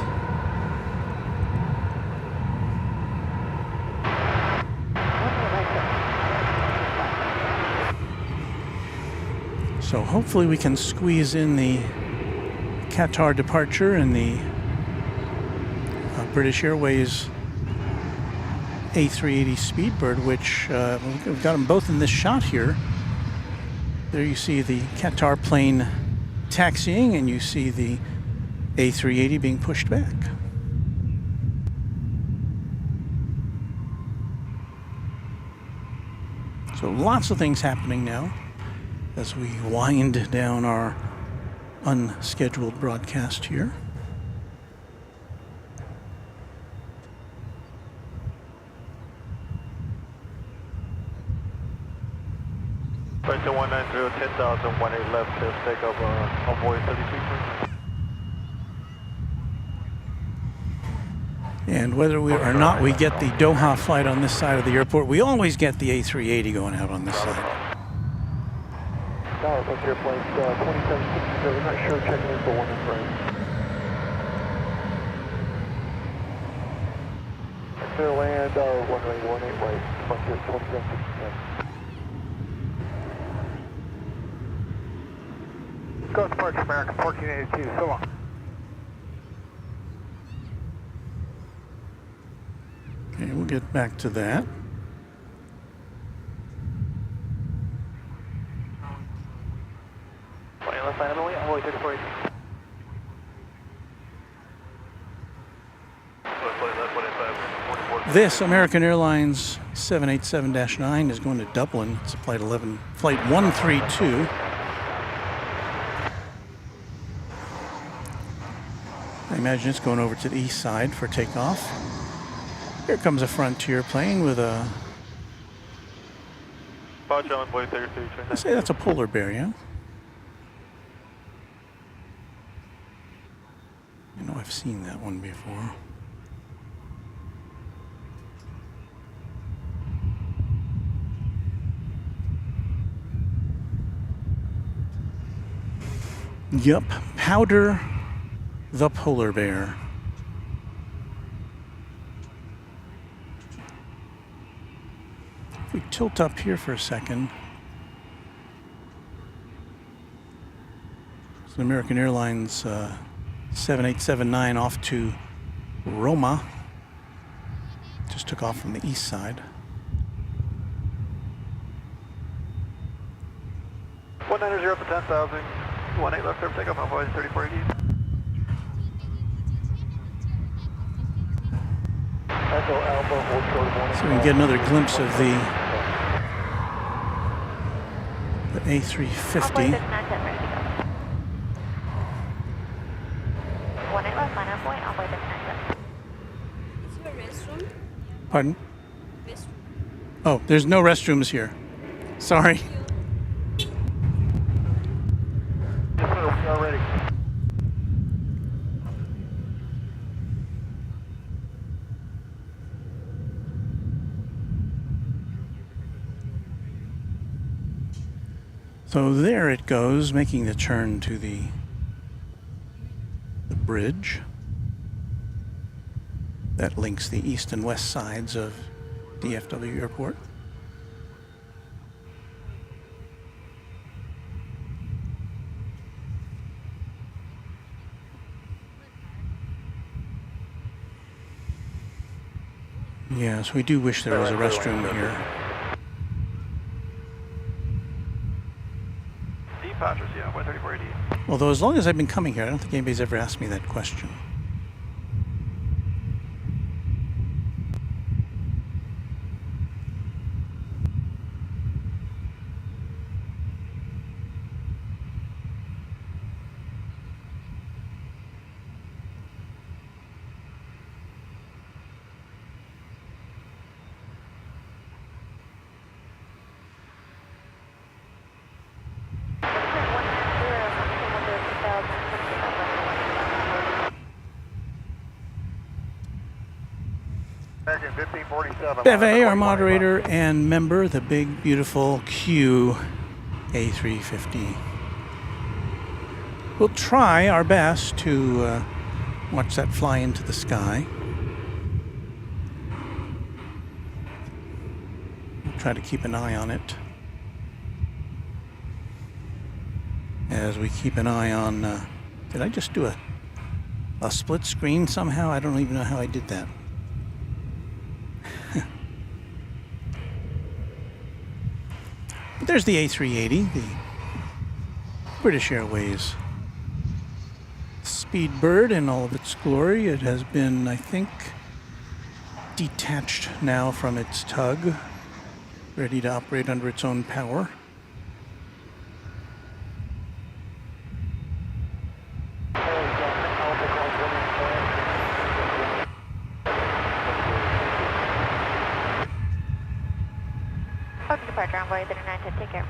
So hopefully we can squeeze in the Qatar departure and the British Airways A380 Speedbird, which we've got them both in this shot here. There you see the Qatar plane taxiing, and you see the A380 being pushed back. So lots of things happening now as we wind down our unscheduled broadcast here. Right to 190, 10,000, 18 left, take off on board 33. And whether we or not we get the Doha flight on this side of the airport, we always get the A380 going out on this side. Dallas, that's airplane 2767. Not sure, checking in for one in frame. Clear land, runway 18 right, frontier 2767. Ghost Park America 1482, so long. Okay, we'll get back to that. Left line Emily, Emily 3480. This American Airlines 787-9 is going to Dublin. It's flight 132. I imagine it's going over to the east side for takeoff. Here comes a Frontier plane with a... I'd say that's a polar bear, yeah? You know, I've seen that one before. Yup, Powder the polar bear. If we tilt up here for a second, it's an American Airlines 7879 off to Roma. Just took off from the east side. 190 up to 10,000. 18 left curve takeoff on voice 3480. So we can get another glimpse of the A350. Pardon? Oh, there's no restrooms here. Sorry. Yes, sir, we are ready. So there it goes, making the turn to the bridge that links the east and west sides of DFW Airport. Yes, we do wish there was a restroom here. Departures, yeah, 13480. Although as long as I've been coming here, I don't think anybody's ever asked me that question. Beve, our moderator and member, the big, beautiful Q A350. We'll try our best to watch that fly into the sky. We'll try to keep an eye on it. As we keep an eye on... did I just do a split screen somehow? I don't even know how I did that. But there's the A380, the British Airways Speedbird in all of its glory. It has been, I think, detached now from its tug, ready to operate under its own power. Departure envoy 3910, take care.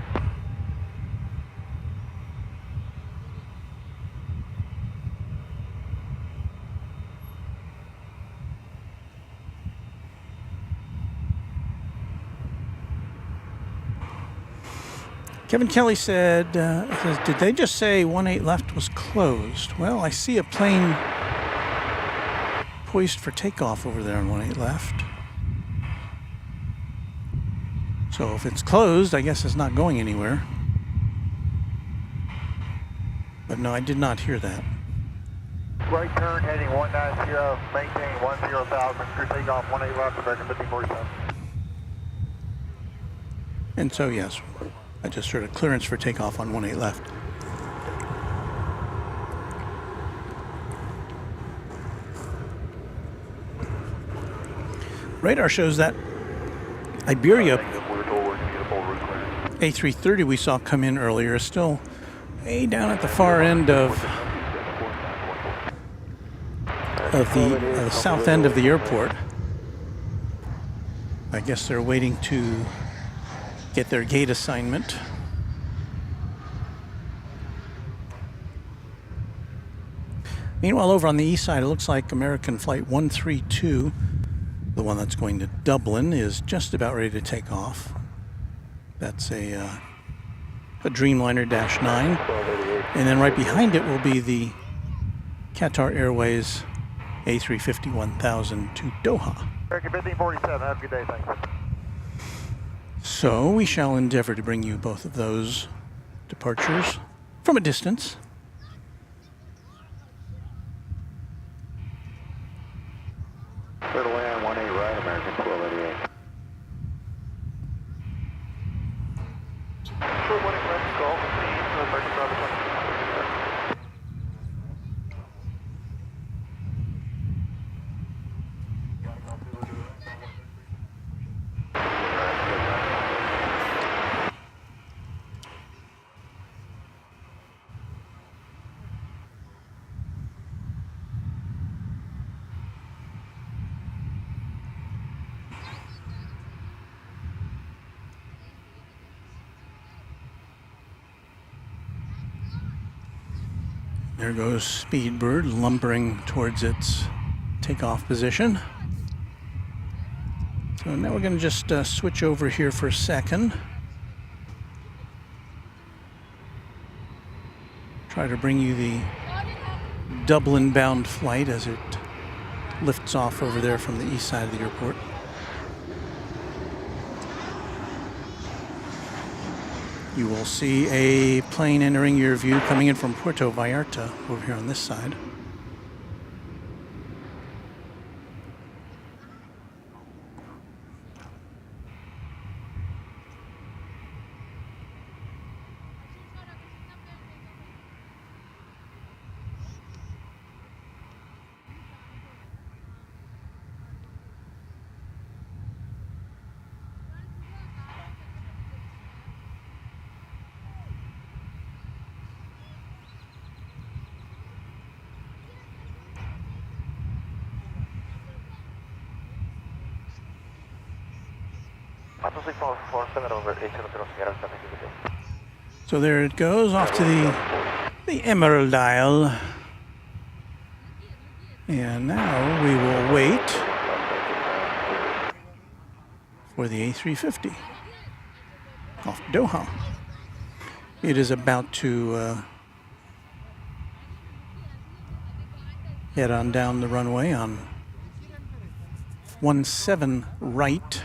Kevin Kelly said, did they just say 18 left was closed? Well, I see a plane poised for takeoff over there on 18 left. So if it's closed, I guess it's not going anywhere. But no, I did not hear that. Right turn heading 190, maintaining 10,000, crew takeoff 18 left, American 1547. And so, yes, I just heard a clearance for takeoff on 18 left. Radar shows that Iberia A330 we saw come in earlier is still way down at the far end of the south end of the airport. I guess they're waiting to get their gate assignment. Meanwhile, over on the east side, it looks like American Flight 132, the one that's going to Dublin, is just about ready to take off. That's a Dreamliner -9. And then right behind it will be the Qatar Airways A350-1000 to Doha. American 1547, have a good day, thanks. So we shall endeavor to bring you both of those departures from a distance. Clear to land 18 right, American 1288. Short 18 left, Golf 15, American Bravo 22. There goes Speedbird lumbering towards its takeoff position. So now we're going to just switch over here for a second. Try to bring you the Dublin-bound flight as it lifts off over there from the east side of the airport. You will see a plane entering your view coming in from Puerto Vallarta over here on this side. So there it goes, off to the Emerald Isle. And now we will wait for the A350 off Doha. It is about to head on down the runway on 17 right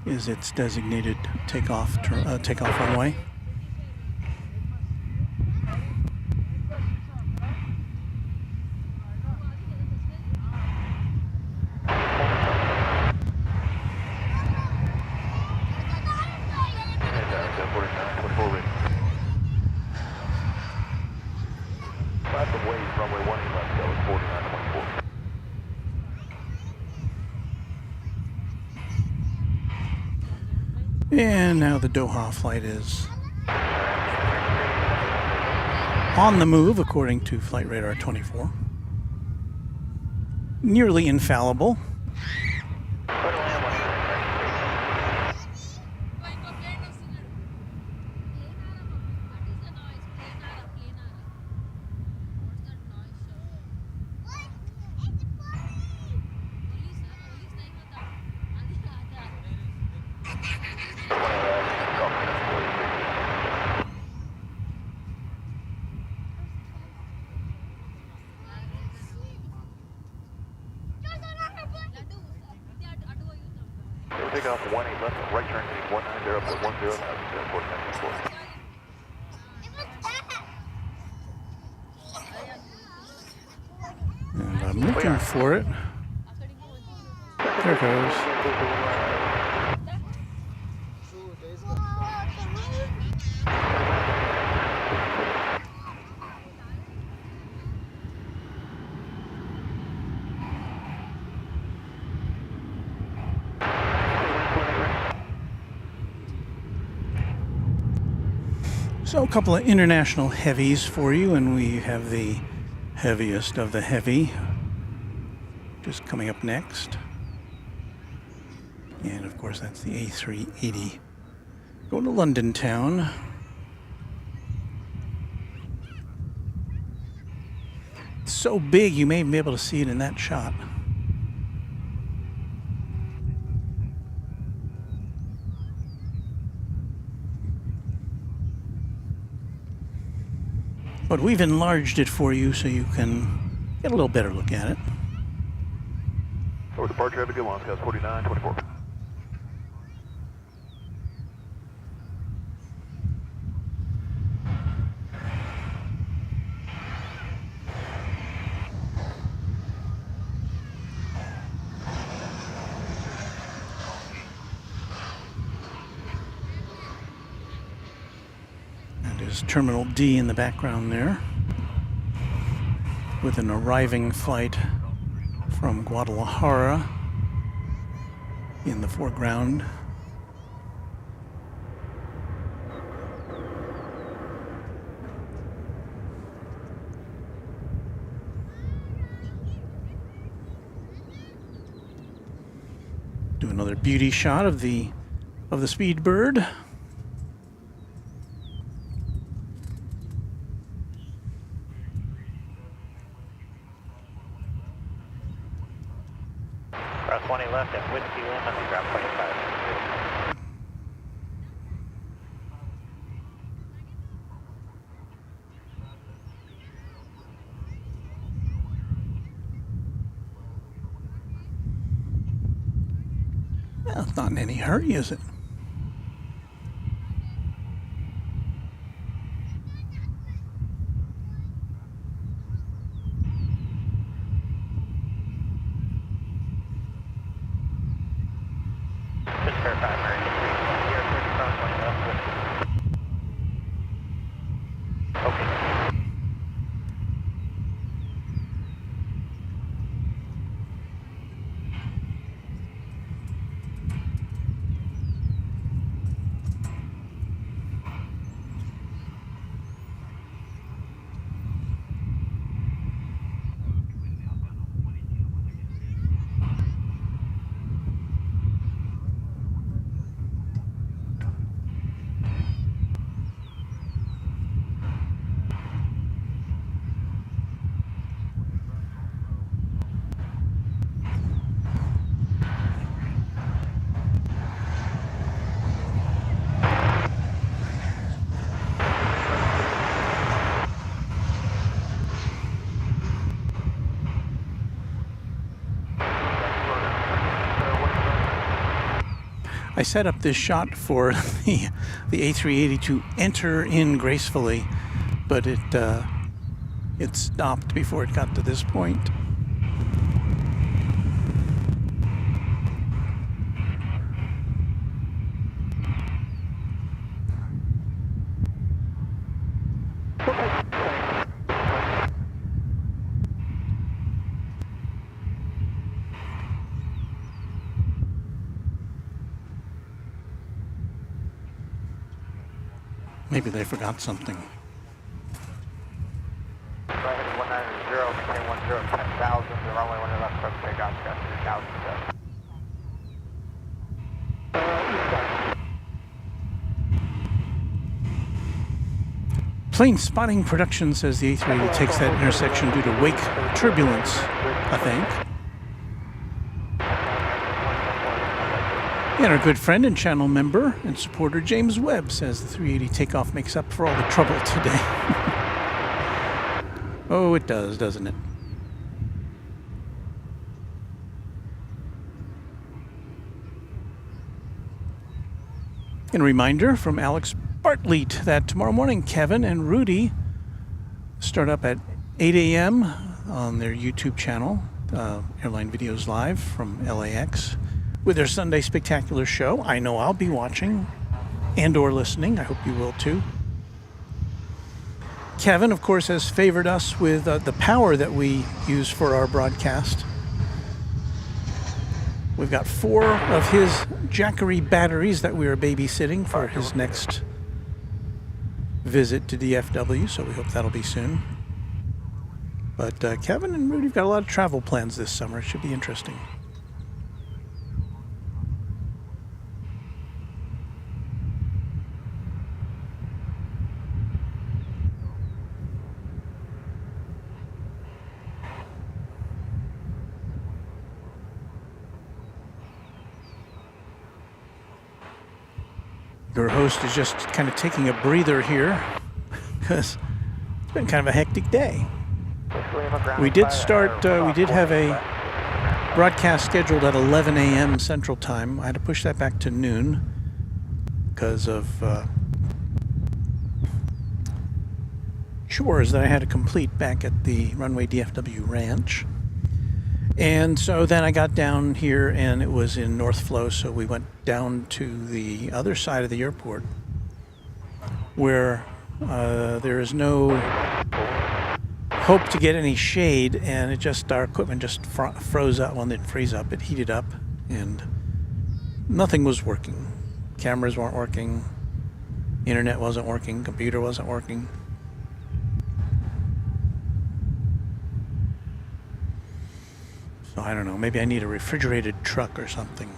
is its designated takeoff runway. And now the Doha flight is on the move, according to Flight Radar 24. Nearly infallible. takeoff 18 left, right turn heading 190.10, airport 924. And I'm looking for it. There it goes. So a couple of international heavies for you, and we have the heaviest of the heavy just coming up next. And of course that's the A380 going to London town. It's so big you may be able to see it in that shot. But we've enlarged it for you so you can get a little better look at it. Over departure, have a good one, Scouts 4924. There's Terminal D in the background there, with an arriving flight from Guadalajara in the foreground. Do another beauty shot of the Speedbird. Cross 20 left at Whiskey Lima, drop 25. Well, it's not in any hurry, is it? I set up this shot for the A380 to enter in gracefully, but it stopped before it got to this point. Maybe they forgot something. Right heading 190, maintain 10, 10,000, the runway 1 left, approach takeoff, got 3,000. Plane Spotting Production says the A380 takes that intersection due to wake turbulence, I think. And our good friend and channel member and supporter James Webb says the 380 takeoff makes up for all the trouble today. Oh, it does, doesn't it? And a reminder from Alex Bartlett that tomorrow morning Kevin and Rudy start up at 8 a.m. on their YouTube channel, Airline Videos Live from LAX, with their Sunday Spectacular show. I know I'll be watching and or listening. I hope you will too. Kevin, of course, has favored us with the power that we use for our broadcast. We've got 4 of his Jackery batteries that we are babysitting for his next visit to DFW, so we hope that'll be soon. But Kevin and Rudy have got a lot of travel plans this summer. It should be interesting. Your host is just kind of taking a breather here because it's been kind of a hectic day. We did start, we did have a broadcast scheduled at 11 a.m. Central Time. I had to push that back to noon because of chores that I had to complete back at the Runway DFW ranch. And so then I got down here and it was in North Flow, so we went down to the other side of the airport where there is no hope to get any shade, and it just, our equipment just froze up. Well, it didn't freeze up, it heated up and nothing was working. Cameras weren't working, internet wasn't working, computer wasn't working. So I don't know, maybe I need a refrigerated truck or something.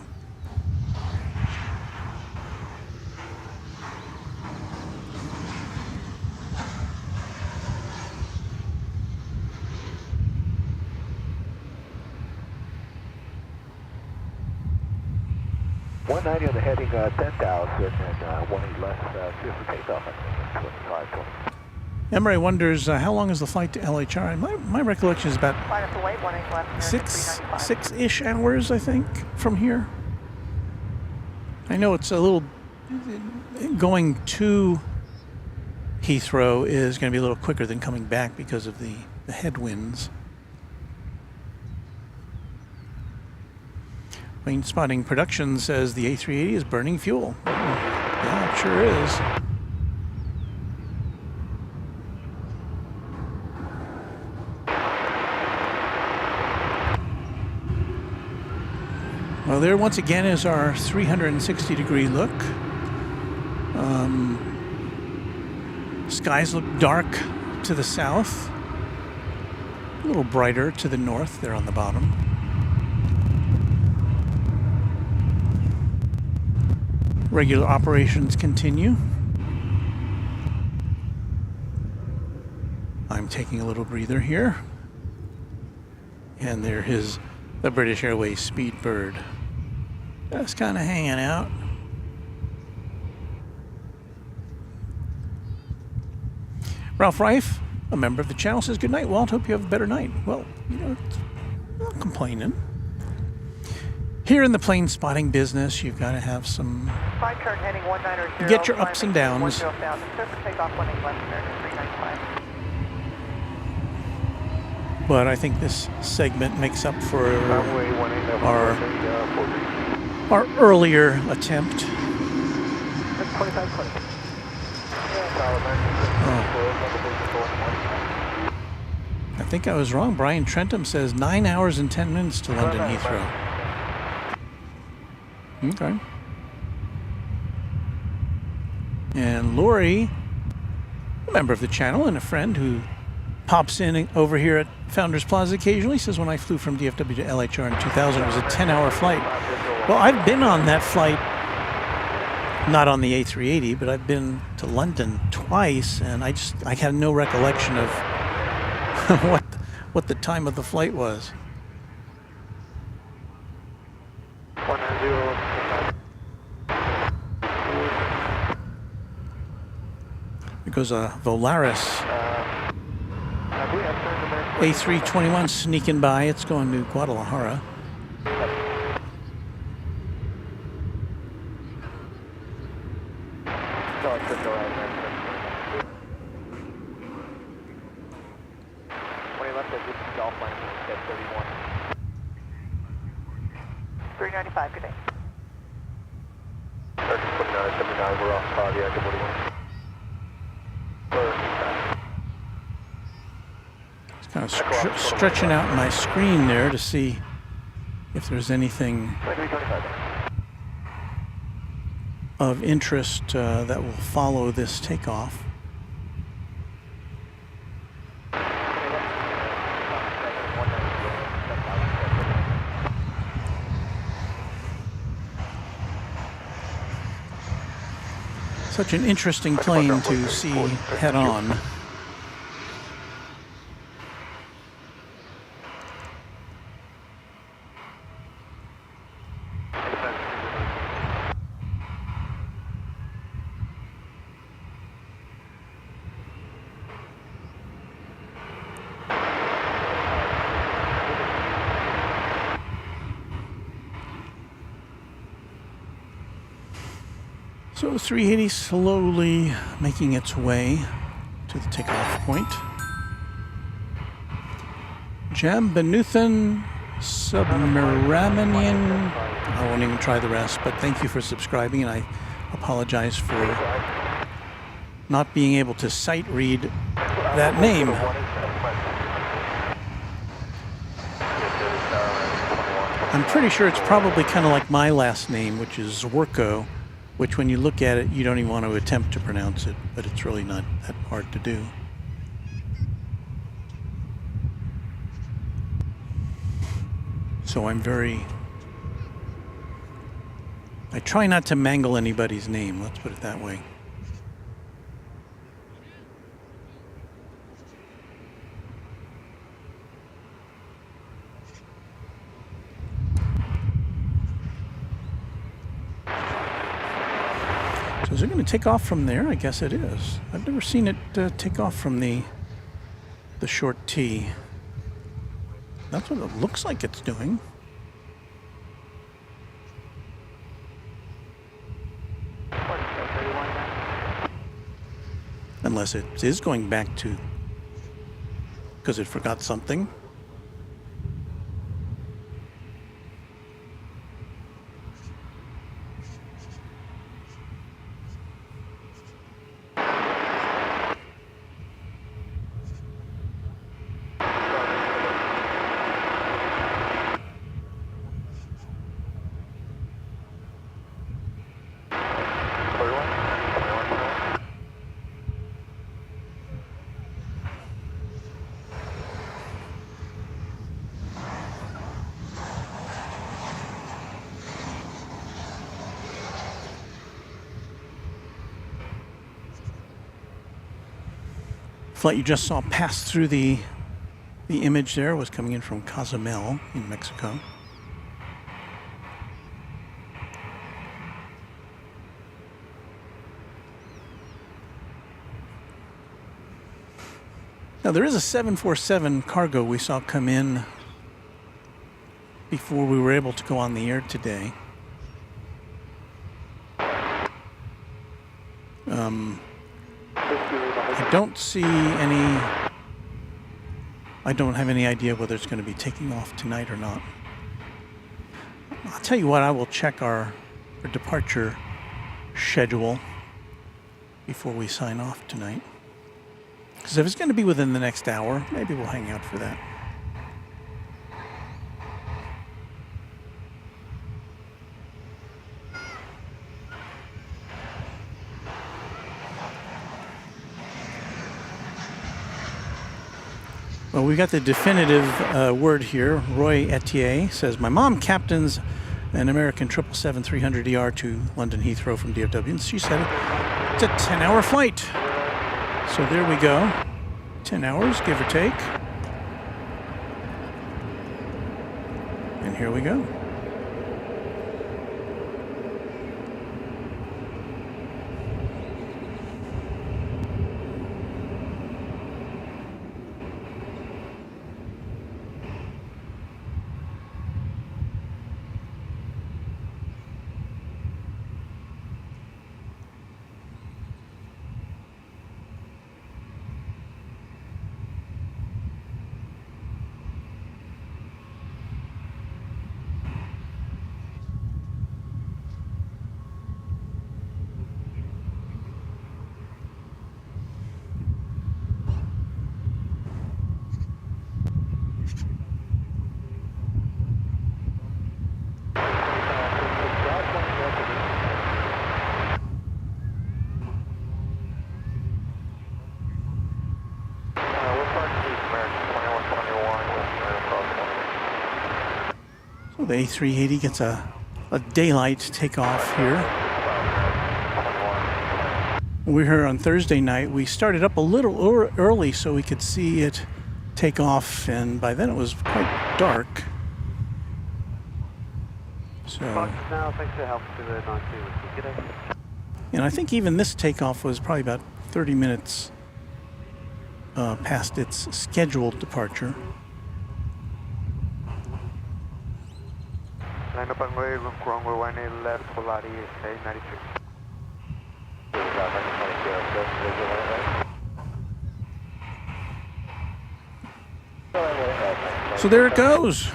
On the heading 10,000 and 18 left, clear for takeoff at 25. Emery wonders how long is the flight to LHR? My recollection is about Flight up to wait, 18 left, six-ish hours, I think, from here. I know it's a little, going to Heathrow is going to be a little quicker than coming back because of the headwinds. Plane Spotting Production says the A380 is burning fuel. Yeah, it sure is. Well, there once again is our 360-degree look. Skies look dark to the south, a little brighter to the north there on the bottom. Regular operations continue. I'm taking a little breather here. And there is the British Airways Speedbird. Just kind of hanging out. Ralph Reif, a member of the channel, says, "Good night, Walt. Hope you have a better night." Well, you know, I'm not complaining. Here in the plane spotting business, you've got to have some... Get your ups and downs. But I think this segment makes up for our earlier attempt. I think I was wrong. Brian Trentham says 9 hours and 10 minutes to London Heathrow. Okay. And Lori, a member of the channel and a friend who pops in over here at Founders Plaza occasionally, says, "When I flew from DFW to LHR in 2000, it was a 10-hour flight." Well, I've been on that flight, not on the A380, but I've been to London twice, and I had no recollection of what the time of the flight was. There goes a Volaris A321 sneaking by. It's going to Guadalajara. left at Whiskey Golf Line, step 31. 395, good day. Turkish 2979, we're off yeah, good morning. It's kind of stretching out my screen there to see if there's anything 325. of interest that will follow this takeoff. Such an interesting plane to see head on. So 380 slowly making its way to the takeoff point. Jambanuthan Subramanian. I won't even try the rest, but thank you for subscribing, and I apologize for not being able to sight read that name. I'm pretty sure it's probably kind of like my last name, which is Zwerko, which when you look at it, you don't even want to attempt to pronounce it, but it's really not that hard to do. So I try not to mangle anybody's name, let's put it that way. So is it going to take off from there? I guess it is. I've never seen it take off from the short T. That's what it looks like it's doing. Unless it is going back to, because it forgot something. Flight you just saw pass through the image there was coming in from Cozumel in Mexico. Now there is a 747 cargo we saw come in before we were able to go on the air today. I don't see any, I don't have any idea whether it's going to be taking off tonight or not. I'll tell you what, I will check our departure schedule before we sign off tonight. Because if it's going to be within the next hour, maybe we'll hang out for that. Well, we got the definitive word here. Roy Etier says, my mom captains an American 777-300ER to London Heathrow from DFW, and she said it's a 10-hour flight. So there we go. 10 hours, give or take. And here we go. Well, the A380 gets a daylight takeoff here. We were here on Thursday night. We started up a little early so we could see it take off, and by then it was quite dark. So, now, thanks for help to the 92. Good day. and I think even this takeoff was probably about 30 minutes past its scheduled departure. Line up on way, runway 18 left, Polari, 93. So there it goes.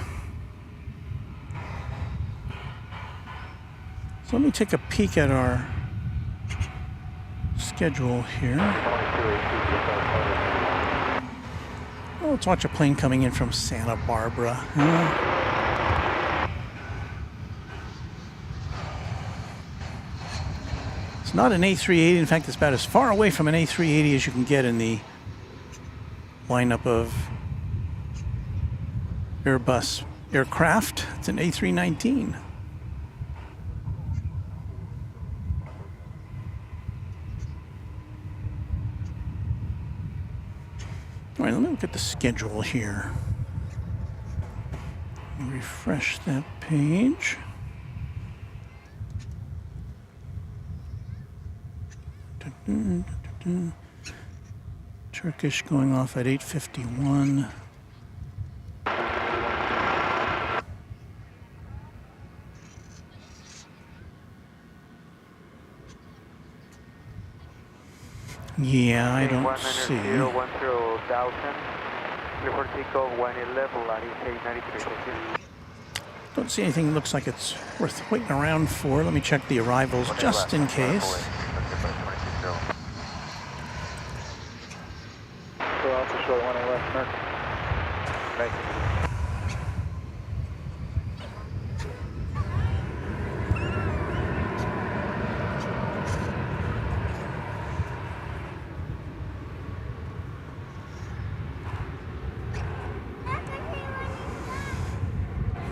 So let me take a peek at our schedule here. Oh, let's watch a plane coming in from Santa Barbara. It's not an A380. In fact, it's about as far away from an A380 as you can get in the lineup of Airbus aircraft. It's an A319. All right, let me look at the schedule here. Refresh that page. Turkish going off at 8:51. Yeah, I don't see. 1010 clear for takeoff 111, Polari, 93. Don't see anything that looks like it's worth waiting around for. Let me check the arrivals just in case. So also short 18 left, Merck.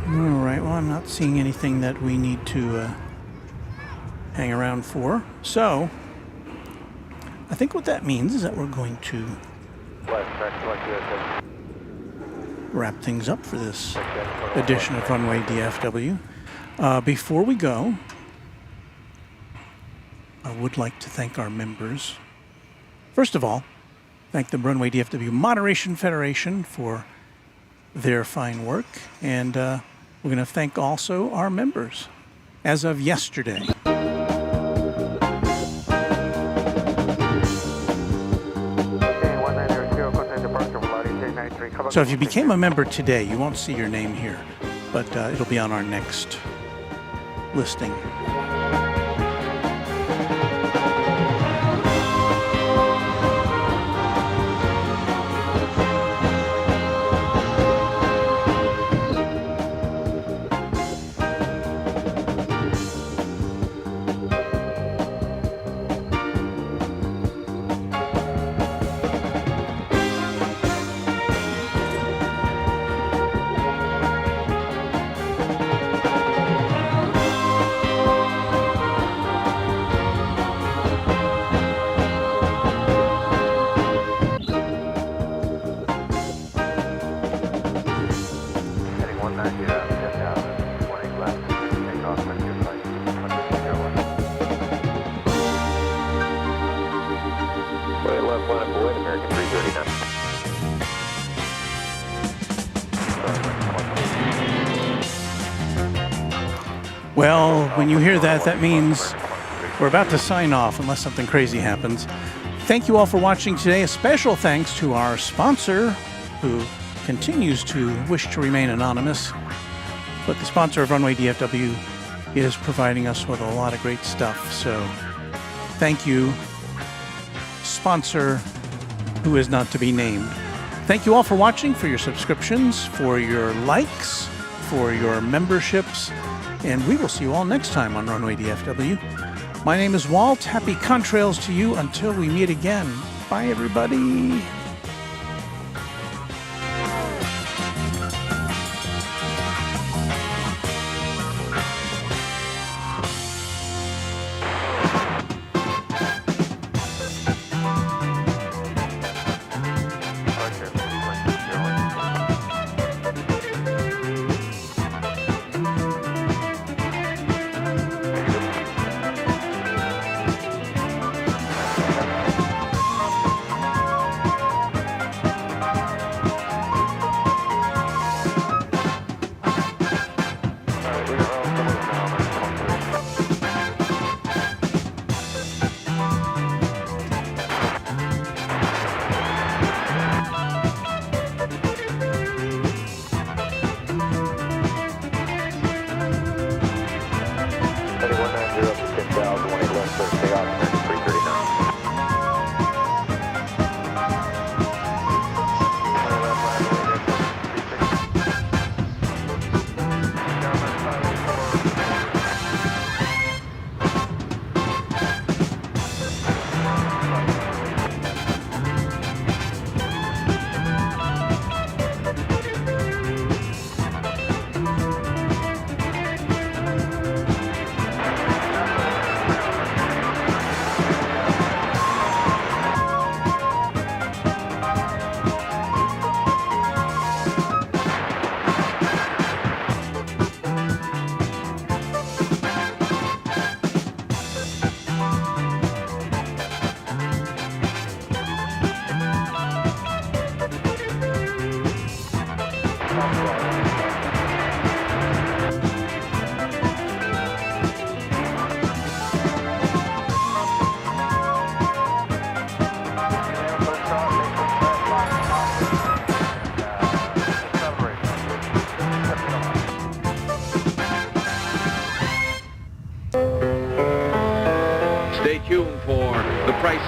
All right, well, I'm not seeing anything that we need to hang around for. So, I think what that means is that we're going to wrap things up for this edition of Runway DFW. Before we go, I would like to thank our members. First of all, thank the Runway DFW Moderation Federation for their fine work, and we're going to thank also our members as of yesterday. So if you became a member today, you won't see your name here, but it'll be on our next listing. Well, when you hear that, that means we're about to sign off unless something crazy happens. Thank you all for watching today. A special thanks to our sponsor, who continues to wish to remain anonymous. But the sponsor of Runway DFW is providing us with a lot of great stuff. So thank you, sponsor who is not to be named. Thank you all for watching, for your subscriptions, for your likes, for your memberships. And we will see you all next time on Runway DFW. My name is Walt. Happy contrails to you until we meet again. Bye, everybody.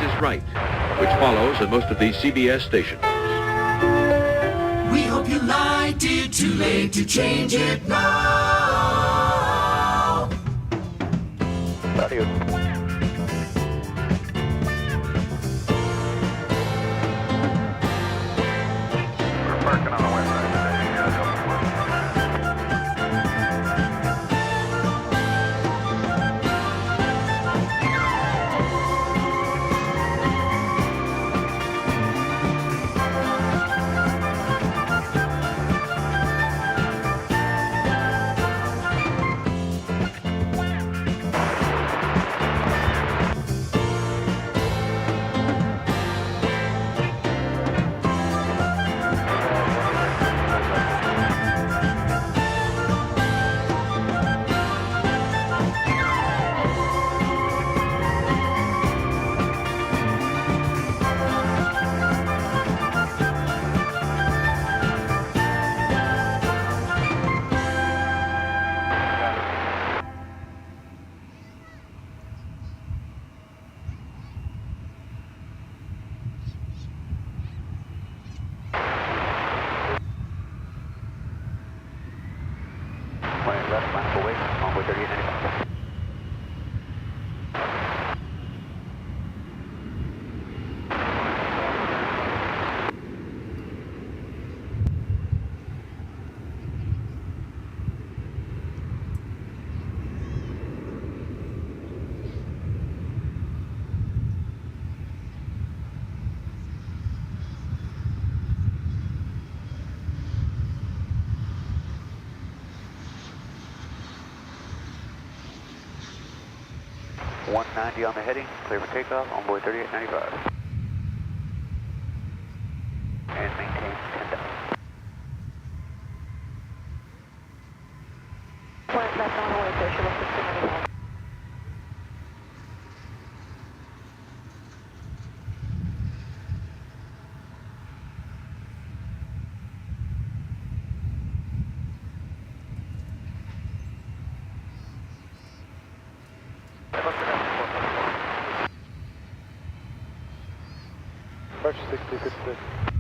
is Right, which follows at most of the CBS stations. We hope you liked it, too late to change it now. Adios. We're parking on the west side today. Left, line full weight, Runway 3895. $190 on the heading, clear for takeoff, onboard 3895. And maintain 10,000. Point left on the way, station, left 295. Approach 6056.